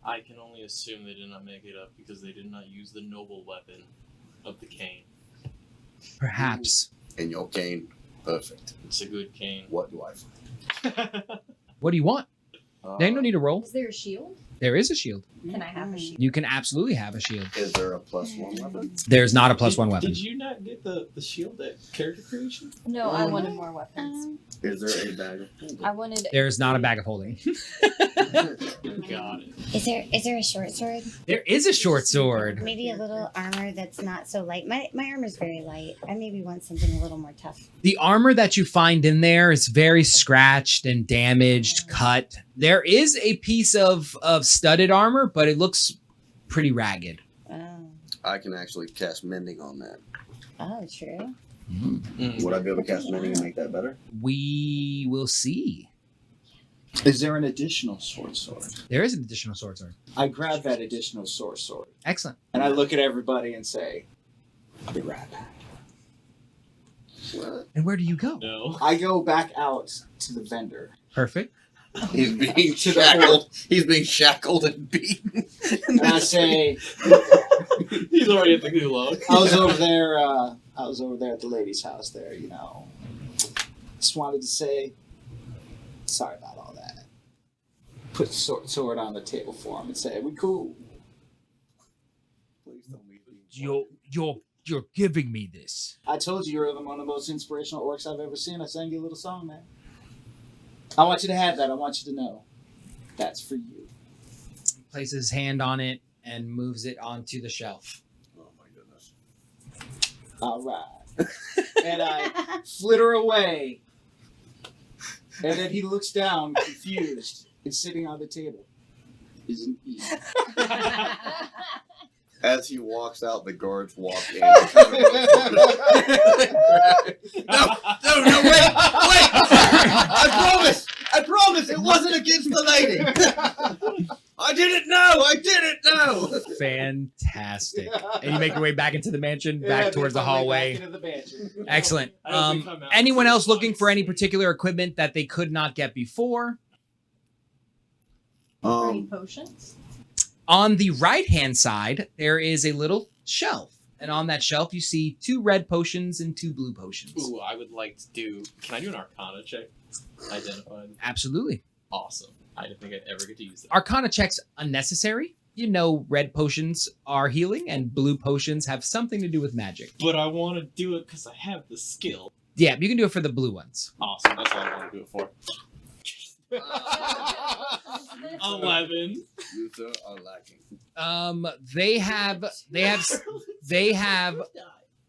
Speaker 3: I can only assume they did not make it up because they did not use the noble weapon of the cane.
Speaker 4: Perhaps.
Speaker 7: And your cane, perfect.
Speaker 3: It's a good cane.
Speaker 7: What do I find?
Speaker 4: What do you want? They don't need a roll.
Speaker 8: Is there a shield?
Speaker 4: There is a shield.
Speaker 8: Can I have a shield?
Speaker 4: You can absolutely have a shield.
Speaker 7: Is there a +1 weapon?
Speaker 4: There's not a +1 weapon.
Speaker 3: Did you not get the shield at character creation?
Speaker 8: No, I wanted more weapons.
Speaker 7: Is there a bag of holding?
Speaker 8: I wanted.
Speaker 4: There's not a bag of holding.
Speaker 3: Got it.
Speaker 5: Is there a short sword?
Speaker 4: There is a short sword.
Speaker 5: Maybe a little armor that's not so light. My armor's very light. I maybe want something a little more tough.
Speaker 4: The armor that you find in there is very scratched and damaged, cut. There is a piece of studded armor, but it looks pretty ragged.
Speaker 5: Oh,
Speaker 7: I can actually cast mending on that.
Speaker 5: oh, true.
Speaker 7: Would I be able to cast mending and make that better?
Speaker 4: We will see.
Speaker 6: Is there an additional sword?
Speaker 4: There is an additional sword.
Speaker 6: I grab that additional sword.
Speaker 4: Excellent.
Speaker 6: And I look at everybody and say, I'll be right back.
Speaker 7: What?
Speaker 4: And where do you go?
Speaker 3: No.
Speaker 6: I go back out to the vendor.
Speaker 4: Perfect.
Speaker 7: He's being shackled. He's being shackled and beaten.
Speaker 6: And I say,
Speaker 3: He's already at the gulag.
Speaker 6: I was over there at the lady's house there, you know. Just wanted to say, sorry about all that. Put the sword on the table for him and say, we cool.
Speaker 7: Please don't be
Speaker 4: You're giving me this.
Speaker 6: I told you you're one of the most inspirational orcs I've ever seen. I sang you a little song, man. I want you to have that. I want you to know. That's for you.
Speaker 4: Places his hand on it and moves it onto the shelf.
Speaker 7: Oh my goodness.
Speaker 6: All right. And I flitter away. And then he looks down, confused, and sitting on the table. Isn't he?
Speaker 7: As he walks out, the guards walk in. No, wait! I promise, it wasn't against the lady. I didn't know.
Speaker 4: Fantastic. And you make your way back into the mansion,
Speaker 6: Yeah,
Speaker 4: back towards the
Speaker 6: they call me
Speaker 4: hallway.
Speaker 6: back into the mansion.
Speaker 4: Excellent.
Speaker 3: As we come out,
Speaker 4: Anyone else
Speaker 3: it's
Speaker 4: looking for any particular equipment that they could not get before?
Speaker 8: Any potions?
Speaker 4: On the right-hand side, there is a little shelf. And on that shelf, you see 2 red potions and 2 blue potions.
Speaker 3: Ooh, I would like to do. Can I do an Arcana check? Identified.
Speaker 4: Absolutely.
Speaker 3: Awesome. I didn't think I'd ever get to use that.
Speaker 4: Arcana checks unnecessary. You know red potions are healing and blue potions have something to do with magic.
Speaker 3: But I want to do it because I have the skill.
Speaker 4: Yeah, you can do it for the blue ones.
Speaker 3: Awesome. That's all I want to do it for. 11.
Speaker 7: You two are lacking.
Speaker 4: They have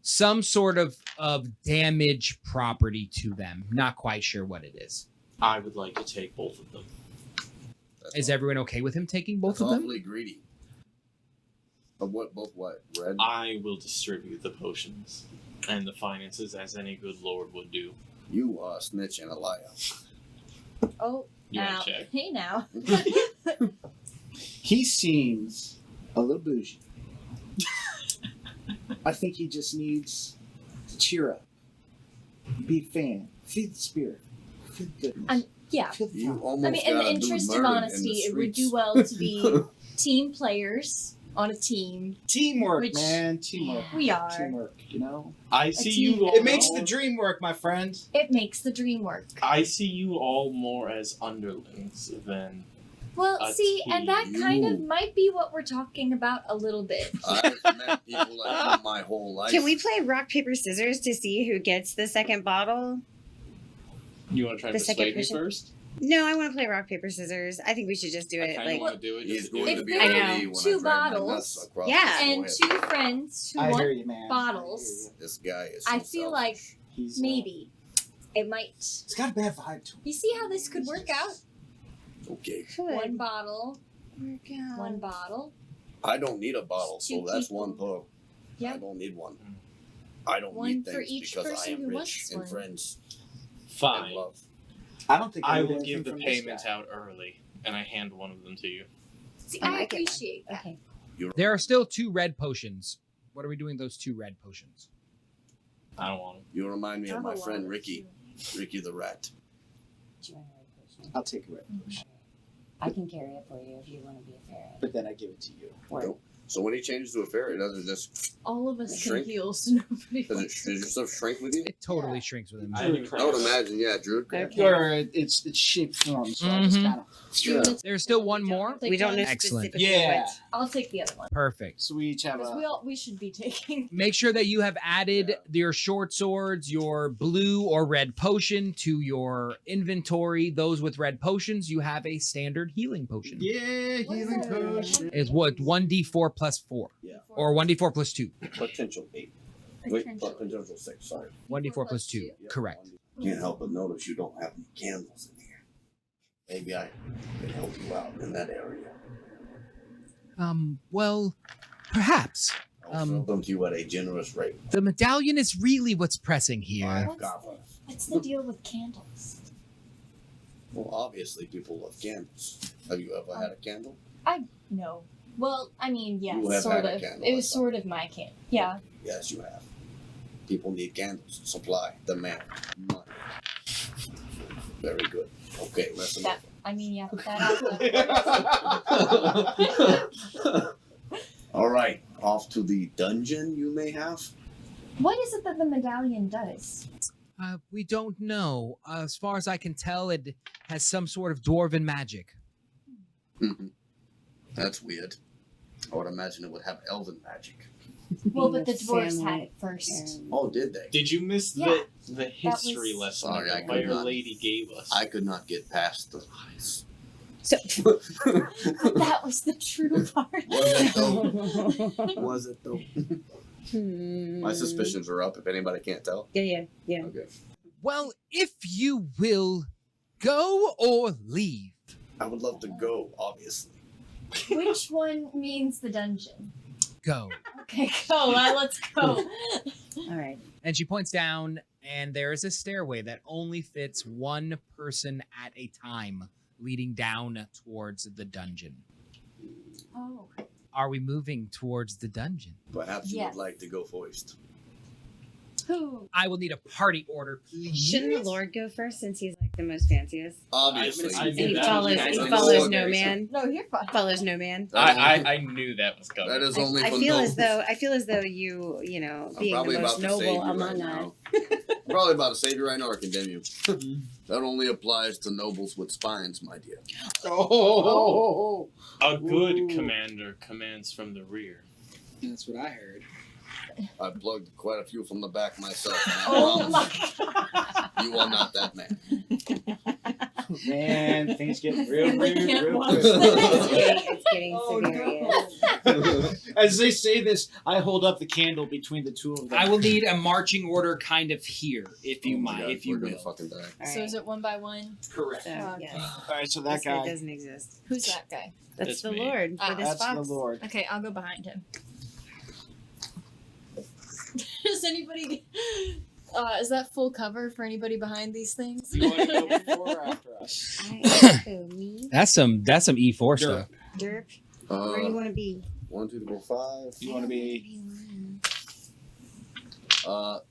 Speaker 4: some sort of damage property to them. Not quite sure what it is.
Speaker 3: I would like to take both of them.
Speaker 4: Is everyone okay with him taking both of them?
Speaker 7: Awfully greedy. Of what? Both what? Red?
Speaker 3: I will distribute the potions and the finances as any good lord would do.
Speaker 7: You are a snitch and a liar.
Speaker 8: Oh,
Speaker 3: You
Speaker 8: now.
Speaker 3: want to check?
Speaker 8: Hey, now.
Speaker 6: He seems a little bougie. I think he just needs to cheer up. Be a fan. Feed the spirit. Feed the goodness.
Speaker 8: Yeah.
Speaker 6: Feel the
Speaker 7: You
Speaker 6: fun.
Speaker 7: almost
Speaker 8: I mean, in
Speaker 7: got
Speaker 8: the
Speaker 7: a dude
Speaker 8: interest of
Speaker 7: murdered in
Speaker 8: honesty,
Speaker 7: the
Speaker 8: it would do
Speaker 7: streets.
Speaker 8: well to be team players on a team.
Speaker 6: Teamwork,
Speaker 8: Which-
Speaker 6: man. Teamwork.
Speaker 8: We are.
Speaker 6: Teamwork, you know?
Speaker 3: I see
Speaker 8: team.
Speaker 3: you all.
Speaker 6: It makes the dream work, my friend.
Speaker 8: It makes the dream work.
Speaker 3: I see you all more as underlings than.
Speaker 8: Well,
Speaker 3: A
Speaker 8: see, and that
Speaker 7: team.
Speaker 8: kind of might be what we're talking about a little bit.
Speaker 7: I've met people like you my whole life.
Speaker 5: Can we play rock, paper, scissors to see who gets the second bottle?
Speaker 3: You want to try
Speaker 5: The
Speaker 3: to
Speaker 5: second
Speaker 3: persuade me
Speaker 5: person?
Speaker 3: first?
Speaker 5: No, I want to play rock, paper, scissors. I think we should just do
Speaker 3: I
Speaker 5: it.
Speaker 3: kind of
Speaker 5: Like,
Speaker 3: want to do it.
Speaker 7: He's
Speaker 3: Just to
Speaker 7: going
Speaker 3: do
Speaker 7: to
Speaker 3: it.
Speaker 7: be
Speaker 5: I
Speaker 7: on
Speaker 5: know.
Speaker 7: me when
Speaker 8: Two
Speaker 7: I drag my
Speaker 8: bottles.
Speaker 7: nuts across
Speaker 5: Yeah.
Speaker 7: his
Speaker 8: And
Speaker 7: forehead.
Speaker 8: 2 friends who
Speaker 6: I
Speaker 8: want
Speaker 6: hear you, man.
Speaker 8: bottles.
Speaker 7: This guy is.
Speaker 8: I
Speaker 7: so
Speaker 8: feel
Speaker 7: selfish.
Speaker 8: like
Speaker 6: He's,
Speaker 8: maybe it might.
Speaker 6: It's got a bad vibe to him.
Speaker 8: You see how this could work out?
Speaker 7: Okay.
Speaker 8: One bottle,
Speaker 5: work out.
Speaker 8: one bottle.
Speaker 7: I don't need a bottle,
Speaker 8: Two
Speaker 7: so that's
Speaker 8: people.
Speaker 7: one pull.
Speaker 8: Yeah.
Speaker 7: I don't need one. I don't
Speaker 8: One
Speaker 7: need
Speaker 8: for
Speaker 7: things
Speaker 8: each
Speaker 7: because I
Speaker 8: person
Speaker 7: am
Speaker 8: who
Speaker 7: rich
Speaker 8: wants
Speaker 7: and
Speaker 8: one.
Speaker 7: friends and
Speaker 3: Fine.
Speaker 7: love.
Speaker 6: I don't think
Speaker 3: I
Speaker 6: need
Speaker 3: will
Speaker 6: anything
Speaker 3: give the
Speaker 6: from this
Speaker 3: payment
Speaker 6: guy.
Speaker 3: out early. and I hand one of them to you.
Speaker 8: See,
Speaker 5: Oh,
Speaker 8: I
Speaker 5: I get one.
Speaker 8: appreciate that.
Speaker 5: Okay.
Speaker 4: There are still 2 red potions. What are we doing with those 2 red potions?
Speaker 3: I don't want them.
Speaker 7: You remind me
Speaker 8: I
Speaker 7: of
Speaker 8: have
Speaker 7: my
Speaker 8: a lot
Speaker 7: friend
Speaker 8: of
Speaker 7: Ricky. Ricky the rat.
Speaker 5: Do you want a red potion?
Speaker 6: I'll take a red potion,
Speaker 5: I can carry it for you if you want to be a ferret.
Speaker 6: but then I give it to you.
Speaker 5: Or
Speaker 7: So when he changes to a fairy, does it just
Speaker 8: All of us
Speaker 7: Shrink?
Speaker 8: can heal, so nobody.
Speaker 7: does your stuff shrink with you?
Speaker 4: It totally shrinks with him.
Speaker 3: I have a
Speaker 7: I would imagine, yeah, Druid.
Speaker 5: Okay.
Speaker 6: Or it's shape form, so I just
Speaker 4: Mhm.
Speaker 6: kind of.
Speaker 7: Yeah.
Speaker 4: There's still one more.
Speaker 5: we don't know
Speaker 4: Excellent.
Speaker 5: specifically
Speaker 6: Yeah.
Speaker 5: what.
Speaker 8: I'll take the other one.
Speaker 4: Perfect.
Speaker 6: So we each have
Speaker 8: Because
Speaker 6: a.
Speaker 8: we should be taking.
Speaker 4: Make sure that you have added your short swords, your blue or red potion to your inventory. Those with red potions, you have a standard healing potion.
Speaker 6: Yeah,
Speaker 8: What is
Speaker 6: healing
Speaker 8: that?
Speaker 6: potion.
Speaker 4: Is what 1d4 plus 4
Speaker 7: Yeah.
Speaker 4: or 1d4 plus 2.
Speaker 7: Potential 8. Wait, potential 6, sorry.
Speaker 4: 1d4 plus 2.
Speaker 7: Yeah,
Speaker 4: Correct.
Speaker 7: Can't help but notice you don't have any candles in here. Maybe I can help you out in that area.
Speaker 4: Well, perhaps.
Speaker 7: I'll sell them to you at a generous rate.
Speaker 4: The medallion is really what's pressing here.
Speaker 7: 5 goblins.
Speaker 8: What's the deal with candles?
Speaker 7: Well, obviously people love candles. Have you ever had a candle?
Speaker 8: No. Well, I mean, yes,
Speaker 7: You have
Speaker 8: sort
Speaker 7: had a
Speaker 8: of.
Speaker 7: candle,
Speaker 8: It
Speaker 7: I
Speaker 8: was
Speaker 7: thought.
Speaker 8: sort of my can. Yeah.
Speaker 7: Yes, you have. People need candles. Supply, demand, money. Very good. Okay, let's
Speaker 8: That. I mean, yeah. That out.
Speaker 7: All right, off to the dungeon you may have.
Speaker 8: What is it that the medallion does?
Speaker 4: We don't know. As far as I can tell, it has some sort of dwarven magic.
Speaker 7: That's weird. I would imagine it would have elven magic.
Speaker 8: Well,
Speaker 5: Being
Speaker 8: but the
Speaker 5: a
Speaker 8: dwarves had
Speaker 5: family
Speaker 8: it first.
Speaker 7: Oh, did they?
Speaker 3: Did you miss
Speaker 8: Yeah,
Speaker 3: the history
Speaker 8: was-
Speaker 3: lesson
Speaker 7: Sorry, I
Speaker 3: the
Speaker 7: could
Speaker 3: Fire
Speaker 7: not.
Speaker 3: Lady gave us?
Speaker 7: I could not get past the lies.
Speaker 5: So.
Speaker 8: But that was the true part.
Speaker 7: Was it though? Was it though?
Speaker 5: Hmm.
Speaker 7: My suspicions are up if anybody can't tell.
Speaker 5: Yeah.
Speaker 7: Okay.
Speaker 4: Well, if you will go or leave.
Speaker 7: I would love to go, obviously.
Speaker 8: Which one means the dungeon?
Speaker 4: Go.
Speaker 8: Okay, go. Let's go.
Speaker 5: All right.
Speaker 4: And she points down, and there is a stairway that only fits one person at a time, leading down towards the dungeon.
Speaker 8: Oh.
Speaker 4: Are we moving towards the dungeon?
Speaker 7: Perhaps you
Speaker 8: Yes.
Speaker 7: would like to go first.
Speaker 8: Who?
Speaker 4: I will need a party order, please.
Speaker 5: Shouldn't the Lord go first since he's like the most fanciest?
Speaker 7: Obviously.
Speaker 3: I
Speaker 5: And
Speaker 3: did
Speaker 5: he
Speaker 3: that.
Speaker 5: follows.
Speaker 3: I
Speaker 5: He
Speaker 3: was
Speaker 5: follows
Speaker 7: okay,
Speaker 5: no
Speaker 7: so-
Speaker 5: man.
Speaker 8: No, you're fine.
Speaker 5: Follows no man.
Speaker 3: I knew that was coming.
Speaker 7: That is
Speaker 5: I,
Speaker 7: only
Speaker 5: I
Speaker 7: for
Speaker 5: feel
Speaker 7: nobles.
Speaker 5: as though you know,
Speaker 7: I'm
Speaker 5: being
Speaker 7: probably
Speaker 5: the most
Speaker 7: about to save
Speaker 5: noble
Speaker 7: you
Speaker 5: among
Speaker 7: right
Speaker 5: us.
Speaker 7: now. I'm probably about to save you right now or condemn you. That only applies to nobles with spines, my dear.
Speaker 6: Oh,
Speaker 3: A good
Speaker 6: Ooh.
Speaker 3: commander commands from the rear.
Speaker 6: that's what I heard.
Speaker 7: I plugged quite a few from the back myself. And I
Speaker 8: Oh
Speaker 7: promise
Speaker 8: my.
Speaker 7: you are not that man.
Speaker 6: Man, things get
Speaker 8: I
Speaker 6: real,
Speaker 8: really
Speaker 6: real,
Speaker 8: can't
Speaker 6: real
Speaker 8: watch
Speaker 6: quick.
Speaker 5: It's getting
Speaker 8: Oh,
Speaker 5: serious.
Speaker 6: As they say this, I hold up the candle between the two of them.
Speaker 4: I will need a marching order kind of here, if you
Speaker 7: Oh my
Speaker 4: mind,
Speaker 7: God,
Speaker 4: if you
Speaker 7: we're gonna
Speaker 4: will.
Speaker 7: fucking die.
Speaker 5: All
Speaker 8: So
Speaker 5: right.
Speaker 8: is it one by one?
Speaker 4: Correct.
Speaker 5: So,
Speaker 8: Okay.
Speaker 5: yes.
Speaker 6: All right, so that
Speaker 5: This guy
Speaker 6: guy.
Speaker 5: doesn't exist.
Speaker 8: Who's that guy?
Speaker 5: That's
Speaker 3: It's
Speaker 5: the
Speaker 3: me.
Speaker 5: Lord with his
Speaker 6: That's
Speaker 5: fox.
Speaker 6: the Lord.
Speaker 8: Okay, I'll go behind him. Does anybody? Is that full cover for anybody behind these things?
Speaker 6: You want to go before or after us?
Speaker 5: Oh, me?
Speaker 4: That's some E4 stuff.
Speaker 5: Derp. Where do you want to be?
Speaker 7: 1, 2, 3, 4, 5.
Speaker 6: You want to be?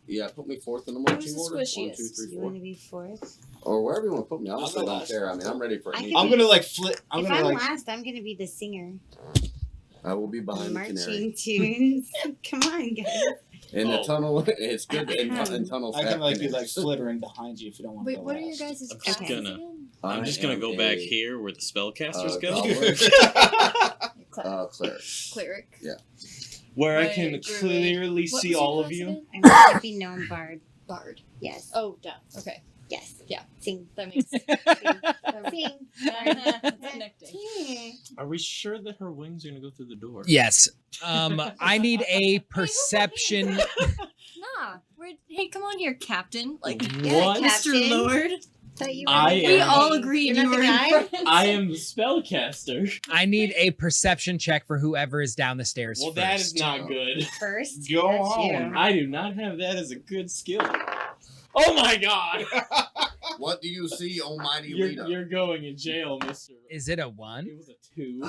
Speaker 7: Yeah, put me fourth in the
Speaker 8: Who's
Speaker 7: marching
Speaker 8: the
Speaker 7: order. 1, 2,
Speaker 8: squishiest?
Speaker 7: 3,
Speaker 5: You
Speaker 7: 4.
Speaker 5: want to be fourth?
Speaker 7: Or wherever you want to put me. Honestly,
Speaker 6: I'll
Speaker 7: I
Speaker 6: go
Speaker 7: don't
Speaker 6: last.
Speaker 7: care. I mean, I'm ready for
Speaker 5: I
Speaker 7: anything.
Speaker 5: can
Speaker 6: I'm gonna like flip. I'm
Speaker 5: if
Speaker 6: gonna
Speaker 5: I'm
Speaker 6: like.
Speaker 5: last, I'm gonna be the singer.
Speaker 7: I will be behind the canary.
Speaker 5: Marching tunes. Come on, guys.
Speaker 7: In the
Speaker 3: Oh.
Speaker 7: tunnel, it's good. In tunnels,
Speaker 6: I
Speaker 7: have
Speaker 6: can like be like
Speaker 7: canaries.
Speaker 6: flittering behind you if you don't want to
Speaker 8: Wait,
Speaker 6: go
Speaker 8: what are your
Speaker 6: last.
Speaker 8: guys'
Speaker 3: I'm just
Speaker 8: classes
Speaker 3: gonna-
Speaker 8: again?
Speaker 3: I'm just gonna go back here where the spellcasters go.
Speaker 7: goblin. Cleric.
Speaker 8: Cleric.
Speaker 3: Where I
Speaker 8: Right,
Speaker 3: can
Speaker 8: druid.
Speaker 3: clearly
Speaker 8: What
Speaker 3: see
Speaker 8: was your
Speaker 3: all of
Speaker 8: class
Speaker 3: you.
Speaker 8: again?
Speaker 5: I'm a hippie gnome bard.
Speaker 8: Bard.
Speaker 5: Yes.
Speaker 8: Oh, duh. Okay.
Speaker 5: Yes.
Speaker 8: Yeah.
Speaker 5: Sing.
Speaker 8: That makes sense.
Speaker 5: Sing.
Speaker 8: It's connecting.
Speaker 3: Are we sure that her wings are gonna go through the door?
Speaker 4: Yes. I need a perception.
Speaker 8: Nah. Hey, come on here, Captain. Like,
Speaker 3: What?
Speaker 5: Yeah,
Speaker 8: Mr.
Speaker 5: Captain.
Speaker 8: Lord.
Speaker 5: Thought you were
Speaker 3: I
Speaker 5: the
Speaker 3: am-
Speaker 8: We
Speaker 5: guy.
Speaker 8: all agreed
Speaker 5: You're
Speaker 8: you
Speaker 5: not
Speaker 8: were
Speaker 5: the
Speaker 8: in
Speaker 5: guy?
Speaker 8: front.
Speaker 3: I am the spellcaster.
Speaker 4: I need a perception check for whoever is down the stairs
Speaker 3: Well,
Speaker 4: first.
Speaker 3: that is not good.
Speaker 5: First.
Speaker 6: Go
Speaker 5: That's
Speaker 6: on.
Speaker 5: you.
Speaker 3: I do not have that as a good skill. Oh my god!
Speaker 7: What do you see, almighty
Speaker 3: You're,
Speaker 7: leader?
Speaker 3: you're going in jail, mister.
Speaker 4: Is it a 1?
Speaker 3: It was a 2.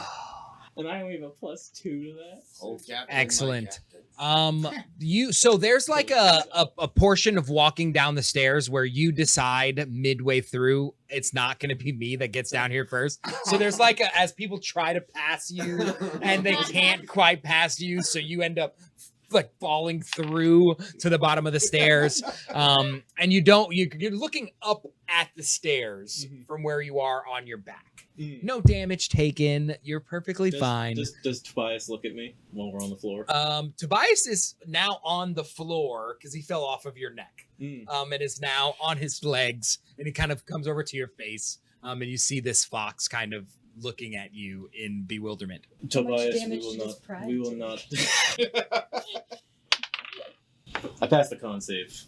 Speaker 3: And I only have a +2 to that.
Speaker 7: Oh, Captain,
Speaker 4: Excellent.
Speaker 7: my captain.
Speaker 4: So there's like a portion of walking down the stairs where you decide midway through it's not going to be me that gets down here first. So there's like as people try to pass you and they can't quite pass you, so you end up like falling through to the bottom of the stairs. And you're looking up at the stairs from where you are on your back. No damage taken. You're perfectly fine.
Speaker 3: Does Tobias look at me while we're on the floor?
Speaker 4: Tobias is now on the floor because he fell off of your neck. And is now on his legs, and he kind of comes over to your face. And you see this fox kind of looking at you in bewilderment.
Speaker 3: Tobias, we will not. I passed the con save.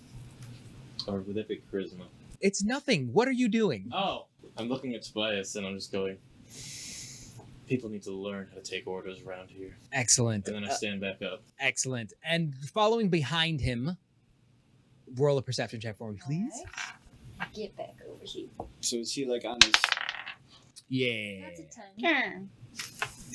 Speaker 3: Or would that be charisma?
Speaker 4: It's nothing. What are you doing?
Speaker 3: Oh, I'm looking at Tobias and I'm just going, people need to learn how to take orders around here.
Speaker 4: Excellent.
Speaker 3: And then I stand back up.
Speaker 4: Excellent. And following behind him, roll a perception check for me, please.
Speaker 8: Alright. Get back over here.
Speaker 6: So is he like on his?
Speaker 4: Yeah.
Speaker 8: That's a 10.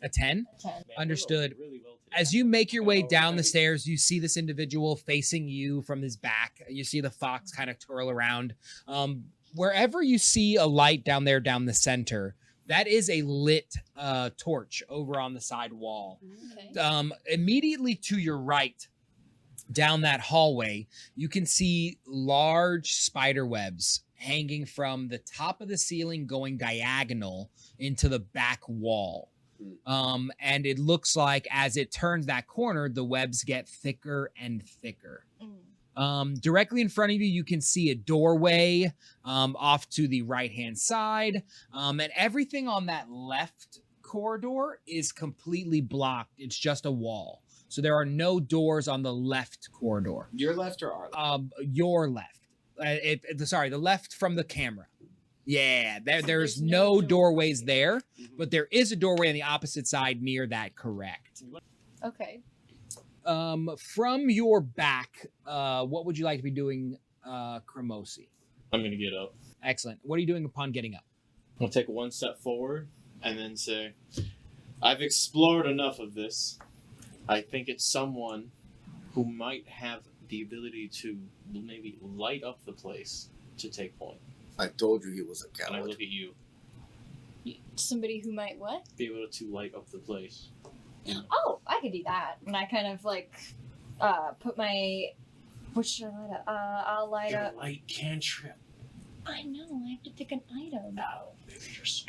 Speaker 4: A 10?
Speaker 8: A 10.
Speaker 4: Understood.
Speaker 3: Really well today.
Speaker 4: As you make your way down the stairs, you see this individual facing you from his back. You see the fox kind of twirl around. Wherever you see a light down there, down the center, that is a lit torch over on the side wall.
Speaker 8: Okay.
Speaker 4: Immediately to your right, down that hallway, you can see large spider webs hanging from the top of the ceiling going diagonal into the back wall. And it looks like as it turns that corner, the webs get thicker and thicker. Directly in front of you, you can see a doorway off to the right-hand side. And everything on that left corridor is completely blocked. It's just a wall. So there are no doors on the left corridor.
Speaker 6: Your left or our left?
Speaker 4: Your left. The left from the camera. Yeah, there's no doorways there, but there is a doorway on the opposite side near that, correct.
Speaker 8: Okay.
Speaker 4: From your back, what would you like to be doing, Cremosi?
Speaker 3: I'm going to get up.
Speaker 4: Excellent. What are you doing upon getting up?
Speaker 3: I'll take one step forward and then say, I've explored enough of this. I think it's someone who might have the ability to maybe light up the place to take point.
Speaker 7: I told you he was a
Speaker 3: And I
Speaker 7: coward.
Speaker 3: look at you,
Speaker 8: Somebody who might what?
Speaker 3: be able to light up the place.
Speaker 8: Oh, I could do that. And I kind of like put my. What should I light up? I'll light up.
Speaker 3: light cantrip.
Speaker 8: I know. I have to pick an item.
Speaker 3: No, maybe you're so...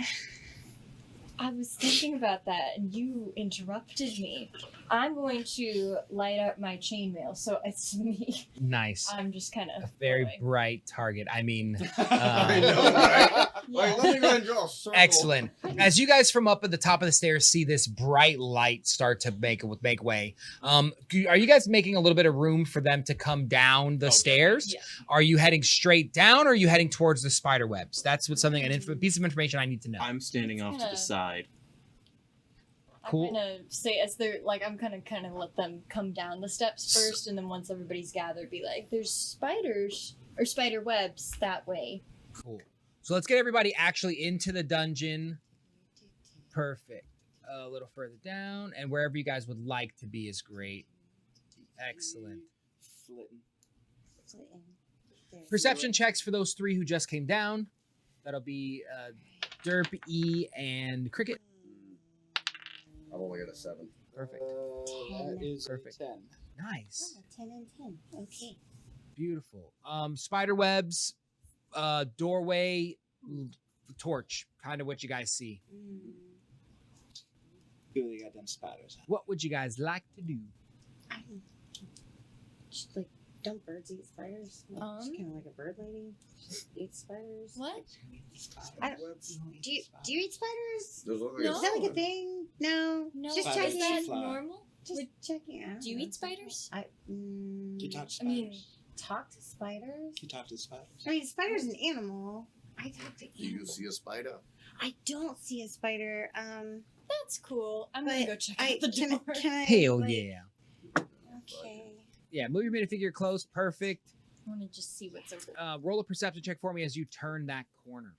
Speaker 8: I was thinking about that, and you interrupted me. I'm going to light up my chainmail, so it's me.
Speaker 4: Nice.
Speaker 8: I'm just kind of
Speaker 4: A very bright target. I mean,
Speaker 7: I know, right? Like, let me go and draw a circle.
Speaker 4: excellent. As you guys from up at the top of the stairs see this bright light start to make way, are you guys making a little bit of room for them to come down the stairs?
Speaker 8: Yeah.
Speaker 4: Are you heading straight down, or are you heading towards the spider webs? That's what a piece of information I need to know.
Speaker 3: I'm standing off to the side.
Speaker 4: Cool.
Speaker 8: I'm gonna say as they're like I'm gonna kind of let them come down the steps first, and then once everybody's gathered, be like, "There's spiders or spider webs that way."
Speaker 4: Cool. So let's get everybody actually into the dungeon. Perfect. A little further down, and wherever you guys would like to be is great. Excellent. Perception checks for those three who just came down. That'll be Derp, E, and Cricket.
Speaker 7: I've only got a 7.
Speaker 4: Perfect.
Speaker 6: That is
Speaker 4: Perfect.
Speaker 6: a 10.
Speaker 4: Nice.
Speaker 5: 10 and 10. Okay.
Speaker 4: Beautiful. Spider webs, doorway, torch. Kind of what you guys see.
Speaker 6: Really goddamn spiders.
Speaker 4: What would you guys like to do?
Speaker 5: Just, like, don't birds eat spiders? Like, just kind of like a bird lady. Just eat spiders.
Speaker 8: What?
Speaker 5: I don't, do you eat spiders?
Speaker 7: Those look like
Speaker 8: No.
Speaker 5: Is that like a thing? No.
Speaker 8: No,
Speaker 5: Just
Speaker 8: is
Speaker 6: Spiders
Speaker 8: that
Speaker 5: checking.
Speaker 6: fly.
Speaker 8: normal?
Speaker 5: Just checking out.
Speaker 8: Do you eat spiders?
Speaker 6: You talk to
Speaker 8: I mean,
Speaker 6: spiders.
Speaker 5: Talk to spiders?
Speaker 6: You talk to spiders.
Speaker 5: I mean, spider's an animal. I talk to
Speaker 7: Do you
Speaker 5: animals.
Speaker 7: see a spider?
Speaker 5: I don't see a spider.
Speaker 8: That's cool. I'm
Speaker 5: But
Speaker 8: gonna go check
Speaker 5: I
Speaker 8: out the
Speaker 5: can,
Speaker 8: door.
Speaker 5: can I?
Speaker 4: Hell
Speaker 5: like-
Speaker 4: yeah.
Speaker 5: Okay.
Speaker 4: Yeah, move your minifigure close. Perfect.
Speaker 8: I want to just see what's over there.
Speaker 4: Roll a perception check for me as you turn that corner.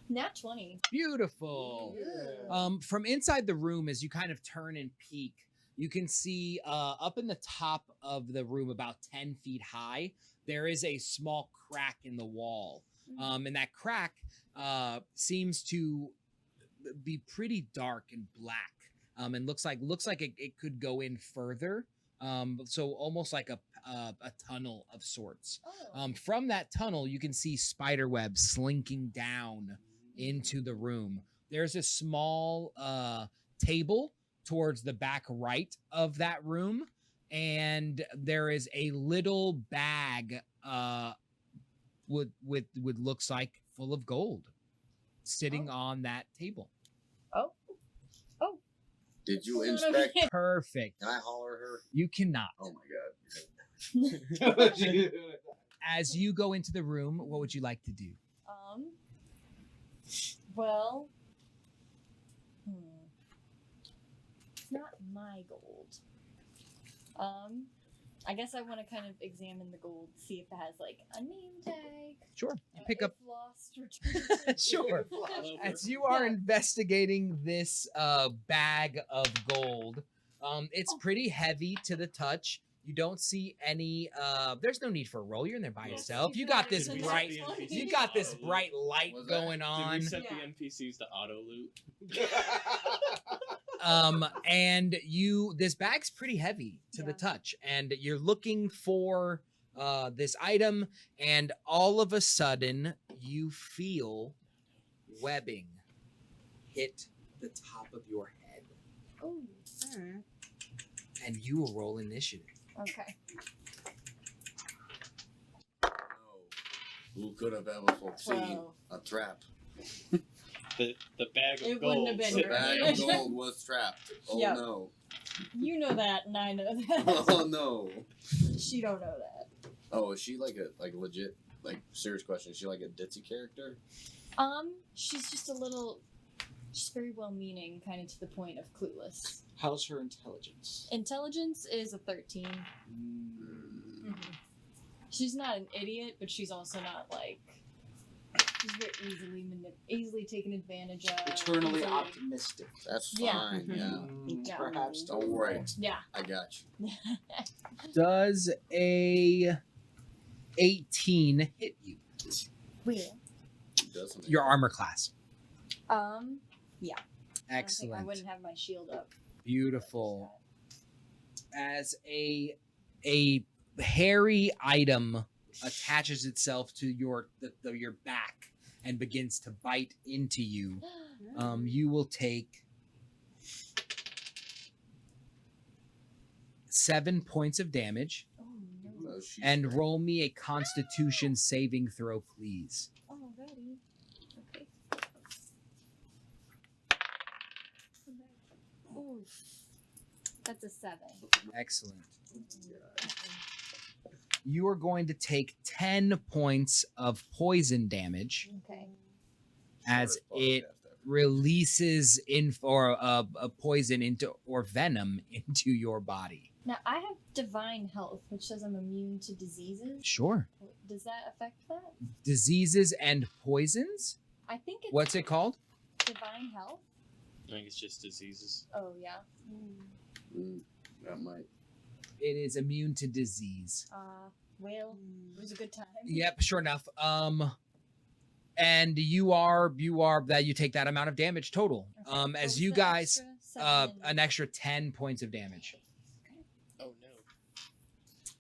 Speaker 8: Nat 20.
Speaker 4: Beautiful.
Speaker 6: Yeah.
Speaker 4: From inside the room, as you kind of turn and peek, you can see up in the top of the room, about 10 feet high, there is a small crack in the wall. And that crack seems to be pretty dark and black. And looks like it could go in further. So almost like a tunnel of sorts.
Speaker 8: Oh.
Speaker 4: From that tunnel, you can see spider webs slinking down into the room. There's a small table towards the back right of that room, and there is a little bag with looks like full of gold sitting on that table.
Speaker 7: Did you
Speaker 8: Hold on,
Speaker 7: inspect?
Speaker 8: okay.
Speaker 4: Perfect.
Speaker 7: Can I holler her?
Speaker 4: You cannot.
Speaker 7: Oh my god.
Speaker 4: As you go into the room, what would you like to do?
Speaker 8: Well, it's not my gold. I guess I want to kind of examine the gold, see if it has like a name tag.
Speaker 4: Sure. You pick
Speaker 8: if
Speaker 4: up.
Speaker 8: lost, return.
Speaker 4: Sure. As you are investigating this bag of gold, it's pretty heavy to the touch. You don't see any. There's no need for a roll. You're in there by yourself. You got this
Speaker 3: Did we set
Speaker 4: bright.
Speaker 3: the NPCs
Speaker 4: You
Speaker 3: to
Speaker 4: got this
Speaker 3: auto-loot?
Speaker 4: bright light
Speaker 7: Was that-
Speaker 4: going
Speaker 3: Did
Speaker 4: on.
Speaker 3: we set
Speaker 8: Yeah.
Speaker 3: the NPCs to auto loot?
Speaker 4: And this bag's pretty heavy to the
Speaker 8: Yeah.
Speaker 4: touch, and you're looking for this item, and all of a sudden you feel webbing hit the top of your head,
Speaker 8: Oh,
Speaker 4: and you will roll initiative.
Speaker 8: okay.
Speaker 7: No. Who could have ever foreseen
Speaker 8: 12.
Speaker 7: a trap?
Speaker 3: The bag of
Speaker 8: It
Speaker 3: gold.
Speaker 8: wouldn't have been
Speaker 7: The
Speaker 3: sitting
Speaker 7: bag
Speaker 3: there.
Speaker 7: of gold was trapped. Oh
Speaker 8: Yep.
Speaker 7: no.
Speaker 8: You know that, and I know that.
Speaker 7: Oh no.
Speaker 8: She don't know that.
Speaker 7: Oh, is she like a legit serious question? Is she like a ditzy character?
Speaker 8: She's just a little, she's very well-meaning, kind of to the point of clueless.
Speaker 6: How's her intelligence?
Speaker 8: Intelligence is a 13. She's not an idiot, but she's also not like. She's very easily taken advantage of.
Speaker 6: Eternally
Speaker 8: easily-
Speaker 6: optimistic.
Speaker 7: That's
Speaker 8: Yeah.
Speaker 7: fine. Yeah.
Speaker 8: Yeah.
Speaker 6: Perhaps.
Speaker 7: Don't worry.
Speaker 8: Yeah.
Speaker 7: I got you.
Speaker 4: Does a 18 hit you?
Speaker 8: Weird.
Speaker 7: It doesn't.
Speaker 4: Your armor class.
Speaker 8: I don't think I
Speaker 4: Excellent.
Speaker 8: wouldn't have my shield up.
Speaker 4: Beautiful. As a hairy item attaches itself to your back and begins to bite into you, you will take 7 points of damage,
Speaker 8: Oh no.
Speaker 7: Oh, she's
Speaker 4: and
Speaker 7: great.
Speaker 4: roll me a Constitution saving throw, please.
Speaker 8: Alrighty. Okay. Oof. That's a 7.
Speaker 4: Excellent. You are going to take 10 points of poison damage
Speaker 8: Okay.
Speaker 4: as
Speaker 7: Shortest
Speaker 4: it
Speaker 7: podcast ever.
Speaker 4: releases a poison into or venom into your body.
Speaker 8: Now I have divine health, which says I'm immune to diseases.
Speaker 4: Sure.
Speaker 8: Does that affect that?
Speaker 4: Diseases and poisons?
Speaker 8: I think it's
Speaker 4: What's it called?
Speaker 8: divine health.
Speaker 3: I think it's just diseases.
Speaker 8: Oh yeah.
Speaker 7: That might.
Speaker 4: It is immune to disease.
Speaker 8: Well, it was a good time.
Speaker 4: Yep, sure enough. And you take that amount of damage total.
Speaker 8: Okay. What
Speaker 4: As
Speaker 8: was
Speaker 4: you
Speaker 8: the
Speaker 4: guys
Speaker 8: extra? 7
Speaker 4: an extra 10 points of damage.
Speaker 3: Oh no.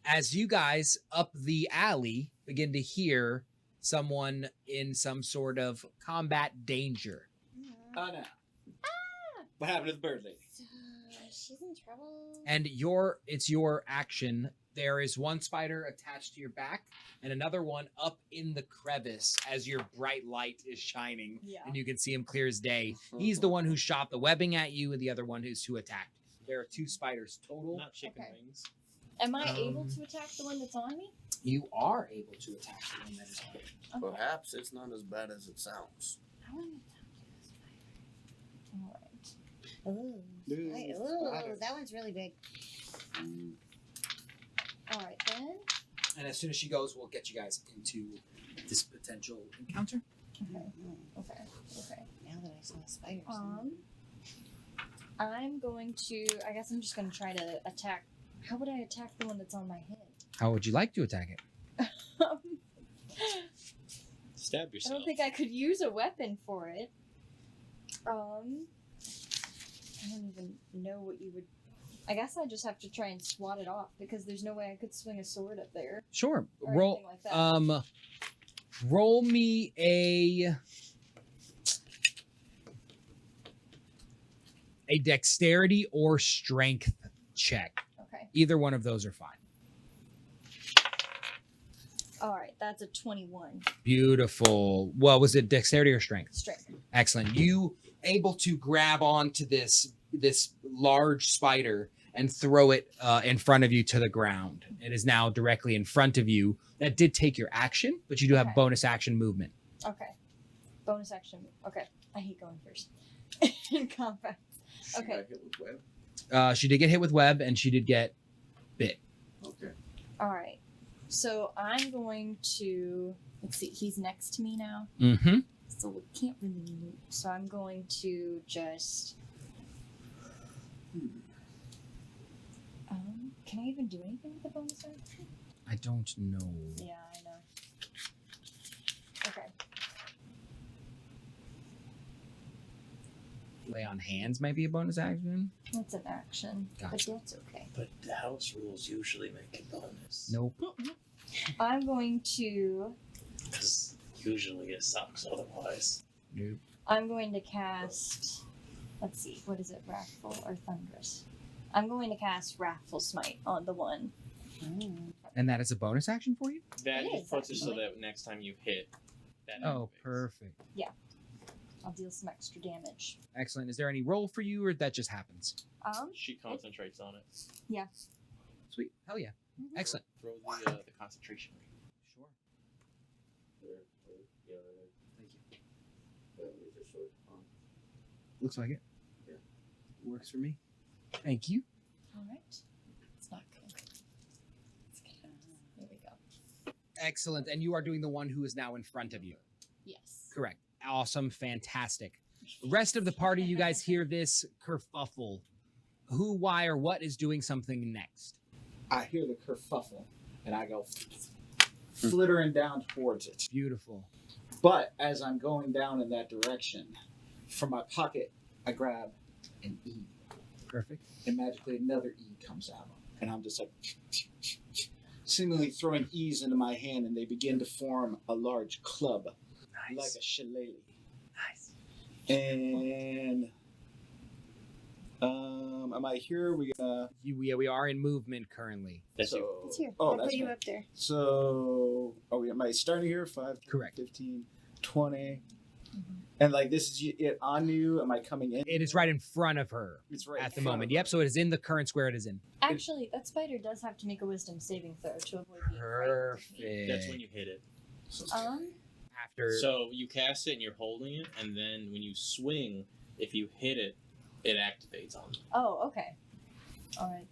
Speaker 4: As you guys up the alley begin to hear someone in some sort of combat danger.
Speaker 6: Oh no. What happened to the bird lady?
Speaker 5: She's in trouble.
Speaker 4: And it's your action. There is one spider attached to your back and another one up in the crevice as your bright light is shining
Speaker 8: Yeah.
Speaker 4: and you can see him clear as day. He's the one who shot the webbing at you and the other one is who attacked. There are 2 spiders total.
Speaker 3: Not chicken
Speaker 8: Okay.
Speaker 3: wings.
Speaker 8: Am I able
Speaker 4: Um,
Speaker 8: to attack the one that's on me?
Speaker 4: You are able to attack the one that is on you.
Speaker 8: Okay.
Speaker 7: Perhaps it's not as bad as it sounds.
Speaker 8: I want to attack this spider. All right.
Speaker 5: Ooh.
Speaker 6: Ooh,
Speaker 5: Right,
Speaker 6: spider.
Speaker 5: ooh, that one's really big.
Speaker 7: Mm,
Speaker 8: All right then.
Speaker 4: And as soon as she goes, we'll get you guys into this potential encounter.
Speaker 8: Okay. Okay.
Speaker 5: Now that I saw spiders.
Speaker 8: I'm going to. I guess I'm just going to try to attack. How would I attack the one that's on my head?
Speaker 4: How would you like to attack it?
Speaker 3: Stab
Speaker 8: I
Speaker 3: yourself.
Speaker 8: don't think I could use a weapon for it. I don't even know what you would. I guess I just have to try and swat it off because there's no way I could swing a sword up there.
Speaker 4: Sure.
Speaker 8: Or
Speaker 4: Roll.
Speaker 8: anything like that.
Speaker 4: Roll me a dexterity or strength check.
Speaker 8: Okay.
Speaker 4: Either one of those are fine.
Speaker 8: All right. That's a 21
Speaker 4: Beautiful. Well, was it dexterity or strength?
Speaker 8: strength.
Speaker 4: Excellent. You able to grab onto this large spider and throw it in front of you to the ground. It is now directly in front of you. That did take your action, but you do have
Speaker 8: Okay.
Speaker 4: bonus action movement.
Speaker 8: Okay. Bonus action. Okay. I hate going first in combat. Okay.
Speaker 7: Got hit with web.
Speaker 4: She did get hit with web, and she did get bit.
Speaker 7: Okay.
Speaker 8: All right. So I'm going to. Let's see. He's next to me now.
Speaker 4: Mm-hmm.
Speaker 8: So we can't really move. So I'm going to just. Can I even do anything with the bonus action?
Speaker 4: I don't know.
Speaker 8: Yeah, I know. Okay.
Speaker 4: Lay on hands might be a bonus action.
Speaker 8: That's an action.
Speaker 4: Gotcha.
Speaker 8: But that's okay.
Speaker 9: But the house rules usually make it bonus.
Speaker 4: Nope.
Speaker 8: I'm going to.
Speaker 9: Because usually it sucks otherwise.
Speaker 4: Nope.
Speaker 8: I'm going to cast. Let's see. What is it? Wrathful or Thunderous? I'm going to cast Wrathful Smite on the one.
Speaker 4: And that is a bonus action for you?
Speaker 3: That
Speaker 8: It
Speaker 3: just
Speaker 8: is,
Speaker 3: puts it so
Speaker 8: actually.
Speaker 3: that next time you hit, that
Speaker 4: Oh,
Speaker 3: activates.
Speaker 4: perfect.
Speaker 8: I'll deal some extra damage.
Speaker 4: Excellent. Is there any roll for you, or that just happens?
Speaker 3: She concentrates on it.
Speaker 8: Yeah.
Speaker 4: Sweet. Hell yeah. Excellent.
Speaker 3: Throw the concentration rate.
Speaker 4: Sure. Looks like it.
Speaker 7: Yeah.
Speaker 4: Works for me. Thank you.
Speaker 8: All right. It's not good. It's good. There we go.
Speaker 4: Excellent. And you are doing the one who is now in front of you.
Speaker 8: Yes.
Speaker 4: Correct. Awesome. Fantastic. The rest of the party, you guys hear this kerfuffle. Who, why, or what is doing something next?
Speaker 6: I hear the kerfuffle, and I go flittering down towards it.
Speaker 4: Beautiful.
Speaker 6: But as I'm going down in that direction, from my pocket, I grab an E,
Speaker 4: Perfect.
Speaker 6: and magically another E comes out, and I'm just like seemingly throwing E's into my hand, and they begin to form a large club, like a shillelagh.
Speaker 4: Nice.
Speaker 6: And am I here?
Speaker 4: We are in movement currently.
Speaker 3: That's you.
Speaker 5: It's here.
Speaker 6: Oh,
Speaker 5: I
Speaker 6: that's
Speaker 5: put you
Speaker 6: right.
Speaker 5: up there.
Speaker 6: So, am I starting here? 5, 10,
Speaker 4: Correct.
Speaker 6: 15, 20. And like this is it on you? Am I coming in?
Speaker 4: It is right in front of her
Speaker 6: It's right
Speaker 4: at
Speaker 6: in
Speaker 4: the
Speaker 6: front
Speaker 4: moment.
Speaker 6: of
Speaker 4: Yep.
Speaker 6: her.
Speaker 4: So it is in the current square it is in.
Speaker 8: Actually, that spider does have to make a wisdom saving throw to avoid being frightened.
Speaker 4: Perfect.
Speaker 3: That's when you hit it.
Speaker 4: After.
Speaker 3: So you cast it and you're holding it, and then when you swing, if you hit it, it activates on you.
Speaker 8: Oh, okay. All right.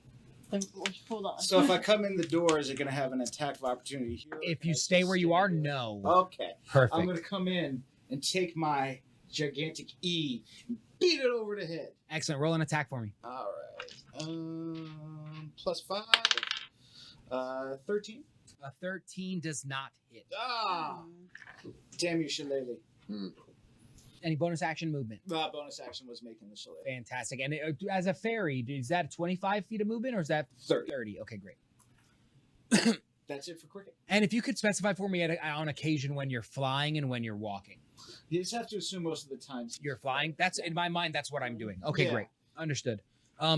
Speaker 8: Then hold on.
Speaker 6: So if I come in the door, is it going to have an attack of opportunity here?
Speaker 4: if you stay where you are, no.
Speaker 6: Okay.
Speaker 4: Perfect.
Speaker 6: I'm going to come in and take my gigantic E and beat it over the head.
Speaker 4: Excellent. Roll an attack for me.
Speaker 6: All right. Plus 5. 13.
Speaker 4: A 13 does not hit.
Speaker 6: Ah! Damn you, shillelagh.
Speaker 4: Any bonus action movement?
Speaker 6: Bonus action was making the shillelagh.
Speaker 4: Fantastic. And as a fairy, is that 25 feet of movement or is that
Speaker 6: 30.
Speaker 4: 30? Okay, great.
Speaker 6: That's it for cricket.
Speaker 4: And if you could specify for me on occasion when you're flying and when you're walking.
Speaker 6: You just have to assume most of the times
Speaker 4: You're flying? That's in my mind, that's what I'm doing. Okay,
Speaker 6: Yeah.
Speaker 4: great. Understood.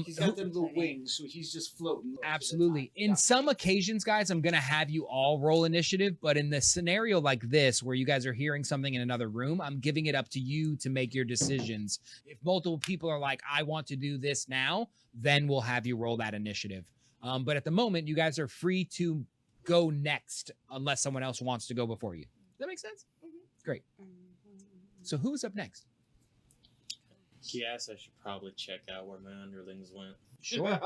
Speaker 6: He's got them little wings, so he's just floating.
Speaker 4: Absolutely. In
Speaker 6: Yeah.
Speaker 4: some occasions, guys, I'm going to have you all roll initiative, but in the scenario like this, where you guys are hearing something in another room, I'm giving it up to you to make your decisions. If multiple people are like, I want to do this now, then we'll have you roll that initiative. But at the moment, you guys are free to go next unless someone else wants to go before you. Does that make sense? Great. So who's up next?
Speaker 3: Yes, I should probably check out where my underlings went.
Speaker 4: Sure.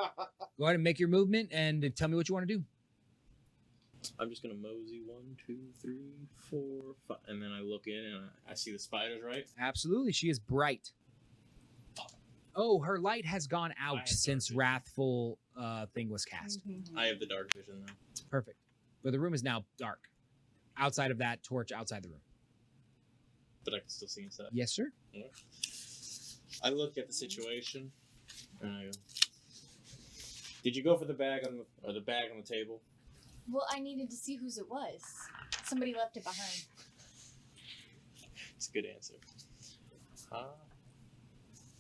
Speaker 4: Go ahead and make your movement and tell me what you want to do.
Speaker 3: I'm just gonna mosey 1, 2, 3, 4, 5, and then I look in and I see the spiders, right?
Speaker 4: Absolutely, she is bright. Oh, her light has gone out
Speaker 3: have
Speaker 4: since
Speaker 3: dark
Speaker 4: Wrathful thing was cast.
Speaker 3: I have the dark vision now.
Speaker 4: Perfect. But the room is now dark. Outside of that torch, outside the room.
Speaker 3: But I can still see inside.
Speaker 4: Yes, sir.
Speaker 3: Okay. I look at the situation and I go, did you go for the bag on the table?
Speaker 8: Well, I needed to see whose it was. Somebody left it behind.
Speaker 3: It's a good answer.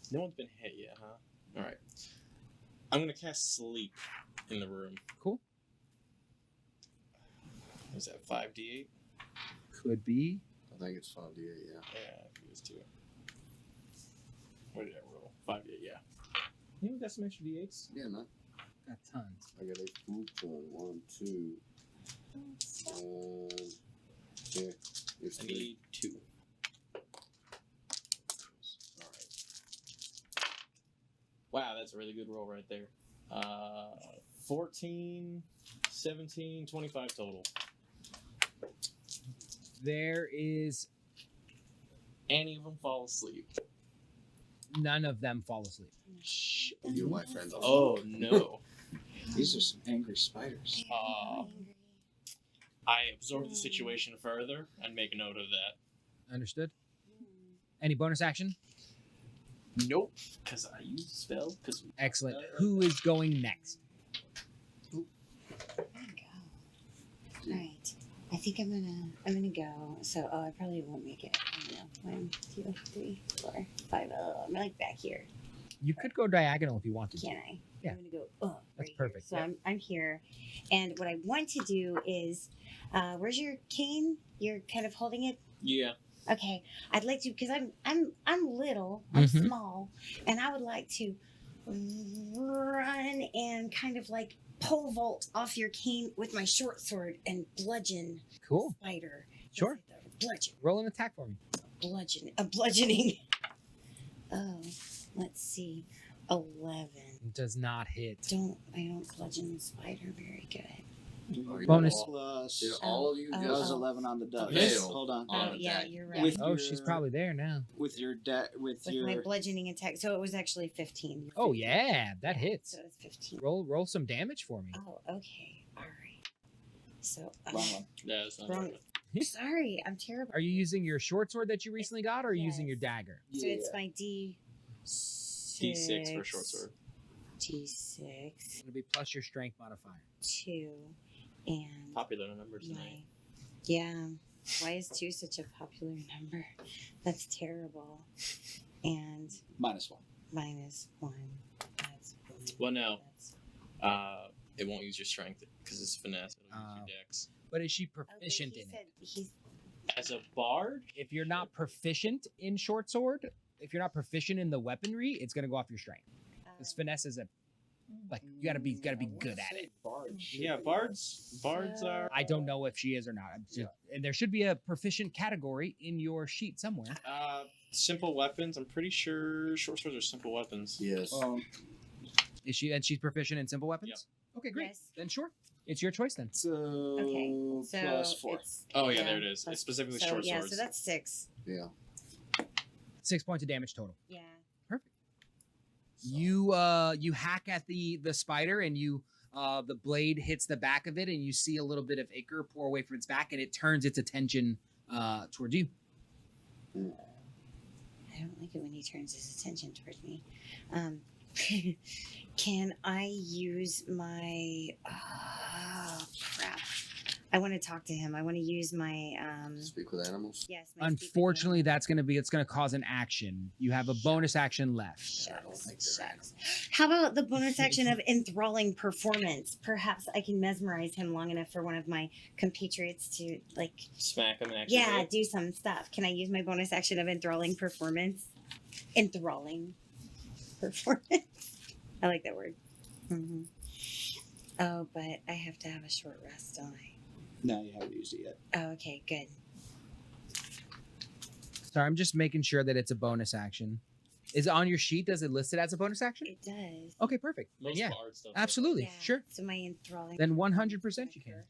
Speaker 3: No one's been hit yet, huh? Alright. I'm gonna cast sleep in the room.
Speaker 4: Cool.
Speaker 3: Is that 5d8?
Speaker 4: Could be.
Speaker 7: I think it's 5d8, yeah.
Speaker 3: Yeah, it is too. What did I roll? 5d8, yeah. You got some extra d8s?
Speaker 7: Yeah, man.
Speaker 4: Got tons.
Speaker 7: I got a food point. 1, 2. And yeah, there's
Speaker 3: I
Speaker 7: 3.
Speaker 3: need 2. Wow, that's a really good roll right there. 14, 17, 25 total.
Speaker 4: There is
Speaker 3: Any of them fall asleep.
Speaker 4: none of them fall asleep.
Speaker 7: You, my friend.
Speaker 3: Oh, no.
Speaker 6: These are some angry spiders.
Speaker 3: I absorb the situation further and make a note of that.
Speaker 4: Understood? Any bonus action?
Speaker 3: Nope. Because I used a spell.
Speaker 4: Excellent. Who is going next?
Speaker 5: There you go. All right. I think I'm gonna go. So I probably won't make it. I don't know. 1, 2, 3, 4, 5. I'm like back here.
Speaker 4: You could go diagonal if you wanted to.
Speaker 5: Can I?
Speaker 4: Yeah.
Speaker 5: I'm gonna go.
Speaker 4: That's
Speaker 5: right
Speaker 4: perfect.
Speaker 5: Here. So I'm here, and what I want to do is, where's your cane? You're kind of holding it.
Speaker 3: Yeah.
Speaker 5: Okay, I'd like to because I'm little, I'm
Speaker 4: Mhm.
Speaker 5: small, and I would like to run and kind of like pole vault off your cane with my short sword and bludgeon
Speaker 4: Cool.
Speaker 5: spider.
Speaker 4: Sure.
Speaker 5: Bludgeon,
Speaker 4: Roll an attack for me.
Speaker 5: bludgeoning. Oh, let's see, 11.
Speaker 4: Does not hit.
Speaker 5: I don't bludgeon the spider very good.
Speaker 4: Bonus.
Speaker 6: Plus,
Speaker 7: Did all of you
Speaker 5: Oh,
Speaker 6: that
Speaker 7: just
Speaker 6: was 11 on the dice.
Speaker 7: Fail.
Speaker 6: Hold on.
Speaker 7: On
Speaker 5: Oh yeah,
Speaker 7: attack.
Speaker 5: you're right.
Speaker 6: With
Speaker 4: Oh,
Speaker 6: your-
Speaker 4: she's probably there now.
Speaker 6: With your with
Speaker 5: With
Speaker 6: your
Speaker 5: my bludgeoning attack, so it was actually 15.
Speaker 4: Oh yeah, that hits.
Speaker 5: So it's 15.
Speaker 4: Roll some damage for me.
Speaker 5: Oh, okay. All right. So,
Speaker 6: wrong one.
Speaker 3: Yeah, that's not
Speaker 5: Wrong.
Speaker 3: right.
Speaker 5: Sorry, I'm terrible.
Speaker 4: Are you using your short sword that you recently got, or are you using
Speaker 5: Yes.
Speaker 4: your dagger?
Speaker 5: So it's my
Speaker 3: D6 for short sword.
Speaker 5: D6,
Speaker 4: It'll be plus your strength modifier.
Speaker 5: 2, and
Speaker 3: Popular number
Speaker 5: my.
Speaker 3: tonight.
Speaker 5: Yeah. Why is 2 such a popular number? That's terrible. And
Speaker 6: -1.
Speaker 5: -1. That's
Speaker 3: Well, no.
Speaker 5: That's,
Speaker 3: It won't use your strength because it's finesse. It'll use your dex.
Speaker 4: But is she
Speaker 5: okay,
Speaker 4: proficient
Speaker 5: he
Speaker 4: in
Speaker 5: said
Speaker 4: it?
Speaker 5: he's
Speaker 3: As a bard,
Speaker 4: If you're not proficient in short sword, if you're not proficient in the weaponry, it's gonna go off your strength. Because finesse is a like you gotta be good at it.
Speaker 3: yeah, bards are.
Speaker 4: I don't know if she is or not. And there should be a proficient category in your sheet somewhere.
Speaker 3: Simple weapons. I'm pretty sure short swords are simple weapons.
Speaker 7: Yes.
Speaker 4: Is she? And she's proficient in simple weapons.
Speaker 3: Yep.
Speaker 4: Okay, great.
Speaker 5: Yes.
Speaker 4: Then sure, it's your choice then.
Speaker 6: So,
Speaker 5: Okay. So
Speaker 6: plus 4.
Speaker 5: it's-
Speaker 3: Oh yeah, there it is.
Speaker 5: plus-
Speaker 3: It's specifically
Speaker 5: so,
Speaker 3: short
Speaker 5: yeah,
Speaker 3: swords.
Speaker 5: so that's 6.
Speaker 7: Yeah.
Speaker 4: 6 points of damage total.
Speaker 5: Yeah.
Speaker 4: You hack at the spider and you the blade hits the back of it and you see a little bit of ichor pour away from its back and it turns its attention towards you.
Speaker 5: I don't like it when he turns his attention towards me. Can I use my? Oh, crap! I want to talk to him. I want to use my.
Speaker 7: Speak with animals.
Speaker 5: Yes. my speak with
Speaker 4: Unfortunately,
Speaker 5: animals.
Speaker 4: it's gonna cause an action. You have a bonus action left.
Speaker 7: I don't think they're
Speaker 5: Shucks. How about the bonus action of enthralling performance? Perhaps I can mesmerize him long enough for one of my compatriots to like.
Speaker 3: Smack them and actually.
Speaker 5: Yeah, do some stuff. Can I use my bonus action of enthralling performance? Enthralling performance. I like that word. Mm-hmm. Oh, but I have to have a short rest, don't I?
Speaker 6: No, you haven't used it yet.
Speaker 5: Oh, okay, good.
Speaker 4: Sorry, I'm just making sure that it's a bonus action. Is it on your sheet? Does it list it as a bonus action?
Speaker 5: It does.
Speaker 4: Okay, perfect.
Speaker 3: Most
Speaker 4: Yeah,
Speaker 3: bard stuff.
Speaker 4: absolutely.
Speaker 5: Yeah,
Speaker 4: Sure.
Speaker 5: So my enthralling.
Speaker 4: Then 100% you can.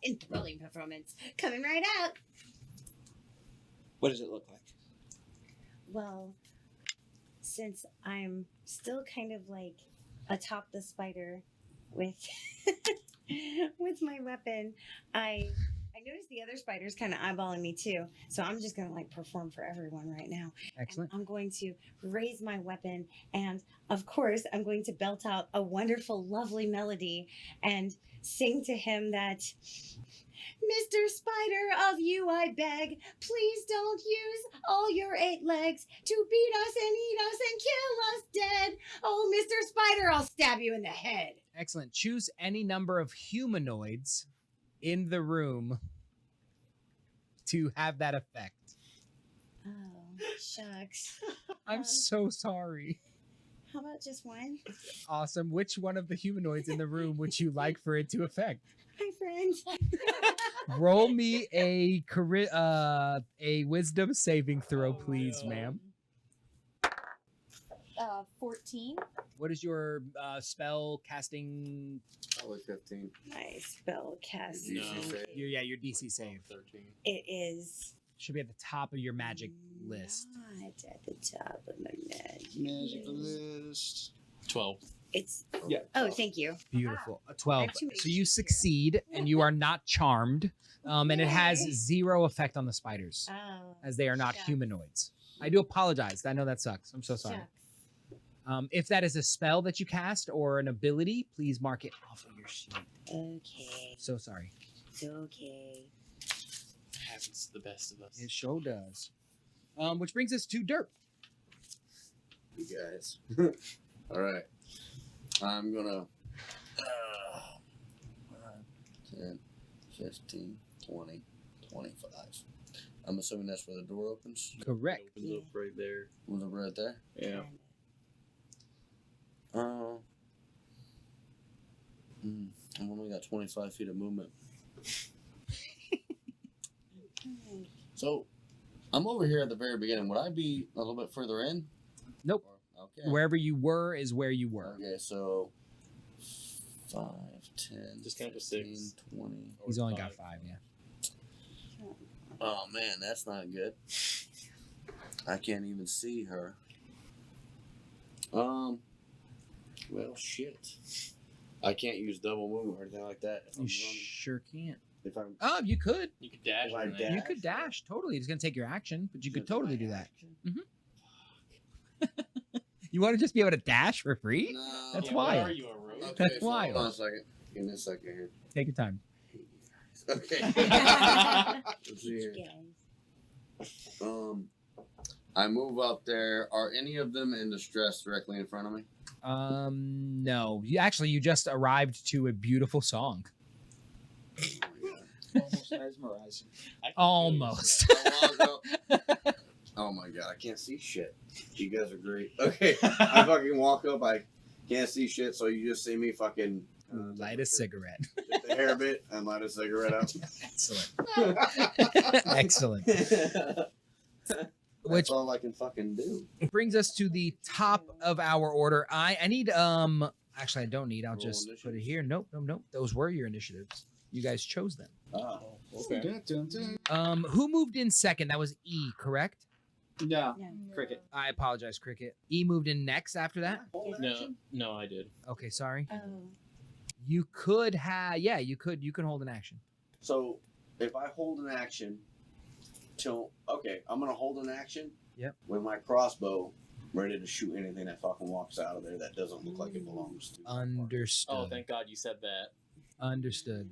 Speaker 5: enthralling performance coming right out.
Speaker 6: What does it look like?
Speaker 5: Well, since I'm still kind of like atop the spider with with my weapon, I noticed the other spiders kind of eyeballing me too. So I'm just gonna like perform for everyone right now.
Speaker 4: Excellent.
Speaker 5: And I'm going to raise my weapon, and of course I'm going to belt out a wonderful, lovely melody and sing to him that, Mr. Spider, of you I beg, please don't use all your 8 legs to beat us and eat us and kill us dead. Oh, Mr. Spider, I'll stab you in the head.
Speaker 4: Excellent. Choose any number of humanoids in the room to have that effect.
Speaker 5: Oh, shucks.
Speaker 4: I'm so sorry.
Speaker 5: How about just one?
Speaker 4: Awesome. Which one of the humanoids in the room would you like for it to affect?
Speaker 5: Hi, friends.
Speaker 4: Roll me a wisdom saving throw, please, ma'am.
Speaker 8: 14.
Speaker 4: What is your spell casting?
Speaker 7: Probably 15.
Speaker 5: My spell cast.
Speaker 7: Did you say?
Speaker 4: Your DC save.
Speaker 3: 13.
Speaker 5: It is
Speaker 4: Should be at the top of your magic list.
Speaker 5: not at the top of my
Speaker 6: Magic list.
Speaker 3: 12.
Speaker 5: It's
Speaker 6: Yeah.
Speaker 5: oh, thank you.
Speaker 4: Beautiful. A
Speaker 5: I
Speaker 4: 12.
Speaker 5: have too many
Speaker 4: So you
Speaker 5: sheets here.
Speaker 4: succeed, and you are not charmed. And it has
Speaker 5: Yay.
Speaker 4: 0 effect on the spiders,
Speaker 5: Oh,
Speaker 4: as they are not
Speaker 5: shucks.
Speaker 4: humanoids. I do apologize. I know that sucks. I'm so sorry.
Speaker 5: Shucks.
Speaker 4: If that is a spell that you cast or an ability, please mark it off of your sheet.
Speaker 5: Okay,
Speaker 4: So sorry.
Speaker 5: it's okay.
Speaker 3: Happens to the best of us.
Speaker 4: It sure does. Which brings us to Derp.
Speaker 7: You guys. All right. I'm gonna 10, 15, 20, 25. I'm assuming that's where the door opens.
Speaker 4: Correct.
Speaker 2: Opens up right there.
Speaker 7: Was it right there?
Speaker 2: Yeah.
Speaker 7: I've only got 25 feet of movement. So, I'm over here at the very beginning. Would I be a little bit further in?
Speaker 4: Nope.
Speaker 7: Okay.
Speaker 4: Wherever you were is where you were.
Speaker 7: Okay, so 5, 10,
Speaker 3: Just count to
Speaker 7: 15,
Speaker 3: 6.
Speaker 7: 20.
Speaker 4: He's only got 5, yeah.
Speaker 7: Oh man, that's not good. I can't even see her. Well, shit. I can't use double movement or anything like that. If I'm
Speaker 4: You
Speaker 7: running.
Speaker 4: sure can't.
Speaker 7: If I'm
Speaker 4: Oh, you could.
Speaker 3: You could dash.
Speaker 7: Like
Speaker 3: in there.
Speaker 7: that.
Speaker 4: You could dash. Totally. It's going to take your action, but you could
Speaker 7: Is that
Speaker 4: totally
Speaker 7: my
Speaker 4: do that.
Speaker 7: action?
Speaker 4: You want to just be able to dash for free?
Speaker 7: No.
Speaker 4: That's
Speaker 3: Yeah,
Speaker 4: wild.
Speaker 3: What are you, a rogue?
Speaker 7: Okay,
Speaker 4: That's
Speaker 7: so
Speaker 4: wild.
Speaker 7: Hold on a second. Give me a second here.
Speaker 4: Take your time.
Speaker 7: Okay. Let's see here.
Speaker 5: Guys.
Speaker 7: I move up there. Are any of them in distress directly in front of me?
Speaker 4: No. You just arrived to a beautiful song.
Speaker 7: Oh
Speaker 6: Almost mesmerizing.
Speaker 3: I can
Speaker 4: Almost.
Speaker 3: feel you,
Speaker 7: my god. Oh my god, I can't see shit. You guys are great. Okay, I fucking walk up. I can't see shit, so you just see me fucking
Speaker 4: Light a cigarette.
Speaker 7: Get the hair bit and light a cigarette up.
Speaker 4: Excellent. Excellent.
Speaker 7: That's
Speaker 4: Which
Speaker 7: all I can fucking do.
Speaker 4: brings us to the top of our order. I need actually I don't need. I'll
Speaker 7: Roll
Speaker 4: just put it
Speaker 7: initiatives.
Speaker 4: here. Nope. Those were your initiatives. You guys chose them.
Speaker 7: Ah,
Speaker 3: Okay.
Speaker 6: Dun, dun, dun.
Speaker 4: Who moved in second? That was E, correct?
Speaker 6: No.
Speaker 5: No.
Speaker 6: Cricket.
Speaker 4: I apologize, Cricket. E moved in next after that.
Speaker 3: No, I did.
Speaker 4: Okay, sorry.
Speaker 5: Oh,
Speaker 4: You could have you can hold an action.
Speaker 7: So if I hold an action till I'm gonna hold an action.
Speaker 4: Yep.
Speaker 7: With my crossbow, ready to shoot anything that fucking walks out of there that doesn't look like it belongs to.
Speaker 4: Understood.
Speaker 3: Oh, thank God you said that.
Speaker 4: Understood.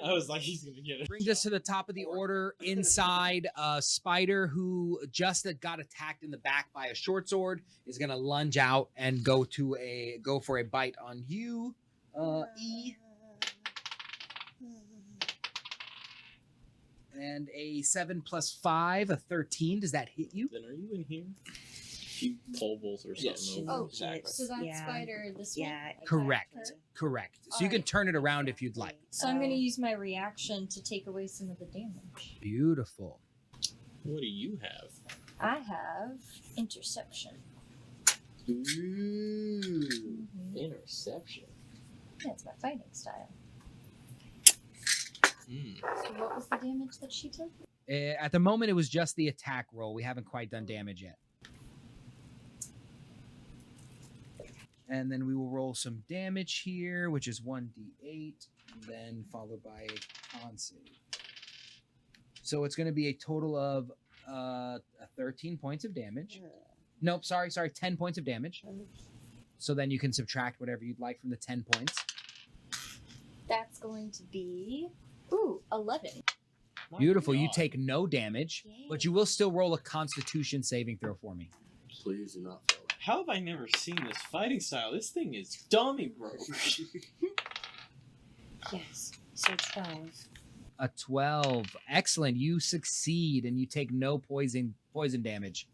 Speaker 3: I was like, he's gonna get it.
Speaker 4: Brings us to the top of the order. Inside, a spider who just got attacked in the back by a short sword is gonna lunge out and go for a bite on you, E. And a 7 + 5, a 13. Does that hit you?
Speaker 3: Then are you in here? You kobolds or something.
Speaker 6: Yes.
Speaker 3: over.
Speaker 8: Oh,
Speaker 3: exactly.
Speaker 8: So that
Speaker 5: Yeah.
Speaker 8: spider, this one?
Speaker 5: yeah.
Speaker 4: Correct.
Speaker 8: Okay.
Speaker 4: Correct. So you can
Speaker 8: Alright.
Speaker 4: turn it around if you'd like.
Speaker 8: So I'm going to use my reaction to take away some of the damage.
Speaker 4: Beautiful.
Speaker 3: What do you have?
Speaker 8: I have interception.
Speaker 3: Interception.
Speaker 8: That's my fighting style. So what was the damage that she took?
Speaker 4: At the moment, it was just the attack roll. We haven't quite done damage yet. And then we will roll some damage here, which is 1d8, then followed by a con save. So it's going to be a total of 13 points of damage. Nope, sorry, 10 points of damage. So then you can subtract whatever you'd like from the 10 points.
Speaker 8: That's going to be 11.
Speaker 4: Beautiful. You take no damage,
Speaker 8: Yay.
Speaker 4: but you will still roll a Constitution saving throw for me.
Speaker 7: Please do not fail it.
Speaker 3: How have I never seen this fighting style? This thing is dummy, bro.
Speaker 5: Yes. So 12.
Speaker 4: A 12. Excellent. You succeed and you take no poison damage.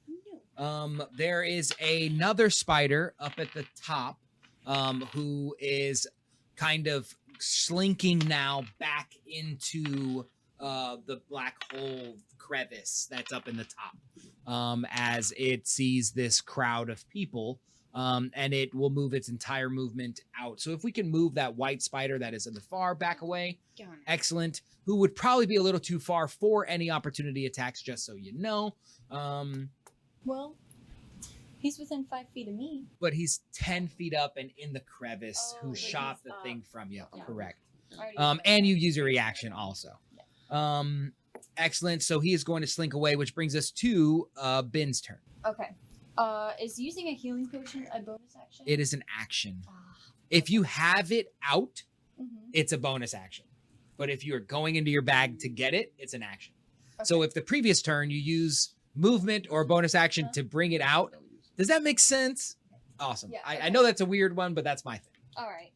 Speaker 5: No.
Speaker 4: There is another spider up at the top who is kind of slinking now back into the black hole crevice that's up in the top as it sees this crowd of people, and it will move its entire movement out. So if we can move that white spider that is in the far back away, excellent. Who would probably be a little too far for any opportunity attacks, just so you know.
Speaker 8: Well, he's within 5 feet of me.
Speaker 4: But he's 10 feet up and in the crevice
Speaker 8: Oh,
Speaker 4: who
Speaker 8: but
Speaker 4: shot
Speaker 8: he's
Speaker 4: the
Speaker 8: up.
Speaker 4: thing from you.
Speaker 8: Yeah.
Speaker 4: Correct.
Speaker 8: I already-
Speaker 4: And you use a reaction also. Excellent. So he is going to slink away, which brings us to Bin's turn.
Speaker 8: Okay. Is using a healing potion a bonus action?
Speaker 4: It is an action.
Speaker 8: Ah,
Speaker 4: If you have it out,
Speaker 8: mhm.
Speaker 4: it's a bonus action. But if you're going into your bag to get it, it's an action.
Speaker 8: Okay.
Speaker 4: So if the previous turn you use movement or bonus action to bring it out, does that make sense? Awesome.
Speaker 8: Yeah,
Speaker 4: I
Speaker 8: okay.
Speaker 4: know that's a weird one, but that's my thing.
Speaker 8: All right.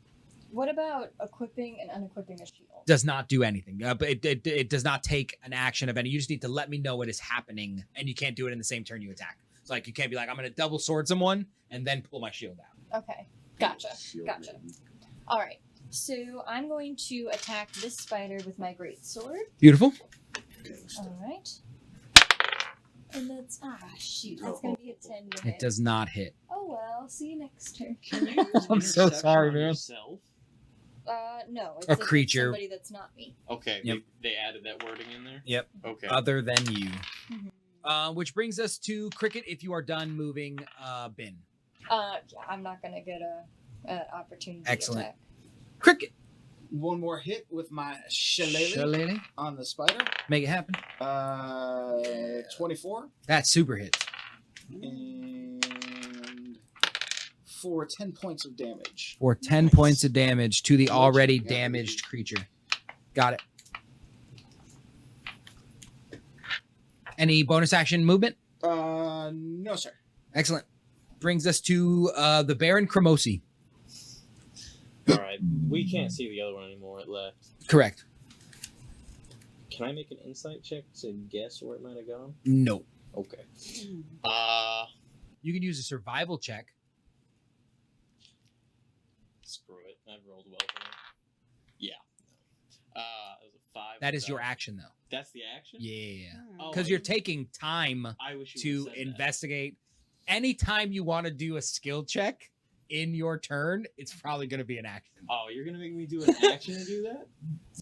Speaker 8: What about equipping and unequipping a shield?
Speaker 4: Does not do anything. But it does not take an action of any. You just need to let me know what is happening, and you can't do it in the same turn you attack. It's like you can't be like, I'm going to double sword someone and then pull my shield out.
Speaker 8: Okay. Gotcha.
Speaker 7: Shield
Speaker 8: Gotcha.
Speaker 7: maiden.
Speaker 8: All right. So I'm going to attack this spider with my great sword.
Speaker 4: Beautiful.
Speaker 8: All right. And that's shoot. That's gonna be a 10 to hit.
Speaker 4: It does not hit.
Speaker 8: Oh well. See you next turn.
Speaker 3: Can you use
Speaker 4: I'm so
Speaker 3: interception
Speaker 4: sorry,
Speaker 3: on
Speaker 4: man.
Speaker 3: yourself?
Speaker 8: No. It's
Speaker 4: A
Speaker 8: if it's
Speaker 4: creature.
Speaker 8: Somebody that's not me.
Speaker 3: Okay.
Speaker 4: Yep.
Speaker 3: They added that wording in there.
Speaker 4: Yep.
Speaker 3: Okay.
Speaker 4: Other than you.
Speaker 8: Mhm.
Speaker 4: Which brings us to Cricket. If you are done moving, Bin.
Speaker 8: Yeah. I'm not gonna get a opportunity
Speaker 4: Excellent.
Speaker 8: attack.
Speaker 4: Cricket.
Speaker 6: One more hit with my shillelagh
Speaker 4: Shillelagh.
Speaker 6: on the spider.
Speaker 4: Make it happen.
Speaker 6: 24.
Speaker 4: That super hits.
Speaker 6: And for 10 points of damage.
Speaker 4: For 10
Speaker 5: Nice.
Speaker 4: points of damage to the already
Speaker 7: Yeah.
Speaker 4: damaged creature. Got it. Any bonus action movement?
Speaker 6: No, sir.
Speaker 4: Excellent. Brings us to the Baron Cremosi.
Speaker 3: All right. We can't see the other one anymore. It left.
Speaker 4: Correct.
Speaker 3: Can I make an insight check to guess where it might have gone?
Speaker 4: No.
Speaker 3: Okay.
Speaker 4: You can use a survival check.
Speaker 3: Screw it. I've rolled well for it. Yeah. It was a 5.
Speaker 4: That is your action, though.
Speaker 3: That's the action?
Speaker 4: Yeah.
Speaker 3: Oh,
Speaker 4: Because you're taking time
Speaker 3: I wish you
Speaker 4: to
Speaker 3: would've said that.
Speaker 4: investigate. Anytime you want to do a skill check in your turn, it's probably going to be an action.
Speaker 3: Oh, you're going to make me do an action to do that?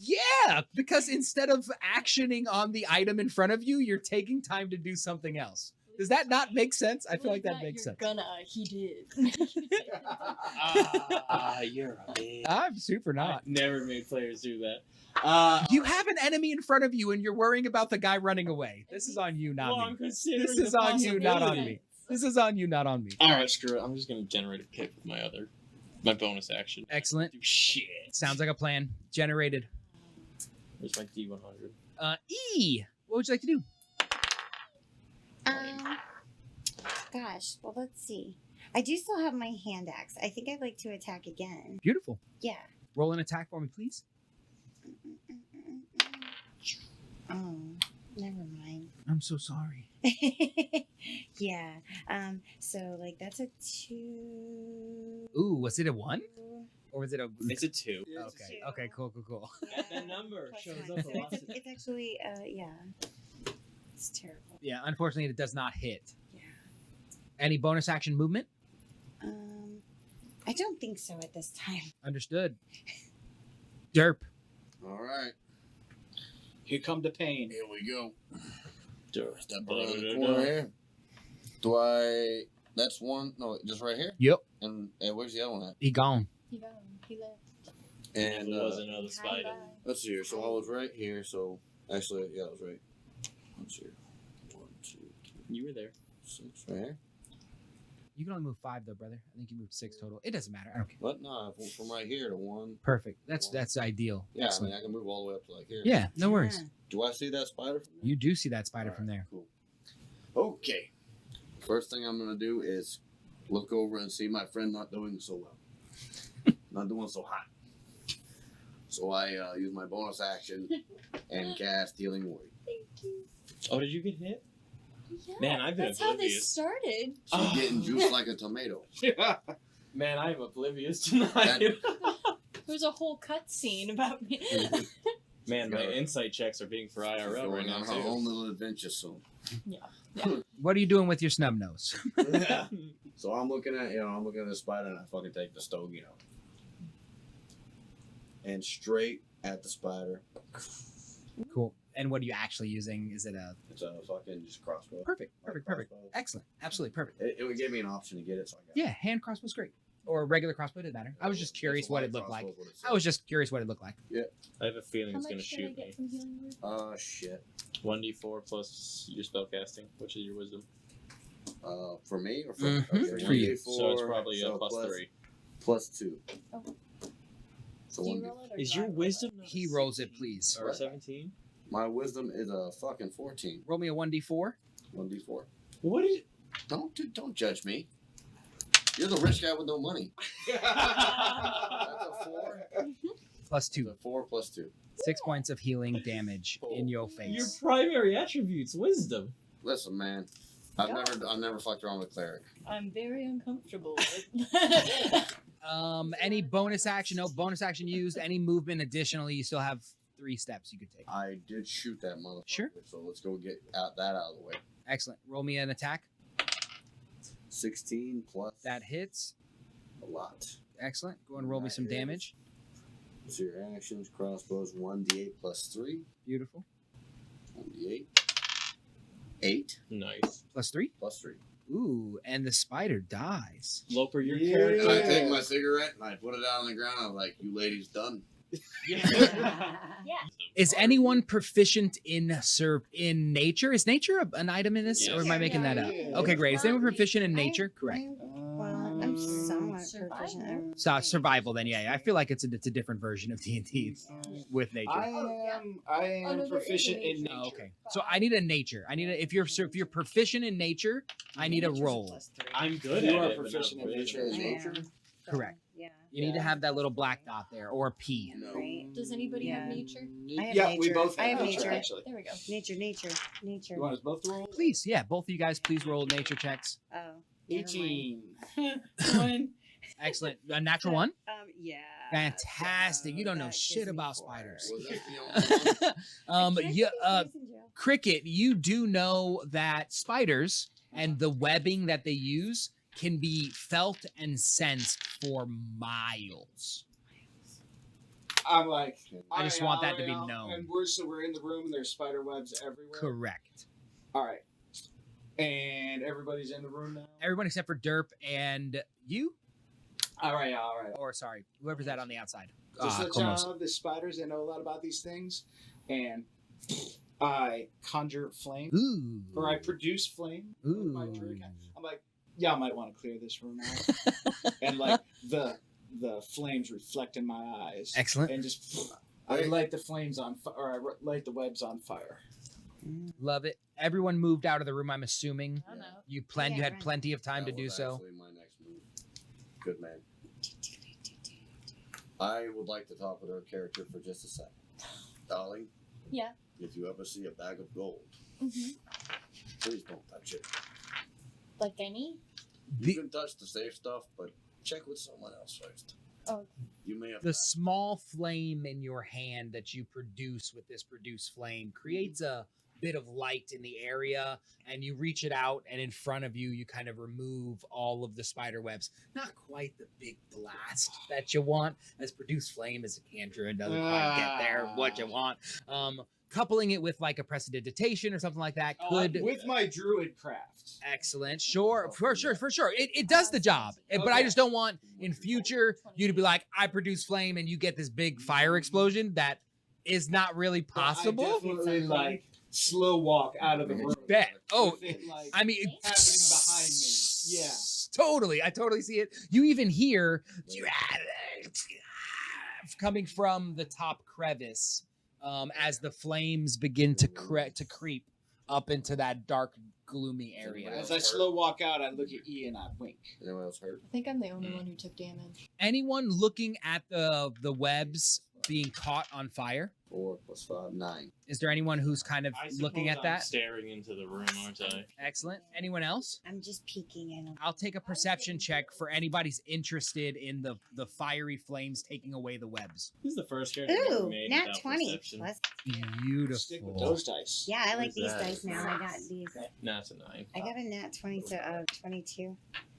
Speaker 4: Yeah, because instead of actioning on the item in front of you, you're taking time to do something else. Does that not make sense? I feel like that makes sense.
Speaker 8: He did.
Speaker 3: You're a bitch.
Speaker 4: I'm super not.
Speaker 3: I've never made players do that.
Speaker 4: You have an enemy in front of you and you're worrying about the guy running away. This is on you, not
Speaker 3: well,
Speaker 4: me.
Speaker 3: I'm considering
Speaker 4: This is
Speaker 3: the
Speaker 4: on you, not on
Speaker 3: possibility.
Speaker 4: me. This is on you, not on me.
Speaker 3: All right, screw it. I'm just going to generate a kick with my bonus action.
Speaker 4: Excellent.
Speaker 3: Do shit.
Speaker 4: Sounds like a plan. Generated.
Speaker 3: Where's my D100?
Speaker 4: E. What would you like to do?
Speaker 5: Gosh, well, let's see. I do still have my hand axe. I think I'd like to attack again.
Speaker 4: Beautiful.
Speaker 5: Yeah.
Speaker 4: Roll an attack for me, please.
Speaker 5: Oh, never mind.
Speaker 4: I'm so sorry.
Speaker 5: Yeah. So like that's a 2.
Speaker 4: Ooh, was it a 1? Or was it a...
Speaker 3: It's a 2.
Speaker 4: Okay, okay, cool.
Speaker 3: That number
Speaker 5: Plus
Speaker 3: shows
Speaker 5: one.
Speaker 3: up
Speaker 5: So
Speaker 3: a lot.
Speaker 5: it's actually, yeah. It's terrible.
Speaker 4: Yeah, unfortunately, it does not hit.
Speaker 5: Yeah.
Speaker 4: Any bonus action movement?
Speaker 5: I don't think so at this time.
Speaker 4: Understood. Derp.
Speaker 7: All right.
Speaker 6: Here come the pain.
Speaker 7: Here we go.
Speaker 3: Sure.
Speaker 7: Step around the corner here. Do I... That's one... No, just right here?
Speaker 4: Yep.
Speaker 7: And where's the other one at?
Speaker 4: He gone.
Speaker 8: He got him. He left.
Speaker 7: And
Speaker 3: There was another
Speaker 8: Hi,
Speaker 3: spider.
Speaker 8: bye.
Speaker 7: let's see here. So I was right here. So actually, yeah, I was right. Let's see here. 1, 2, 3,
Speaker 3: You were there.
Speaker 7: 6. Right here.
Speaker 4: You can only move 5 though, brother. I think you moved 6 total. It doesn't matter. I don't care.
Speaker 7: What? No, from right here to 1.
Speaker 4: Perfect. That's ideal.
Speaker 7: Yeah,
Speaker 4: Excellent.
Speaker 7: I mean, I can move all the way up to like here.
Speaker 4: Yeah, no worries.
Speaker 5: Yeah.
Speaker 7: Do I see that spider? From there?
Speaker 4: You do see that spider
Speaker 7: All
Speaker 4: from
Speaker 7: right,
Speaker 4: there.
Speaker 7: Cool. Okay. First thing I'm gonna do is look over and see my friend not doing so well. Not doing so hot. So I use my bonus action and cast Healing Word.
Speaker 8: Thank you.
Speaker 3: Oh, did you get hit?
Speaker 8: Yeah,
Speaker 3: Man, I've been
Speaker 8: that's how they
Speaker 3: oblivious.
Speaker 8: started.
Speaker 7: She's getting juiced like a tomato.
Speaker 3: Man, I am oblivious tonight.
Speaker 8: There's a whole cutscene about me.
Speaker 3: Man, my insight checks are being for IRL right
Speaker 7: Going
Speaker 3: now
Speaker 7: on her
Speaker 3: too.
Speaker 7: own little adventure soon.
Speaker 4: What are you doing with your snub nose?
Speaker 7: So I'm looking at the spider and I fucking take the stogie out. And straight at the spider.
Speaker 4: Cool. And what are you actually using? Is it a
Speaker 7: It's a fucking just crossbow.
Speaker 4: perfect?
Speaker 7: Like
Speaker 4: Perfect.
Speaker 7: crossbow.
Speaker 4: Excellent. Absolutely perfect.
Speaker 7: It gave me an option to get it, so I got
Speaker 4: Yeah, hand crossbow's great. Or a regular crossbow, didn't matter. I was just curious
Speaker 7: It's a
Speaker 4: what
Speaker 7: light
Speaker 4: it looked like.
Speaker 7: crossbow is what it said.
Speaker 4: I was just curious what it looked like.
Speaker 3: I have a feeling
Speaker 8: How
Speaker 3: it's gonna
Speaker 8: much did I
Speaker 3: shoot me.
Speaker 8: get from healing word?
Speaker 7: Oh shit.
Speaker 3: 1d4 plus your spell casting, which is your wisdom.
Speaker 7: For me or for,
Speaker 4: Mhm, for you.
Speaker 3: So it's probably a
Speaker 7: so
Speaker 3: plus 3.
Speaker 7: Plus 2.
Speaker 8: Oh.
Speaker 7: So
Speaker 8: Do you
Speaker 7: 1d4.
Speaker 8: roll it or
Speaker 3: Is
Speaker 8: do
Speaker 3: your
Speaker 8: I roll
Speaker 3: wisdom?
Speaker 4: He rolls it, please.
Speaker 3: Or 17?
Speaker 7: My wisdom is a fucking 14.
Speaker 4: Roll me a 1d4.
Speaker 7: 1d4.
Speaker 3: What is?
Speaker 7: Don't judge me. You're the rich guy with no money. That's a 4.
Speaker 4: Plus
Speaker 7: It's
Speaker 4: 2.
Speaker 7: a 4 plus 2.
Speaker 4: 6 points of healing damage in your
Speaker 3: Your
Speaker 4: face.
Speaker 3: primary attribute's wisdom.
Speaker 7: Listen, man. I've never fucked around with cleric.
Speaker 8: I'm very uncomfortable with
Speaker 4: Any bonus action? No bonus action used. Any movement additionally? You still have 3 steps you could take.
Speaker 7: I did shoot that motherfucker.
Speaker 4: Sure.
Speaker 7: So let's go get that out of the way.
Speaker 4: Excellent. Roll me an attack.
Speaker 7: 16 plus
Speaker 4: That hits.
Speaker 7: a lot.
Speaker 4: Excellent. Go and roll me some
Speaker 7: That is-
Speaker 4: damage.
Speaker 7: So your actions, crossbows, 1d8 plus 3.
Speaker 4: Beautiful.
Speaker 7: 1d8. 8
Speaker 3: Nice.
Speaker 4: Plus 3.
Speaker 7: plus 3.
Speaker 4: Ooh, and the spider dies.
Speaker 3: Loper, your
Speaker 6: Yeah.
Speaker 7: And I
Speaker 3: character.
Speaker 7: take my cigarette and I put it out on the ground. I'm like, you ladies done.
Speaker 8: Yeah.
Speaker 4: Is anyone proficient in nature? Is nature an item in this, or am I
Speaker 8: Yes.
Speaker 4: making that
Speaker 6: Yeah,
Speaker 4: up?
Speaker 6: yeah.
Speaker 4: Okay, great. Is anyone proficient in
Speaker 5: I-
Speaker 4: nature? Correct.
Speaker 5: Well, I'm somewhat proficient.
Speaker 8: Survival.
Speaker 4: So survival, then yeah. I feel like it's a different version of D&D with nature.
Speaker 6: I
Speaker 8: Oh,
Speaker 6: am
Speaker 8: no, there
Speaker 6: proficient
Speaker 8: is a
Speaker 6: in
Speaker 8: nature.
Speaker 6: nature.
Speaker 4: Oh, okay. So I need a nature. I need a if you're proficient in nature, I need a roll.
Speaker 3: I'm good
Speaker 6: You
Speaker 3: at
Speaker 6: are
Speaker 3: it. but not
Speaker 6: proficient in
Speaker 3: great
Speaker 6: nature.
Speaker 3: at it.
Speaker 7: Nature?
Speaker 4: Correct.
Speaker 5: Yeah.
Speaker 4: You need to have that little black dot there or a P.
Speaker 7: No.
Speaker 5: Right.
Speaker 8: Does anybody have
Speaker 5: Yeah.
Speaker 8: nature?
Speaker 5: I have
Speaker 6: Yeah,
Speaker 5: nature.
Speaker 6: we both
Speaker 5: I
Speaker 6: have
Speaker 5: have
Speaker 6: nature,
Speaker 5: nature.
Speaker 6: actually.
Speaker 8: There we go.
Speaker 5: Nature.
Speaker 6: You want us both to roll?
Speaker 4: Please, yeah, both of you guys, please roll nature checks.
Speaker 5: Oh. never mind.
Speaker 6: 18.
Speaker 4: Excellent. A natural one.
Speaker 5: Yeah.
Speaker 4: Fantastic. You don't know
Speaker 5: that
Speaker 4: shit
Speaker 5: gives me
Speaker 4: about
Speaker 5: 4.
Speaker 4: spiders.
Speaker 7: Was that the only one?
Speaker 5: I can't
Speaker 4: Yeah.
Speaker 5: take place in jail.
Speaker 4: Cricket, you do know that spiders and the webbing that they use can be felt and sensed for miles.
Speaker 6: I'm like,
Speaker 4: I just want that to be
Speaker 6: out,
Speaker 4: known.
Speaker 6: And we're in the room and there's spider webs everywhere.
Speaker 4: Correct.
Speaker 6: All right. And everybody's in the room now?
Speaker 4: Everyone except for Derp and you,
Speaker 6: All right.
Speaker 4: or sorry, whoever's that on the outside.
Speaker 6: Just let
Speaker 4: Komos.
Speaker 6: y'all know the spiders, they know a lot about these things. And I conjure flame,
Speaker 4: Ooh.
Speaker 6: or I produce flame with my
Speaker 4: Ooh.
Speaker 6: trick. I'm like, y'all might want to clear this room out. And like the flames reflect in my eyes.
Speaker 4: Excellent.
Speaker 6: And just I light the flames on fire, or I light the webs on fire.
Speaker 4: Love it. Everyone moved out of the room, I'm assuming.
Speaker 8: I don't know.
Speaker 4: You
Speaker 5: Yeah,
Speaker 4: had
Speaker 5: right.
Speaker 4: plenty of time
Speaker 7: That
Speaker 4: to do
Speaker 7: was
Speaker 4: so.
Speaker 7: actually my next move. Good man. I would like to talk with our character for just a second. Darling,
Speaker 8: Yeah.
Speaker 7: if you ever see a bag of gold,
Speaker 8: Mm-hmm.
Speaker 7: please don't touch it.
Speaker 8: Like any?
Speaker 7: You can touch the safe stuff, but check with someone else first.
Speaker 8: Oh.
Speaker 7: You may have
Speaker 4: The small flame in your hand that you produce with this produce flame creates a bit of light in the area, and you reach it out, and in front of you, you kind of remove all of the spider webs. Not quite the big blast that you want, as produce flame is a cantrip and doesn't quite get there what you want. coupling it with like a prestidigitation or something like that could.
Speaker 6: with my druid craft.
Speaker 4: Excellent. Sure. For sure. It does the job. But I just don't want in future you to be like, I produce flame and you get this big fire explosion. That is not really possible.
Speaker 6: I definitely like slow walk out of the room.
Speaker 4: Bet. Oh,
Speaker 6: with it, like,
Speaker 4: I mean,
Speaker 6: happening behind me. Yeah.
Speaker 4: Totally. I totally see it. You even hear coming from the top crevice as the flames begin to creep up into that dark, gloomy area.
Speaker 6: As I slow walk out, I look at E and I wink.
Speaker 7: Anyone else hurt?
Speaker 8: I think I'm the only one who took damage.
Speaker 4: Anyone looking at the webs being caught on fire?
Speaker 7: 4 + 5 = 9.
Speaker 4: Is there anyone who's kind of
Speaker 3: I
Speaker 4: looking
Speaker 3: suppose
Speaker 4: at
Speaker 3: I'm
Speaker 4: that?
Speaker 3: staring into the room, aren't I?
Speaker 4: Excellent. Anyone else?
Speaker 5: I'm just peeking in.
Speaker 4: I'll take a perception check for anybody's interested in the fiery flames taking away the webs.
Speaker 3: This is the first character I've ever
Speaker 5: Ooh,
Speaker 3: made
Speaker 5: nat
Speaker 3: without
Speaker 5: 20.
Speaker 3: perception.
Speaker 5: Plus.
Speaker 4: Beautiful.
Speaker 6: Stick with those dice.
Speaker 5: Yeah, I like
Speaker 3: What's
Speaker 5: these
Speaker 3: that?
Speaker 5: dice now. I got these.
Speaker 3: No, it's a 9.
Speaker 5: I got a nat 20, so 22.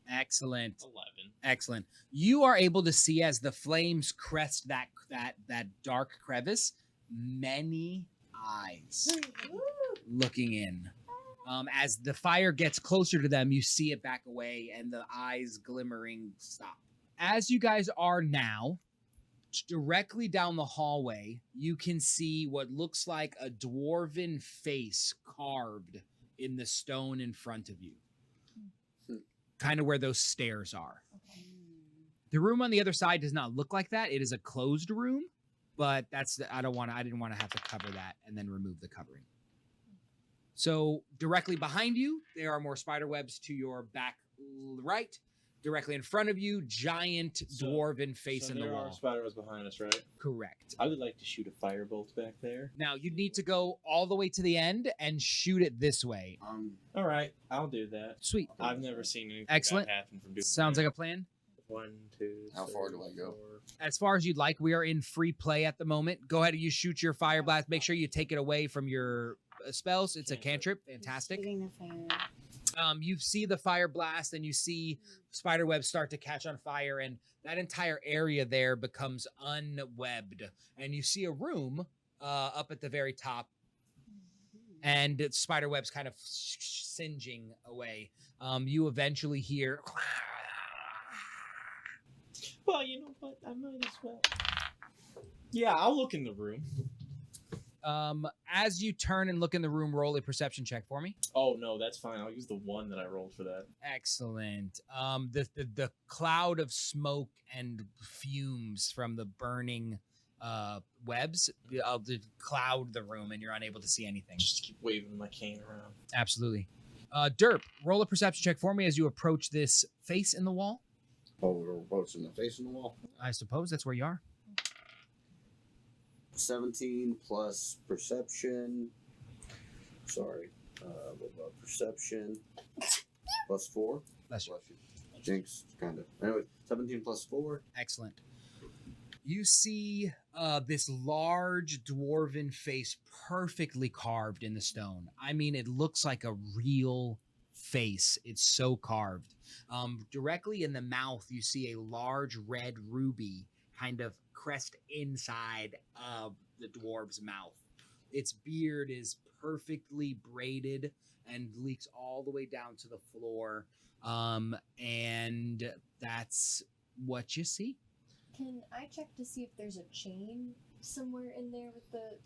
Speaker 4: Excellent.
Speaker 3: 11.
Speaker 4: Excellent. You are able to see as the flames crest that dark crevice, many eyes looking in. As the fire gets closer to them, you see it back away and the eyes glimmering stop. As you guys are now, directly down the hallway, you can see what looks like a dwarven face carved in the stone in front of you. Kind of where those stairs are.
Speaker 8: Okay.
Speaker 4: The room on the other side does not look like that. It is a closed room, but I didn't want to have to cover that and then remove the covering. So directly behind you, there are more spider webs to your back right. Directly in front of you, giant dwarven face in the
Speaker 3: there
Speaker 4: wall.
Speaker 3: are spiders behind us, right?
Speaker 4: Correct.
Speaker 3: I would like to shoot a firebolt back there.
Speaker 4: Now you'd need to go all the way to the end and shoot it this way.
Speaker 3: All right, I'll do that.
Speaker 4: Sweet.
Speaker 3: I've never seen anything
Speaker 4: Excellent.
Speaker 3: that happen from doing
Speaker 4: Sounds
Speaker 3: that.
Speaker 4: like a plan.
Speaker 3: 1, 2.
Speaker 7: How far do I go?
Speaker 3: 4.
Speaker 4: As far as you'd like, we are in free play at the moment. Go ahead and you shoot your fire blast. Make sure you take it away from your spells. It's a cantrip. Fantastic.
Speaker 5: Shooting the fire.
Speaker 4: You see the fire blast and you see spider webs start to catch on fire, and that entire area there becomes unwebbed. And you see a room up at the very top, and it's spider webs kind of singeing away. You eventually hear.
Speaker 3: Well, you know what? I might as well. Yeah, I'll look in the room.
Speaker 4: As you turn and look in the room, roll a perception check for me.
Speaker 3: Oh no, that's fine. I'll use the 1 that I rolled for that.
Speaker 4: Excellent. The cloud of smoke and fumes from the burning webs cloud the room, and you're unable to see anything.
Speaker 3: Just keep waving my cane around.
Speaker 4: Absolutely. Derp, roll a perception check for me as you approach this face in the wall.
Speaker 7: Oh, we're approaching the face in the wall.
Speaker 4: I suppose that's where you are.
Speaker 7: 17 plus perception. Sorry. Perception plus 4.
Speaker 4: Bless you.
Speaker 7: Bless you. Jinx, kind of. Anyway, 17 plus 4.
Speaker 4: Excellent. You see this large dwarven face perfectly carved in the stone. I mean, it looks like a real face. It's so carved. Directly in the mouth, you see a large red ruby kind of crest inside of the dwarf's mouth. Its beard is perfectly braided and leaks all the way down to the floor. And that's what you see.
Speaker 8: Can I check to see if there's a chain somewhere in there with the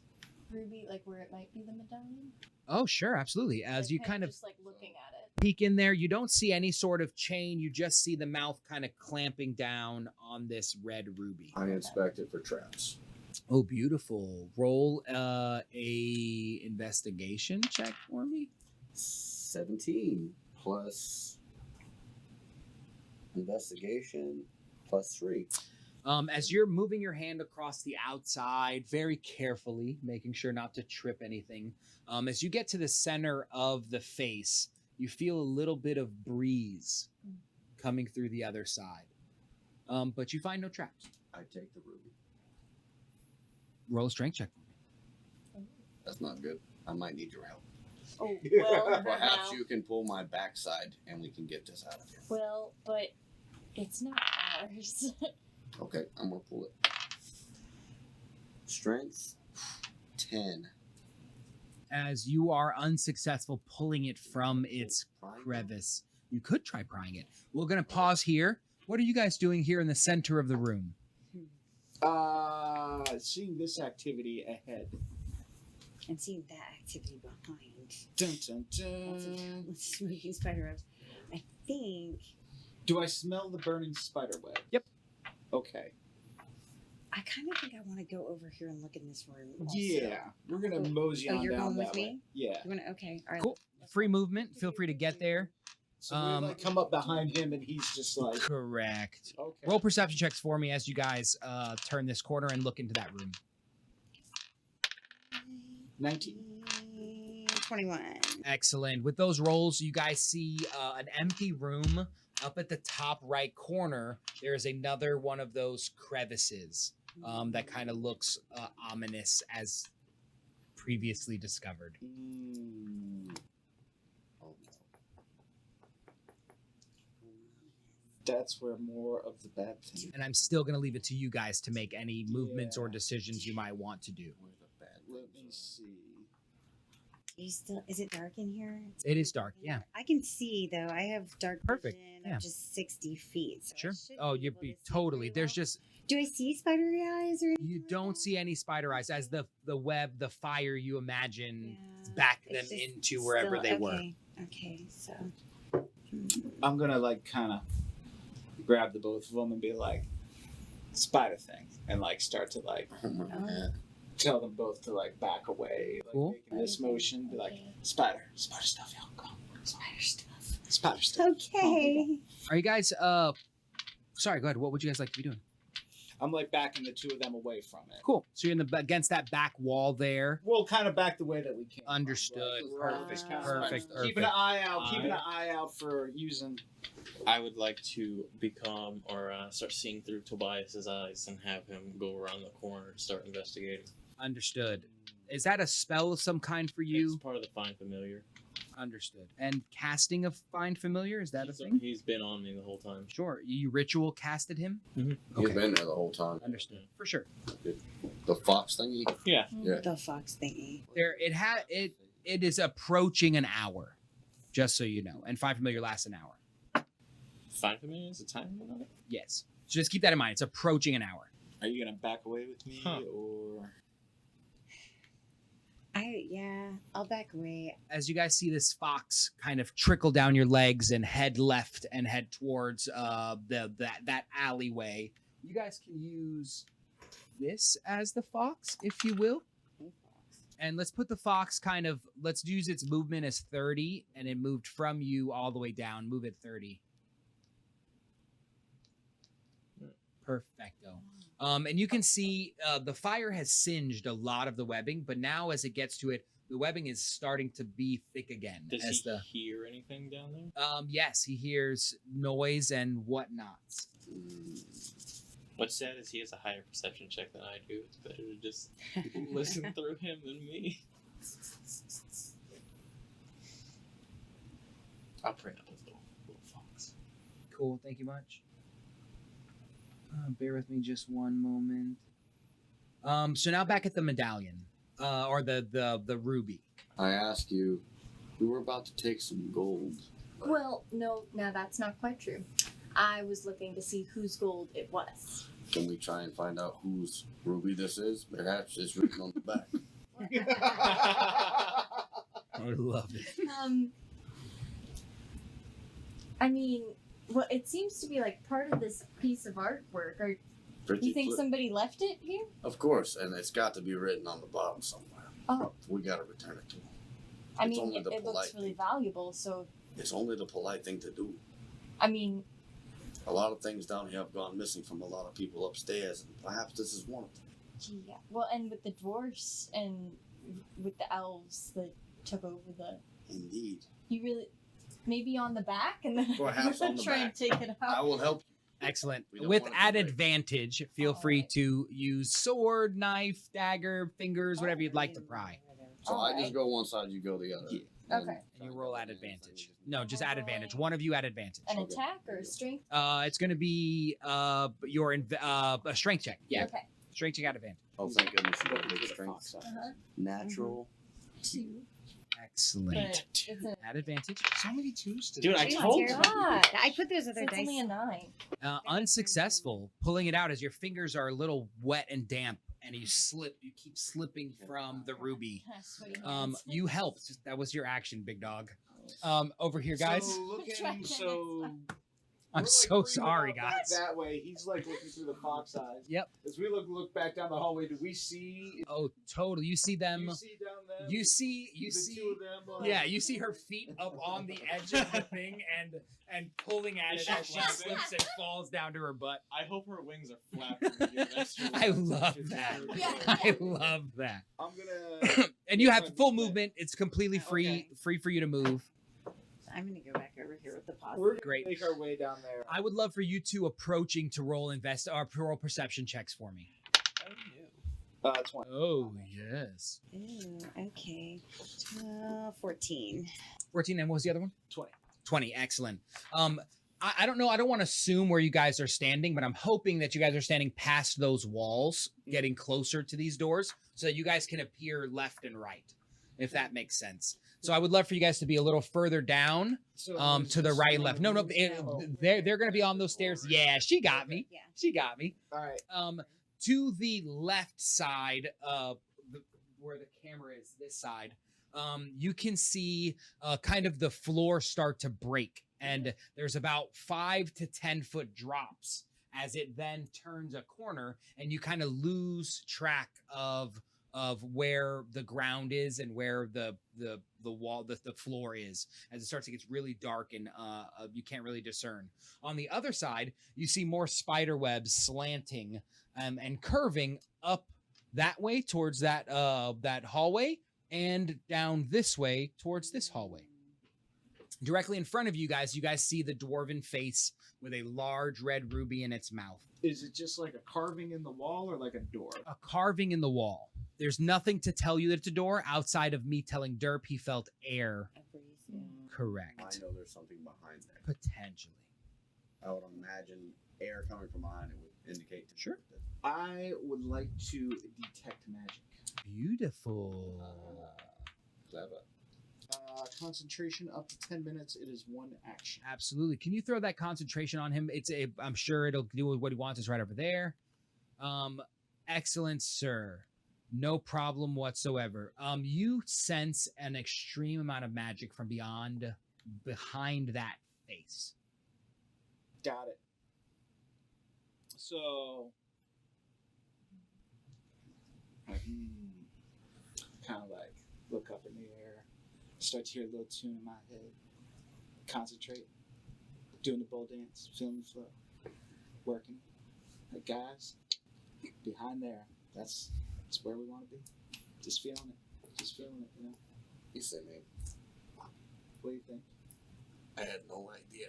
Speaker 8: ruby, like where it might be the medallion?
Speaker 4: Oh, sure, absolutely. As
Speaker 8: Like,
Speaker 4: you kind of
Speaker 8: just like looking at it.
Speaker 4: peek in there, you don't see any sort of chain. You just see the mouth kind of clamping down on this red ruby.
Speaker 7: I inspect it for traps.
Speaker 4: Oh, beautiful. Roll a investigation check for me.
Speaker 7: 17 plus investigation plus 3.
Speaker 4: As you're moving your hand across the outside very carefully, making sure not to trip anything, as you get to the center of the face, you feel a little bit of breeze coming through the other side. But you find no traps.
Speaker 7: I take the ruby.
Speaker 4: Roll a strength check for me.
Speaker 7: That's not good. I might need your help.
Speaker 8: Oh, well,
Speaker 7: Perhaps
Speaker 8: now.
Speaker 7: you can pull my backside and we can get this out of here.
Speaker 8: Well, but it's not ours.
Speaker 7: Okay, I'm gonna pull it. Strength 10.
Speaker 4: as you are unsuccessful pulling it from its crevice. You could try prying it. We're going to pause here. What are you guys doing here in the center of the room?
Speaker 6: Seeing this activity ahead.
Speaker 5: And seeing that activity behind.
Speaker 6: Dun, dun, dun.
Speaker 5: Let's smoking spider webs. I think.
Speaker 6: Do I smell the burning spider web?
Speaker 4: Yep.
Speaker 6: Okay.
Speaker 5: I kind of think I want to go over here and look in this room. Also.
Speaker 6: Yeah. We're going to mosey on
Speaker 5: you're
Speaker 6: down
Speaker 5: going
Speaker 6: that
Speaker 5: with
Speaker 6: way.
Speaker 5: me?
Speaker 6: Yeah.
Speaker 5: You want to? Okay. All right.
Speaker 4: Cool. Free movement. Feel free to get there.
Speaker 6: So we like come up behind him and he's just like.
Speaker 4: Correct.
Speaker 6: Okay.
Speaker 4: Roll perception checks for me as you guys turn this corner and look into that room.
Speaker 6: 19.
Speaker 5: 21.
Speaker 4: Excellent. With those rolls, you guys see an empty room. Up at the top right corner, there is another one of those crevices that kind of looks ominous as previously discovered.
Speaker 6: That's where more of the bad thing.
Speaker 4: And I'm still going to leave it to you guys to make any movements or decisions you might want to do.
Speaker 6: Let me see.
Speaker 5: You still? Is it dark in here?
Speaker 4: It is dark, yeah.
Speaker 5: I can see though. I have dark
Speaker 4: Perfect,
Speaker 5: vision
Speaker 4: yeah.
Speaker 5: of just 60 feet. So I
Speaker 4: Sure.
Speaker 5: should
Speaker 4: Oh,
Speaker 5: be
Speaker 4: you'd
Speaker 5: able
Speaker 4: be
Speaker 5: to see
Speaker 4: totally.
Speaker 5: pretty
Speaker 4: There's
Speaker 5: well.
Speaker 4: just
Speaker 5: Do I see spidery eyes or anything?
Speaker 4: you
Speaker 5: like
Speaker 4: don't
Speaker 5: that?
Speaker 4: see any spider eyes as the web, the fire you imagine
Speaker 5: Yeah,
Speaker 4: back
Speaker 5: it's
Speaker 4: them
Speaker 5: just
Speaker 4: into wherever
Speaker 5: still-
Speaker 4: they were.
Speaker 5: okay. Okay, so.
Speaker 6: I'm going to like kind of grab the both of them and be like, spider thing. And like start to like tell them both to like back away. Like
Speaker 4: Cool.
Speaker 6: making this motion. Be like,
Speaker 5: Okay.
Speaker 6: spider stuff, y'all. Go.
Speaker 5: Spider stuff.
Speaker 6: Spider stuff.
Speaker 5: Okay.
Speaker 4: Are you guys sorry, go ahead. What would you guys like to be doing?
Speaker 6: I'm like backing the two of them away from it.
Speaker 4: Cool. So you're in the against that back wall there.
Speaker 6: We'll kind of back the way that we can.
Speaker 4: Understood.
Speaker 6: Perfect.
Speaker 4: Perfect.
Speaker 6: Keeping an eye out. Keeping an eye out for using.
Speaker 3: I would like to become or start seeing through Tobias's eyes and have him go around the corner and start investigating.
Speaker 4: Understood. Is that a spell of some kind for
Speaker 3: It's
Speaker 4: you?
Speaker 3: part of the Find Familiar.
Speaker 4: Understood. And casting of Find Familiar, is that a
Speaker 3: He's-
Speaker 4: thing?
Speaker 3: He's been on me the whole time.
Speaker 4: Sure. You ritual casted him?
Speaker 7: He's
Speaker 4: Okay.
Speaker 7: been there the whole time.
Speaker 4: Understood. For sure.
Speaker 7: The fox thingy.
Speaker 3: Yeah.
Speaker 7: Yeah.
Speaker 5: The fox thingy.
Speaker 4: There it is approaching an hour. Just so you know. And Find Familiar lasts an hour.
Speaker 3: Find Familiar is a time on it?
Speaker 4: Yes. So just keep that in mind. It's approaching an hour.
Speaker 6: Are you gonna back away with me
Speaker 3: Huh.
Speaker 6: or?
Speaker 5: I'll back away.
Speaker 4: As you guys see this fox kind of trickle down your legs and head left and head towards that alleyway, you guys can use this as the fox, if you will. And let's put the fox let's use its movement as 30, and it moved from you all the way down. Move it 30. Perfecto. And you can see the fire has singed a lot of the webbing, but now as it gets to it, the webbing is starting to be thick again.
Speaker 3: Does he hear anything down there?
Speaker 4: Yes, he hears noise and whatnot.
Speaker 3: What's sad is he has a higher perception check than I do. It's better to just listen through him than me. I'll print up his little fox.
Speaker 4: Cool, thank you much. Bear with me just one moment. So now back at the medallion, or the ruby.
Speaker 7: I ask you, we were about to take some gold.
Speaker 8: Well, no, that's not quite true. I was looking to see whose gold it was.
Speaker 7: Can we try and find out whose ruby this is? Perhaps it's written on the back.
Speaker 4: I love it.
Speaker 8: I mean, well, it seems to be like part of this piece of artwork. Or
Speaker 7: Pretty
Speaker 8: you think
Speaker 7: clear.
Speaker 8: somebody left it here?
Speaker 7: Of course, and it's got to be written on the bottom somewhere.
Speaker 8: Oh.
Speaker 7: We gotta return it to him.
Speaker 8: I
Speaker 7: It's
Speaker 8: mean,
Speaker 7: only
Speaker 8: it
Speaker 7: the
Speaker 8: looks
Speaker 7: polite
Speaker 8: really
Speaker 7: thing.
Speaker 8: valuable. So,
Speaker 7: It's only the polite thing to do.
Speaker 8: I mean,
Speaker 7: A lot of things down here have gone missing from a lot of people upstairs, and perhaps this is one of them.
Speaker 8: gee, yeah. Well, and with the dwarfs and with the elves that took over
Speaker 7: Indeed.
Speaker 8: you really maybe on the back, and then
Speaker 7: Perhaps on the
Speaker 8: try and
Speaker 7: back.
Speaker 8: take it
Speaker 7: I
Speaker 8: out.
Speaker 7: will help you.
Speaker 4: Excellent.
Speaker 7: We don't
Speaker 4: With
Speaker 7: want it to
Speaker 4: added
Speaker 7: break.
Speaker 4: advantage, feel free to use sword, knife, dagger, fingers, whatever you'd like to pry.
Speaker 7: So I just
Speaker 8: Alright.
Speaker 7: go one side, you go the other.
Speaker 6: Yeah.
Speaker 7: And-
Speaker 8: Okay.
Speaker 4: And you roll at advantage. No, just add advantage. One of you add advantage.
Speaker 8: An
Speaker 7: Okay.
Speaker 8: attack or a strength?
Speaker 4: It's going to be a strength check. Yeah,
Speaker 8: Okay.
Speaker 4: strength check at advantage.
Speaker 7: Oh, thank goodness you got a big
Speaker 6: Get a
Speaker 7: strength.
Speaker 6: fox out.
Speaker 8: Uh-huh.
Speaker 7: Natural
Speaker 8: 2.
Speaker 4: Excellent.
Speaker 8: But it's an
Speaker 4: At advantage.
Speaker 6: So many twos today.
Speaker 3: Dude, I
Speaker 5: It's
Speaker 3: told you.
Speaker 5: terrible.
Speaker 8: God.
Speaker 5: I put those
Speaker 8: So
Speaker 5: other
Speaker 8: it's
Speaker 5: dice.
Speaker 8: only a 9.
Speaker 4: Unsuccessful. Pulling it out as your fingers are a little wet and damp, and you keep slipping from the ruby.
Speaker 8: Sweaty hands.
Speaker 4: You helped. That was your action, big dog. Over here, guys.
Speaker 6: So looking, so
Speaker 4: I'm
Speaker 6: we're,
Speaker 4: so
Speaker 6: creeping
Speaker 4: sorry,
Speaker 6: out back
Speaker 4: guys.
Speaker 6: that way. He's like looking through the fox eyes.
Speaker 4: Yep.
Speaker 6: As we look back down the hallway, do we see?
Speaker 4: Oh, totally. You see them.
Speaker 6: You see down there.
Speaker 4: You see.
Speaker 6: the two of them.
Speaker 4: Yeah, you see her feet up on the edge of the thing and pulling at it as she slips and falls down to her butt.
Speaker 3: I hope her wings are flapping.
Speaker 4: I love that.
Speaker 8: Yeah.
Speaker 4: I love that.
Speaker 6: I'm gonna.
Speaker 4: And you have full movement. It's completely free,
Speaker 5: Okay.
Speaker 4: free for you to move.
Speaker 5: I'm gonna go back over here with the pause.
Speaker 6: We're gonna
Speaker 4: Great.
Speaker 6: make our way down there.
Speaker 4: I would love for you two approaching to roll roll perception checks for me.
Speaker 6: 20.
Speaker 4: Oh yes.
Speaker 5: Ooh, okay. 14.
Speaker 4: 14, and what was the other one?
Speaker 6: 20.
Speaker 4: 20, excellent. I don't know. I don't want to assume where you guys are standing, but I'm hoping that you guys are standing past those walls, getting closer to these doors, so that you guys can appear left and right, if that makes sense. So I would love for you guys to be a little further down,
Speaker 6: So
Speaker 4: to the right and left. No, they're going to be on those stairs. Yeah, she got me.
Speaker 5: Yeah.
Speaker 4: She got me.
Speaker 6: All right.
Speaker 4: To the left side of where the camera is, this side, you can see kind of the floor start to break, and there's about 5 to 10 foot drops as it then turns a corner, and you kind of lose track of where the ground is and where the wall, the floor is, as it starts to get really dark and you can't really discern. On the other side, you see more spider webs slanting and curving up that way towards that hallway, and down this way towards this hallway. Directly in front of you guys see the dwarven face with a large red ruby in its mouth.
Speaker 6: Is it just like a carving in the wall or like a door?
Speaker 4: A carving in the wall. There's nothing to tell you that it's a door outside of me telling Derp he felt air.
Speaker 5: A breeze, yeah.
Speaker 4: Correct.
Speaker 7: I know there's something behind there.
Speaker 4: Potentially.
Speaker 7: I would imagine air coming from behind it would indicate to me
Speaker 4: Sure.
Speaker 7: that
Speaker 6: I would like to detect magic.
Speaker 4: Beautiful.
Speaker 7: clever.
Speaker 6: Concentration up to 10 minutes. It is one action.
Speaker 4: Absolutely. Can you throw that concentration on him? I'm sure it'll do what he wants. It's right over there. Excellent, sir. No problem whatsoever. You sense an extreme amount of magic from behind that face.
Speaker 6: Got it. So, kind of like look up in the air, start to hear a little tune in my head, concentrate, doing the bowl dance, feeling the flow, working. Like, guys, behind there, that's where we want to be. Just feeling it, you know.
Speaker 7: You say, man.
Speaker 6: What do you think?
Speaker 7: I had no idea.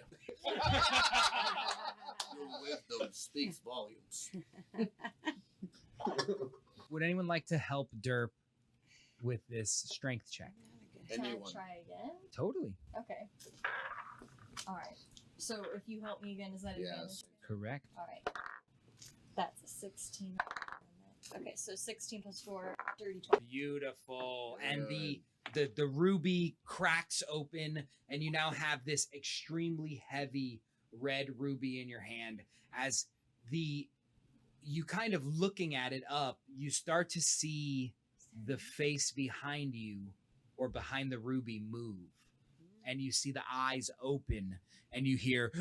Speaker 7: Your wisdom speaks volumes.
Speaker 4: Would anyone like to help Derp with this strength check?
Speaker 8: Can I
Speaker 7: Anyone.
Speaker 8: try again?
Speaker 4: Totally.
Speaker 8: Okay. All right. So if you help me again, is that advantage?
Speaker 7: Yes.
Speaker 4: Correct.
Speaker 8: All right. That's a 16. Okay, so 16 plus 4, 30, 20.
Speaker 4: Beautiful. And the ruby cracks open, and you now have this extremely heavy red ruby in your hand. As you kind of looking at it up, you start to see the face behind you or behind the ruby move. And you see the eyes open, and you hear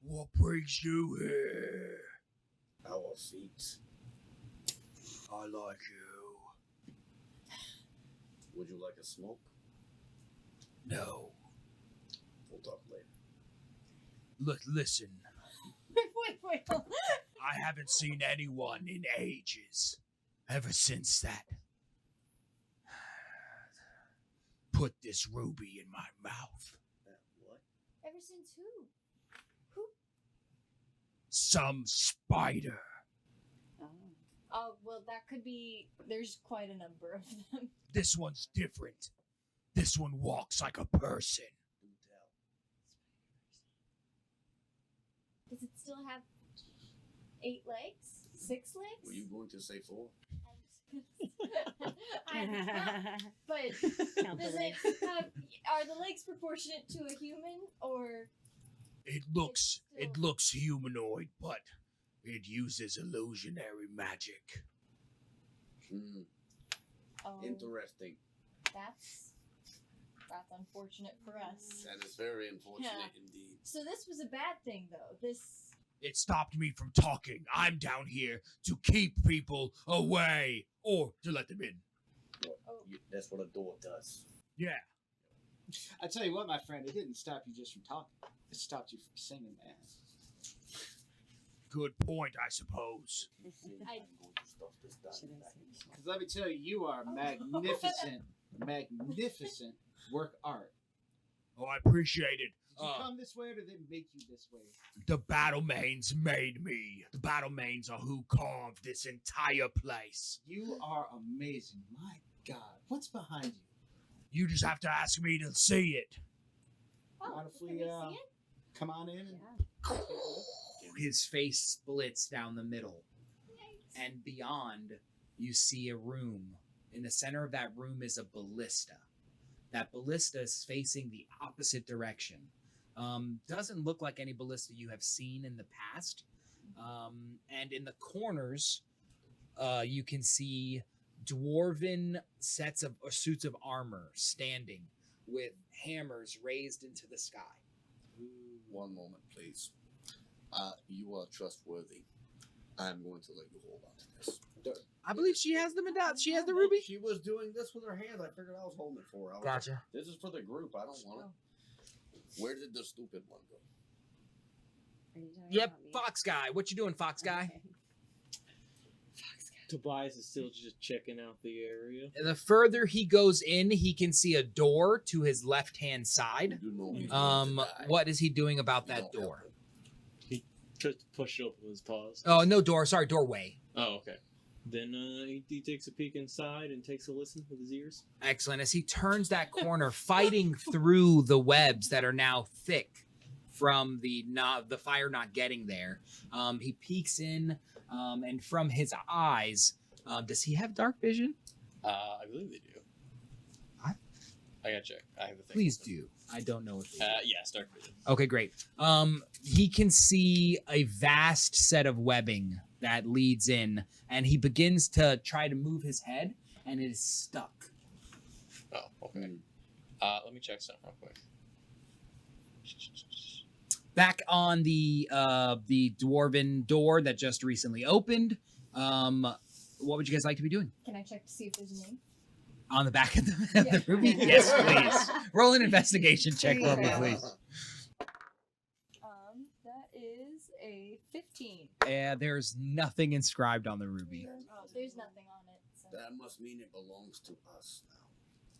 Speaker 4: what brings you here?
Speaker 7: Our feet.
Speaker 4: I like you.
Speaker 7: Would you like a smoke?
Speaker 4: No.
Speaker 7: We'll talk later.
Speaker 4: Listen,
Speaker 8: Wait.
Speaker 4: I haven't seen anyone in ages. Ever since that. Put this ruby in my mouth.
Speaker 7: What?
Speaker 8: Ever since who?
Speaker 4: Some spider.
Speaker 8: Oh, well, that could be. There's quite a number of them.
Speaker 4: This one's different. This one walks like a person.
Speaker 7: Do tell.
Speaker 8: Does it still have 8 legs? 6 legs?
Speaker 7: Were you going to say 4?
Speaker 8: But
Speaker 5: Count the
Speaker 8: does
Speaker 5: legs.
Speaker 8: it have, are the legs proportionate to a human or?
Speaker 4: It
Speaker 8: It's
Speaker 4: looks humanoid, but it uses illusionary magic.
Speaker 7: Hmm.
Speaker 8: Oh,
Speaker 7: Interesting.
Speaker 8: that's unfortunate for us.
Speaker 7: That is very unfortunate
Speaker 8: Yeah.
Speaker 7: indeed.
Speaker 8: So this was a bad thing, though. This.
Speaker 4: It stopped me from talking. I'm down here to keep people away or to let them in.
Speaker 8: Oh,
Speaker 7: That's what a door does.
Speaker 4: Yeah.
Speaker 6: I tell you what, my friend, it didn't stop you just from talking. It stopped you from singing, man.
Speaker 4: Good point, I suppose.
Speaker 7: I'm going to stuff this down
Speaker 5: Should I
Speaker 7: back
Speaker 5: say
Speaker 7: in the stomach.
Speaker 6: Because let me tell you, you are magnificent work art.
Speaker 4: Oh, I appreciate it.
Speaker 6: Did you come this way or did they make you this way?
Speaker 4: The Battlemanes made me. The Battlemanes are who carved this entire place.
Speaker 6: You are amazing. My God. What's behind you?
Speaker 4: You just have to ask me to see it.
Speaker 8: oh,
Speaker 6: Mind if
Speaker 8: can
Speaker 6: we,
Speaker 8: we see it?
Speaker 6: Come on in and
Speaker 5: Yeah.
Speaker 6: take a look?
Speaker 4: His face splits down the middle,
Speaker 8: Yikes.
Speaker 4: and beyond, you see a room. In the center of that room is a ballista. That ballista is facing the opposite direction. Doesn't look like any ballista you have seen in the past. And in the corners, you can see dwarven sets of or suits of armor standing with hammers raised into the sky.
Speaker 7: One moment, please. You are trustworthy. I'm going to let you hold on to this.
Speaker 4: I believe she has the medallion. She has the ruby.
Speaker 7: She was doing this with her hands. I figured I was holding it for her. This is for the group. I don't want it. Where did the stupid one go?
Speaker 5: Are you talking
Speaker 4: Yep,
Speaker 5: about me?
Speaker 4: Fox Guy. What you doing, Fox Guy?
Speaker 5: Okay. Fox guy.
Speaker 3: Tobias is still just checking out the area.
Speaker 4: The further he goes in, he can see a door to his left-hand side.
Speaker 7: You do know he's going to die.
Speaker 4: What is he doing about
Speaker 7: You
Speaker 4: that
Speaker 7: don't help
Speaker 4: door?
Speaker 7: him.
Speaker 3: Tries to push it open with his paws.
Speaker 4: Oh, no door. Sorry, doorway.
Speaker 3: Oh, okay. Then he takes a peek inside and takes a listen with his ears.
Speaker 4: Excellent. As he turns that corner, fighting through the webs that are now thick from the fire not getting there, he peeks in, and from his eyes, does he have dark vision?
Speaker 3: I believe they do.
Speaker 4: What?
Speaker 3: I gotta check. I have the thing.
Speaker 4: Please do. I don't know if they do.
Speaker 3: Yes, dark vision.
Speaker 4: Okay, great. He can see a vast set of webbing that leads in, and he begins to try to move his head, and it is stuck.
Speaker 3: Oh, okay. Let me check something real quick.
Speaker 4: Back on the dwarven door that just recently opened, what would you guys like to be doing?
Speaker 8: Can I check to see if there's a name?
Speaker 4: On the back of the,
Speaker 8: Yeah.
Speaker 4: ruby? Yes, please. Roll an investigation check
Speaker 5: There
Speaker 4: for
Speaker 5: you
Speaker 4: me,
Speaker 5: go.
Speaker 4: please.
Speaker 8: That is a 15.
Speaker 4: There's nothing inscribed on the ruby.
Speaker 8: Oh, there's nothing on it. So.
Speaker 7: That must mean it belongs to us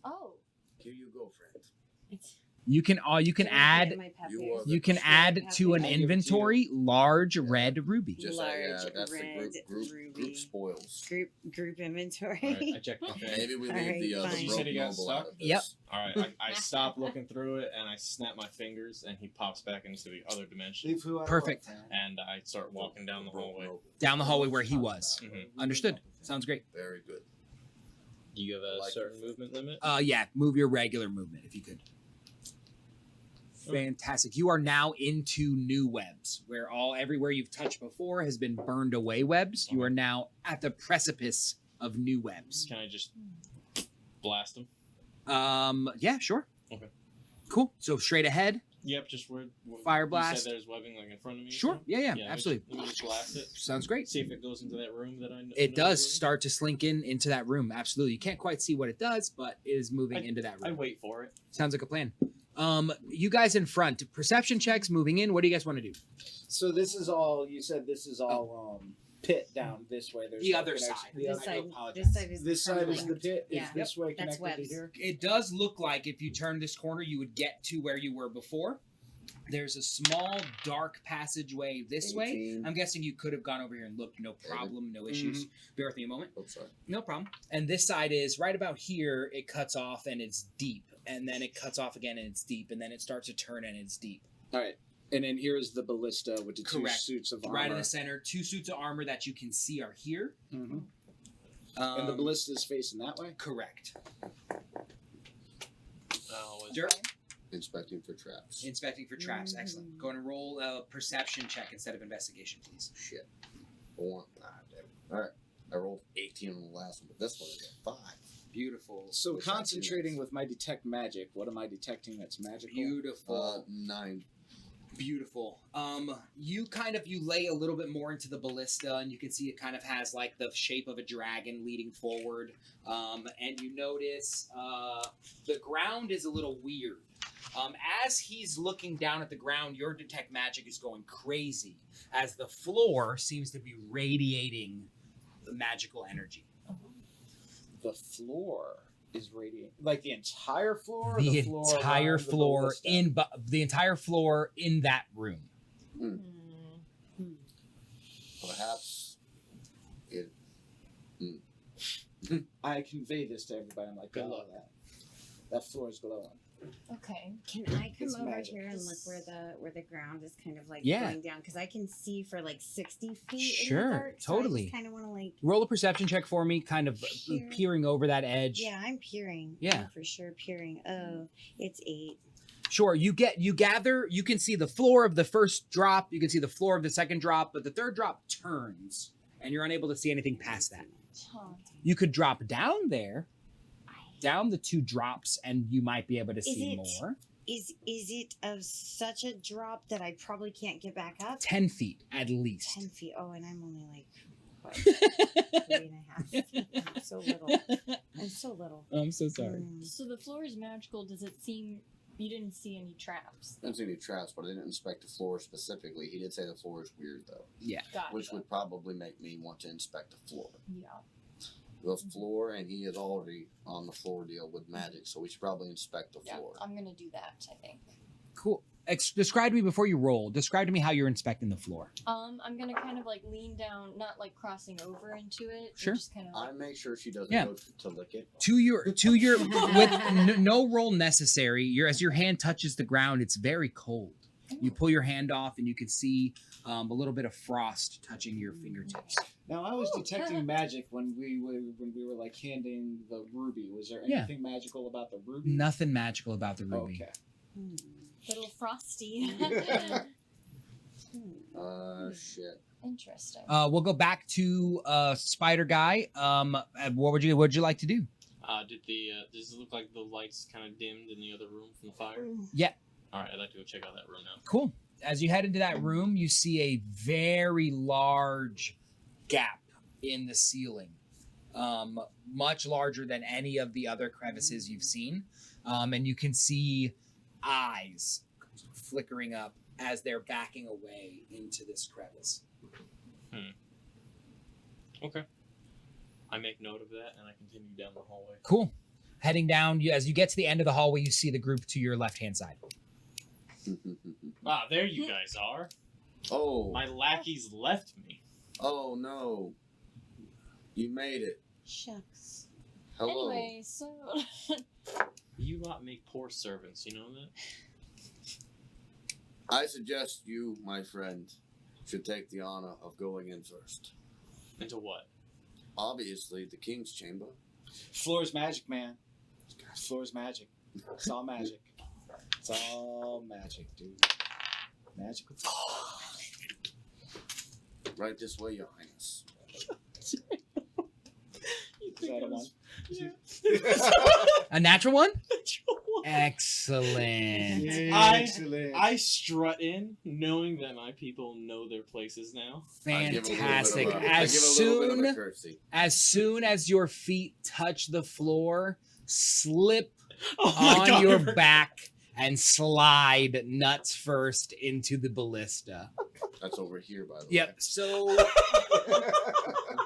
Speaker 7: now.
Speaker 8: Oh,
Speaker 7: Here you go, friend.
Speaker 4: You can
Speaker 5: Can I put it
Speaker 4: add
Speaker 5: in my pep
Speaker 7: You
Speaker 5: ears?
Speaker 7: are
Speaker 4: you can
Speaker 5: Should I
Speaker 4: add
Speaker 5: pep
Speaker 4: to
Speaker 5: ears?
Speaker 4: an
Speaker 6: I'll give it to you.
Speaker 4: inventory large red ruby.
Speaker 7: Just
Speaker 5: Large
Speaker 7: that's the
Speaker 5: red
Speaker 7: group
Speaker 5: ruby.
Speaker 7: spoils.
Speaker 5: Group inventory.
Speaker 3: All right, I checked my thing.
Speaker 7: Maybe we
Speaker 5: Alright,
Speaker 7: leave the
Speaker 5: fine.
Speaker 3: You
Speaker 7: rope
Speaker 3: said he got
Speaker 7: noble
Speaker 3: stuck?
Speaker 7: out of this.
Speaker 4: Yep.
Speaker 3: All right, I stop looking through it and I snap my fingers and he pops back into the other dimension.
Speaker 6: Leave who I
Speaker 4: Perfect.
Speaker 6: want, man.
Speaker 3: And I start walking down the hallway.
Speaker 4: Down the hallway where he was.
Speaker 3: Mhm.
Speaker 4: Understood. Sounds great.
Speaker 7: Very good.
Speaker 3: You have
Speaker 7: I
Speaker 3: a
Speaker 7: like
Speaker 3: certain
Speaker 7: it.
Speaker 3: movement limit?
Speaker 4: Yeah, move your regular movement if you could. Fantastic. You are now into new webs, where everywhere you've touched before has been burned away webs. You are now at the precipice of new webs.
Speaker 3: Can I just blast him?
Speaker 4: Yeah, sure.
Speaker 3: Okay.
Speaker 4: Cool. So straight ahead.
Speaker 3: Yep, just where
Speaker 4: Fire
Speaker 3: you
Speaker 4: blast.
Speaker 3: said there's webbing like in front of me.
Speaker 4: Sure. Yeah,
Speaker 3: Let me
Speaker 4: absolutely.
Speaker 3: just blast it.
Speaker 4: Sounds great.
Speaker 3: See if it goes into that room that I know.
Speaker 4: It does
Speaker 3: is
Speaker 4: start to slink into that room. Absolutely. You can't quite see what it does, but it is moving into that
Speaker 3: I
Speaker 4: room.
Speaker 3: wait for it.
Speaker 4: Sounds like a plan. You guys in front, perception checks moving in. What do you guys want to do?
Speaker 6: So this is all, you said this is all pit down this way. There's
Speaker 4: The
Speaker 6: no
Speaker 4: other
Speaker 6: connection.
Speaker 4: side.
Speaker 6: The
Speaker 5: This
Speaker 6: other-
Speaker 5: side,
Speaker 4: apologize.
Speaker 5: this side is
Speaker 6: This
Speaker 5: the
Speaker 6: side is
Speaker 5: front
Speaker 6: the pit. Is
Speaker 5: Yeah.
Speaker 6: this way
Speaker 5: That's
Speaker 6: connected to
Speaker 5: webs.
Speaker 6: here?
Speaker 4: It does look like if you turn this corner, you would get to where you were before. There's a small dark passageway this way.
Speaker 7: 18.
Speaker 4: I'm guessing you could have gone over here and looked. No problem, no issues. Bear with me a moment.
Speaker 7: Oops, sorry.
Speaker 4: No problem. And this side is right about here. It cuts off and it's deep, and then it cuts off again and it's deep, and then it starts to turn and it's deep.
Speaker 6: All right. And then here's the ballista with the
Speaker 4: Correct.
Speaker 6: 2 suits of armor.
Speaker 4: Right in the center, 2 suits of armor that you can see are here.
Speaker 6: Mm-hmm. And the ballista is facing that way?
Speaker 4: Correct.
Speaker 3: Dirt.
Speaker 7: Inspecting for traps.
Speaker 4: Inspecting for traps. Excellent. Go and roll a perception check instead of investigation, please.
Speaker 7: Shit. All right. I rolled 18 on the last one, but this one is a 5.
Speaker 4: Beautiful.
Speaker 6: So
Speaker 7: Which I
Speaker 6: concentrating
Speaker 7: do.
Speaker 6: with my detect magic, what am I detecting that's magical?
Speaker 4: Beautiful.
Speaker 7: 9.
Speaker 4: Beautiful. You lay a little bit more into the ballista, and you can see it kind of has like the shape of a dragon leading forward. And you notice the ground is a little weird. As he's looking down at the ground, your detect magic is going crazy, as the floor seems to be radiating magical energy.
Speaker 6: The floor is radiating, like the entire floor. Or
Speaker 4: The
Speaker 6: floor
Speaker 4: entire
Speaker 6: around the
Speaker 4: floor
Speaker 6: ballista?
Speaker 4: the entire floor in that room.
Speaker 7: Perhaps it.
Speaker 6: I convey this to everybody. I'm like,
Speaker 3: Good
Speaker 6: oh,
Speaker 3: luck.
Speaker 6: that floor is glowing.
Speaker 8: Okay.
Speaker 5: Can I come
Speaker 6: It's
Speaker 5: over
Speaker 6: magic.
Speaker 5: here and look where the ground is kind of like
Speaker 4: Yeah.
Speaker 5: going down? Because I can see for like 60 feet.
Speaker 4: Sure,
Speaker 5: in the dark, so
Speaker 4: totally.
Speaker 5: I just kind of want to like.
Speaker 4: Roll a perception check for me, kind of
Speaker 5: Peer.
Speaker 4: peering over that edge.
Speaker 5: Yeah, I'm peering.
Speaker 4: Yeah.
Speaker 5: I'm for sure peering. Oh, it's 8.
Speaker 4: Sure, you gather, you can see the floor of the first drop, you can see the floor of the second drop, but the third drop turns, and you're unable to see anything past that.
Speaker 8: Huh.
Speaker 4: You could drop down there, down the 2 drops, and you might be able to see
Speaker 5: it-
Speaker 4: more.
Speaker 5: Is it of such a drop that I probably can't get back up?
Speaker 4: 10 feet, at least.
Speaker 5: 10 feet. Oh, and I'm only like, what, 3.5 feet. I'm so little. I'm so little.
Speaker 4: I'm so sorry.
Speaker 8: So the floor is magical. Does it seem you didn't see any traps?
Speaker 7: I didn't see any traps, but I didn't inspect the floor specifically. He did say the floor is weird, though,
Speaker 8: Gotcha.
Speaker 7: which would probably make me want to inspect the floor.
Speaker 8: Yeah.
Speaker 7: The floor, and he is already on the floor deal with magic, so we should probably inspect the
Speaker 8: Yeah.
Speaker 7: floor.
Speaker 8: I'm gonna do that. I think.
Speaker 4: Cool. Describe to me before you roll. Describe to me how you're inspecting the floor.
Speaker 8: I'm gonna kind of like lean down, not like crossing over into it. but
Speaker 4: Sure.
Speaker 8: Just kind of.
Speaker 7: I make sure she doesn't
Speaker 4: Yeah.
Speaker 7: go to lick it.
Speaker 4: To your with no roll necessary. As your hand touches the ground, it's very cold. You pull your hand off, and you can see a little bit of frost touching your fingertips.
Speaker 6: Now I was detecting magic when we were like handing the ruby. Was there
Speaker 4: Yeah.
Speaker 6: anything magical about the ruby?
Speaker 4: Nothing magical about the ruby.
Speaker 6: Okay.
Speaker 8: Little frosty.
Speaker 7: Shit.
Speaker 8: Interesting.
Speaker 4: We'll go back to Spider Guy. What would you like to do?
Speaker 3: Does it look like the lights kind of dimmed in the other room from the fire?
Speaker 4: Yeah.
Speaker 3: All right, I'd like to go check out that room now.
Speaker 4: Cool. As you head into that room, you see a very large gap in the ceiling, much larger than any of the other crevices you've seen, and you can see eyes flickering up as they're backing away into this crevice.
Speaker 3: Okay. I make note of that and I continue down the hallway.
Speaker 4: Cool. Heading down, as you get to the end of the hallway, you see the group to your left-hand side.
Speaker 3: Ah, there you guys are.
Speaker 7: Oh.
Speaker 3: My lackeys left me.
Speaker 7: Oh no. You made it.
Speaker 5: Shucks.
Speaker 7: Hello.
Speaker 8: Anyway, so
Speaker 3: You lot make poor servants, you know that?
Speaker 7: I suggest you, my friend, should take the honor of going in first.
Speaker 3: Into what?
Speaker 7: Obviously, the king's chamber.
Speaker 6: Floor's magic, man. Floor's magic. It's all magic. It's all magic, dude. Magic.
Speaker 7: Right this way, Your Highness.
Speaker 6: Is that a one?
Speaker 4: A natural one? Excellent.
Speaker 6: Excellent.
Speaker 3: I strut in, knowing that my people know their places now.
Speaker 4: Fantastic.
Speaker 7: I give a little bit of a curtsy.
Speaker 4: As soon as your feet touch the floor, slip
Speaker 3: Oh my
Speaker 4: on
Speaker 3: God,
Speaker 4: your
Speaker 3: you're-
Speaker 4: back and slide nuts first into the ballista.
Speaker 7: That's over here, by the way.
Speaker 4: Yep. So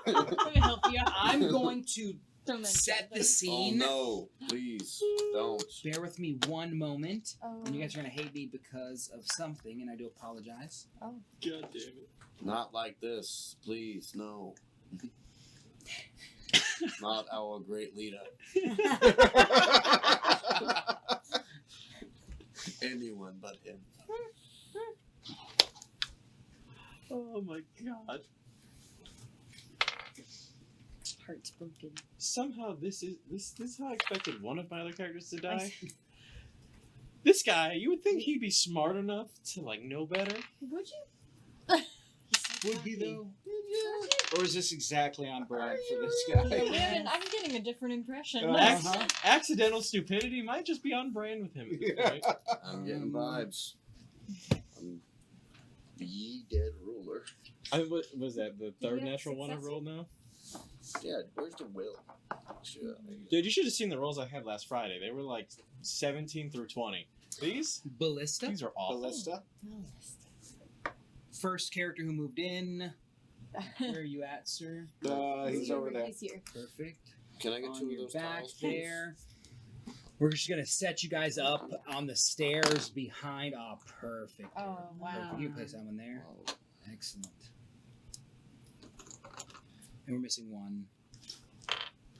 Speaker 8: let me help you.
Speaker 4: I'm going to
Speaker 8: Throw them in
Speaker 4: set the
Speaker 8: together.
Speaker 7: Oh
Speaker 4: scene.
Speaker 7: no! Please don't.
Speaker 4: Bear with me one moment.
Speaker 8: Oh.
Speaker 4: And you guys are going to hate me because of something, and I do apologize.
Speaker 3: God damn it.
Speaker 7: Not like this, please. No. Not our great leader. Anyone but him.
Speaker 3: Oh my god.
Speaker 5: Heart's broken.
Speaker 3: Somehow this is how I expected one of my other characters to die. This guy, you would think he'd be smart enough to like know better.
Speaker 8: Would you?
Speaker 6: Would he though? Or is this exactly on brand for this guy?
Speaker 8: I'm getting a different impression.
Speaker 3: Accidental stupidity might just be on brand with him at this point.
Speaker 7: I'm getting vibes. I'm the dead ruler.
Speaker 3: Was that the third
Speaker 8: Yeah,
Speaker 3: natural one I
Speaker 8: successful.
Speaker 3: rolled now?
Speaker 7: Yeah, where's the will? Sure.
Speaker 3: Dude, you should have seen the rolls I had last Friday. They were like 17 through 20. These
Speaker 4: Ballista,
Speaker 3: are awful.
Speaker 6: Ballista?
Speaker 4: first character who moved in. Where are you at, sir?
Speaker 6: He's over there.
Speaker 8: He's here.
Speaker 4: Perfect.
Speaker 7: Can I get
Speaker 4: On
Speaker 7: two of
Speaker 4: your
Speaker 7: those
Speaker 4: back
Speaker 7: tiles, please?
Speaker 4: there. We're just gonna set you guys up on the stairs behind. Oh, perfect.
Speaker 8: Oh, wow.
Speaker 4: You can place that one there.
Speaker 7: Wow.
Speaker 4: Excellent. And we're missing one.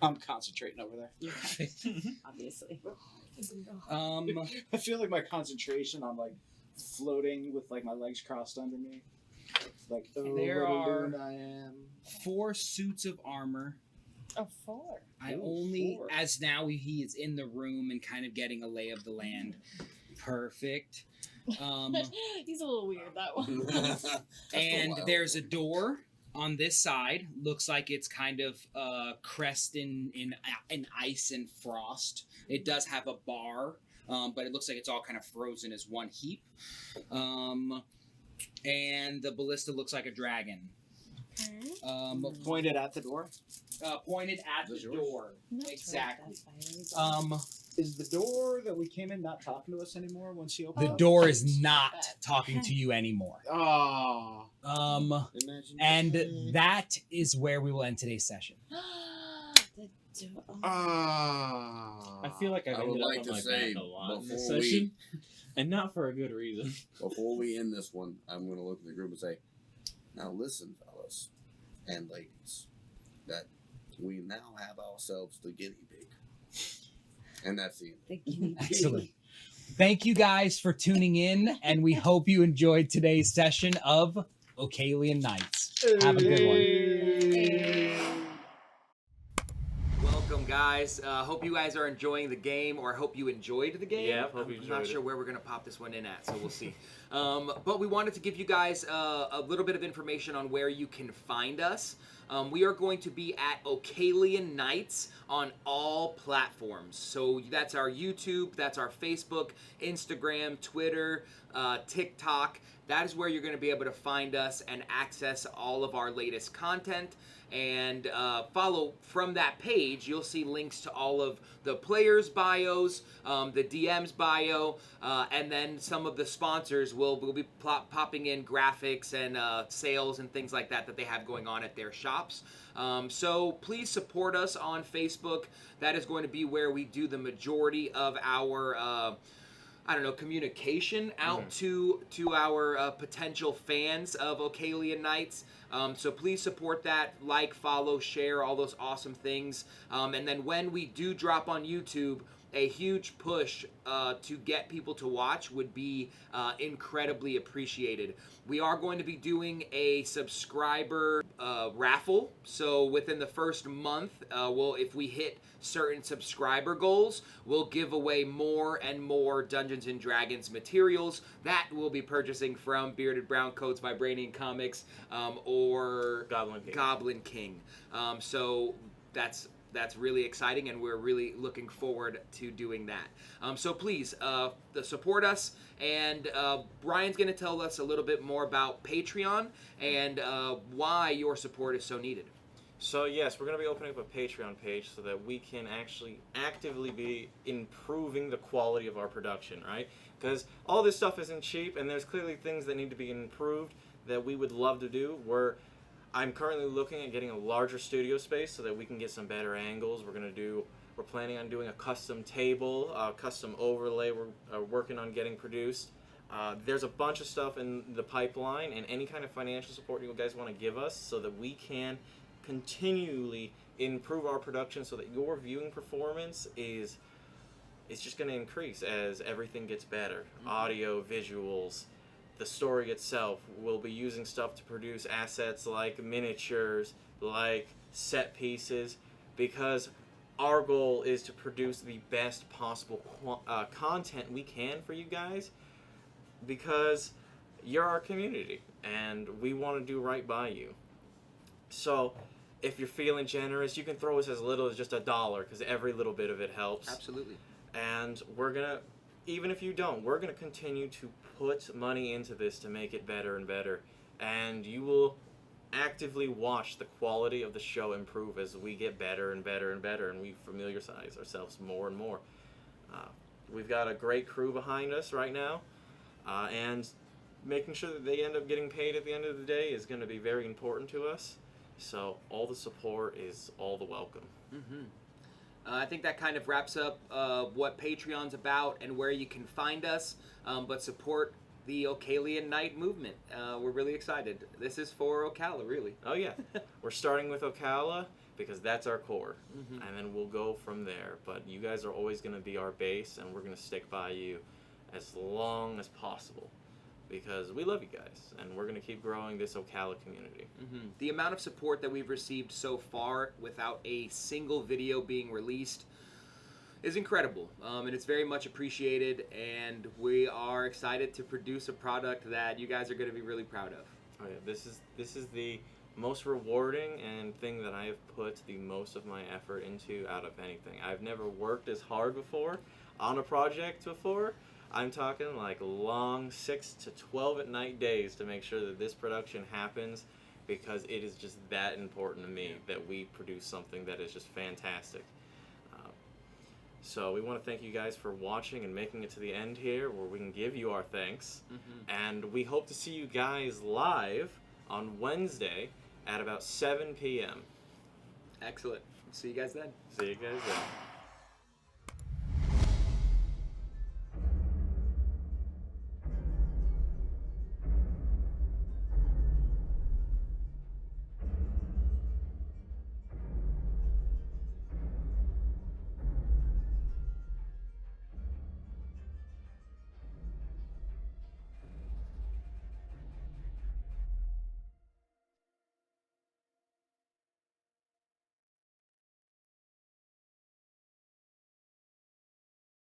Speaker 6: I'm concentrating over there.
Speaker 5: Obviously.
Speaker 6: I feel like my concentration on like floating with like my legs crossed under me. Like, oh,
Speaker 4: There
Speaker 6: what a
Speaker 4: are-
Speaker 6: loon I am.
Speaker 4: 4 suits of armor.
Speaker 8: Oh, 4.
Speaker 4: I
Speaker 6: Ooh,
Speaker 4: only,
Speaker 6: 4.
Speaker 4: as now he is in the room and kind of getting a lay of the land. Perfect.
Speaker 8: He's a little weird, that one.
Speaker 4: And
Speaker 7: wild
Speaker 4: there's a
Speaker 7: one.
Speaker 4: door on this side. Looks like it's kind of crusted in ice and frost. It does have a bar, but it looks like it's all kind of frozen as one heap. And the ballista looks like a dragon.
Speaker 6: Pointed at the door.
Speaker 4: Pointed at the
Speaker 7: Is this yours?
Speaker 4: door.
Speaker 5: That's
Speaker 4: Exactly.
Speaker 5: That's fine.
Speaker 6: Is the door that we came in not talking to us anymore once he opened
Speaker 4: The
Speaker 6: up?
Speaker 4: door is not talking to you anymore.
Speaker 6: Oh.
Speaker 7: Imagine
Speaker 4: And that is where we will end today's session.
Speaker 5: The door.
Speaker 3: I feel like I've
Speaker 7: I would
Speaker 3: ended
Speaker 7: like
Speaker 3: up
Speaker 7: to
Speaker 3: on my
Speaker 7: say
Speaker 3: back a lot in this
Speaker 7: before we-
Speaker 3: session. And not for a good reason.
Speaker 7: Before we end this one, I'm going to look at the group and say, now listen, fellas and ladies, that we now have ourselves the guinea pig. And that's the end.
Speaker 5: The guinea pig.
Speaker 4: Excellent. Thank you guys for tuning in, and we hope you enjoyed today's session of Ocalian Nights. Have a good one.
Speaker 1: Welcome, guys. Hope you guys are enjoying the game, or hope you enjoyed the game.
Speaker 2: Yeah, hope you
Speaker 1: I'm
Speaker 2: enjoyed
Speaker 1: not
Speaker 2: it.
Speaker 1: sure where we're going to pop this one in at, so we'll see. But we wanted to give you guys a little bit of information on where you can find us. We are going to be at Ocalian Nights on all platforms. So that's our YouTube, that's our Facebook, Instagram, Twitter, TikTok. That is where you're going to be able to find us and access all of our latest content. And follow from that page, you'll see links to all of the players' bios, the DM's bio, and then some of the sponsors will be popping in graphics and sales and things like that that they have going on at their shops. So please support us on Facebook. That is going to be where we do the majority of our communication out to our potential fans of Ocalian Nights. So please support that, like, follow, share, all those awesome things. And then when we do drop on YouTube, a huge push to get people to watch would be incredibly appreciated. We are going to be doing a subscriber raffle. So within the first month, if we hit certain subscriber goals, we'll give away more and more Dungeons & Dragons materials that we'll be purchasing from Bearded Brown Coat's Vibranium Comics or
Speaker 2: Goblin King.
Speaker 1: So that's really exciting, and we're really looking forward to doing that. So please support us, and Brian's going to tell us a little bit more about Patreon and why your support is so needed.
Speaker 2: So yes, we're going to be opening up a Patreon page so that we can actually actively be improving the quality of our production, right? Because all this stuff isn't cheap, and there's clearly things that need to be improved that we would love to do. I'm currently looking at getting a larger studio space so that we can get some better angles. We're planning on doing a custom table, a custom overlay we're working on getting produced. There's a bunch of stuff in the pipeline, and any kind of financial support you guys want to give us so that we can continually improve our production so that your viewing performance is just going to increase as everything gets better. Audio, visuals, the story itself. We'll be using stuff to produce assets like miniatures, like set pieces, because our goal is to produce the best possible content we can for you guys, because you're our community and we want to do right by you. So if you're feeling generous, you can throw us as little as just $1, because every little bit of it helps.
Speaker 1: Absolutely.
Speaker 2: And we're gonna, even if you don't, we're gonna continue to put money into this to make it better and better, and you will actively watch the quality of the show improve as we get better and better and better, and we familiarize ourselves more and more. We've got a great crew behind us right now, and making sure that they end up getting paid at the end of the day is going to be very important to us. So all the support is all the welcome.
Speaker 1: Mm-hmm. I think that kind of wraps up what Patreon's about and where you can find us, but support the Ocalian Night movement. We're really excited. This is for Ocala, really.
Speaker 2: Oh yeah, we're starting with Ocala because that's our core, and then we'll go from there. But you guys are always going to be our base, and we're going to stick by you as long as possible, because we love you guys, and we're going to keep growing this Ocala community.
Speaker 1: The amount of support that we've received so far without a single video being released is incredible, and it's very much appreciated, and we are excited to produce a product that you guys are going to be really proud of.
Speaker 2: Oh yeah, this is the most rewarding and thing that I have put the most of my effort into out of anything. I've never worked as hard before on a project before. I'm talking like long 6 to 12 at night days to make sure that this production happens, because it is just that important to me that we produce something that is just fantastic. So we want to thank you guys for watching and making it to the end here, where we can give you our thanks. And we hope to see you guys live on Wednesday at about 7 p.m.
Speaker 1: Excellent. See you guys then.
Speaker 2: See you guys then.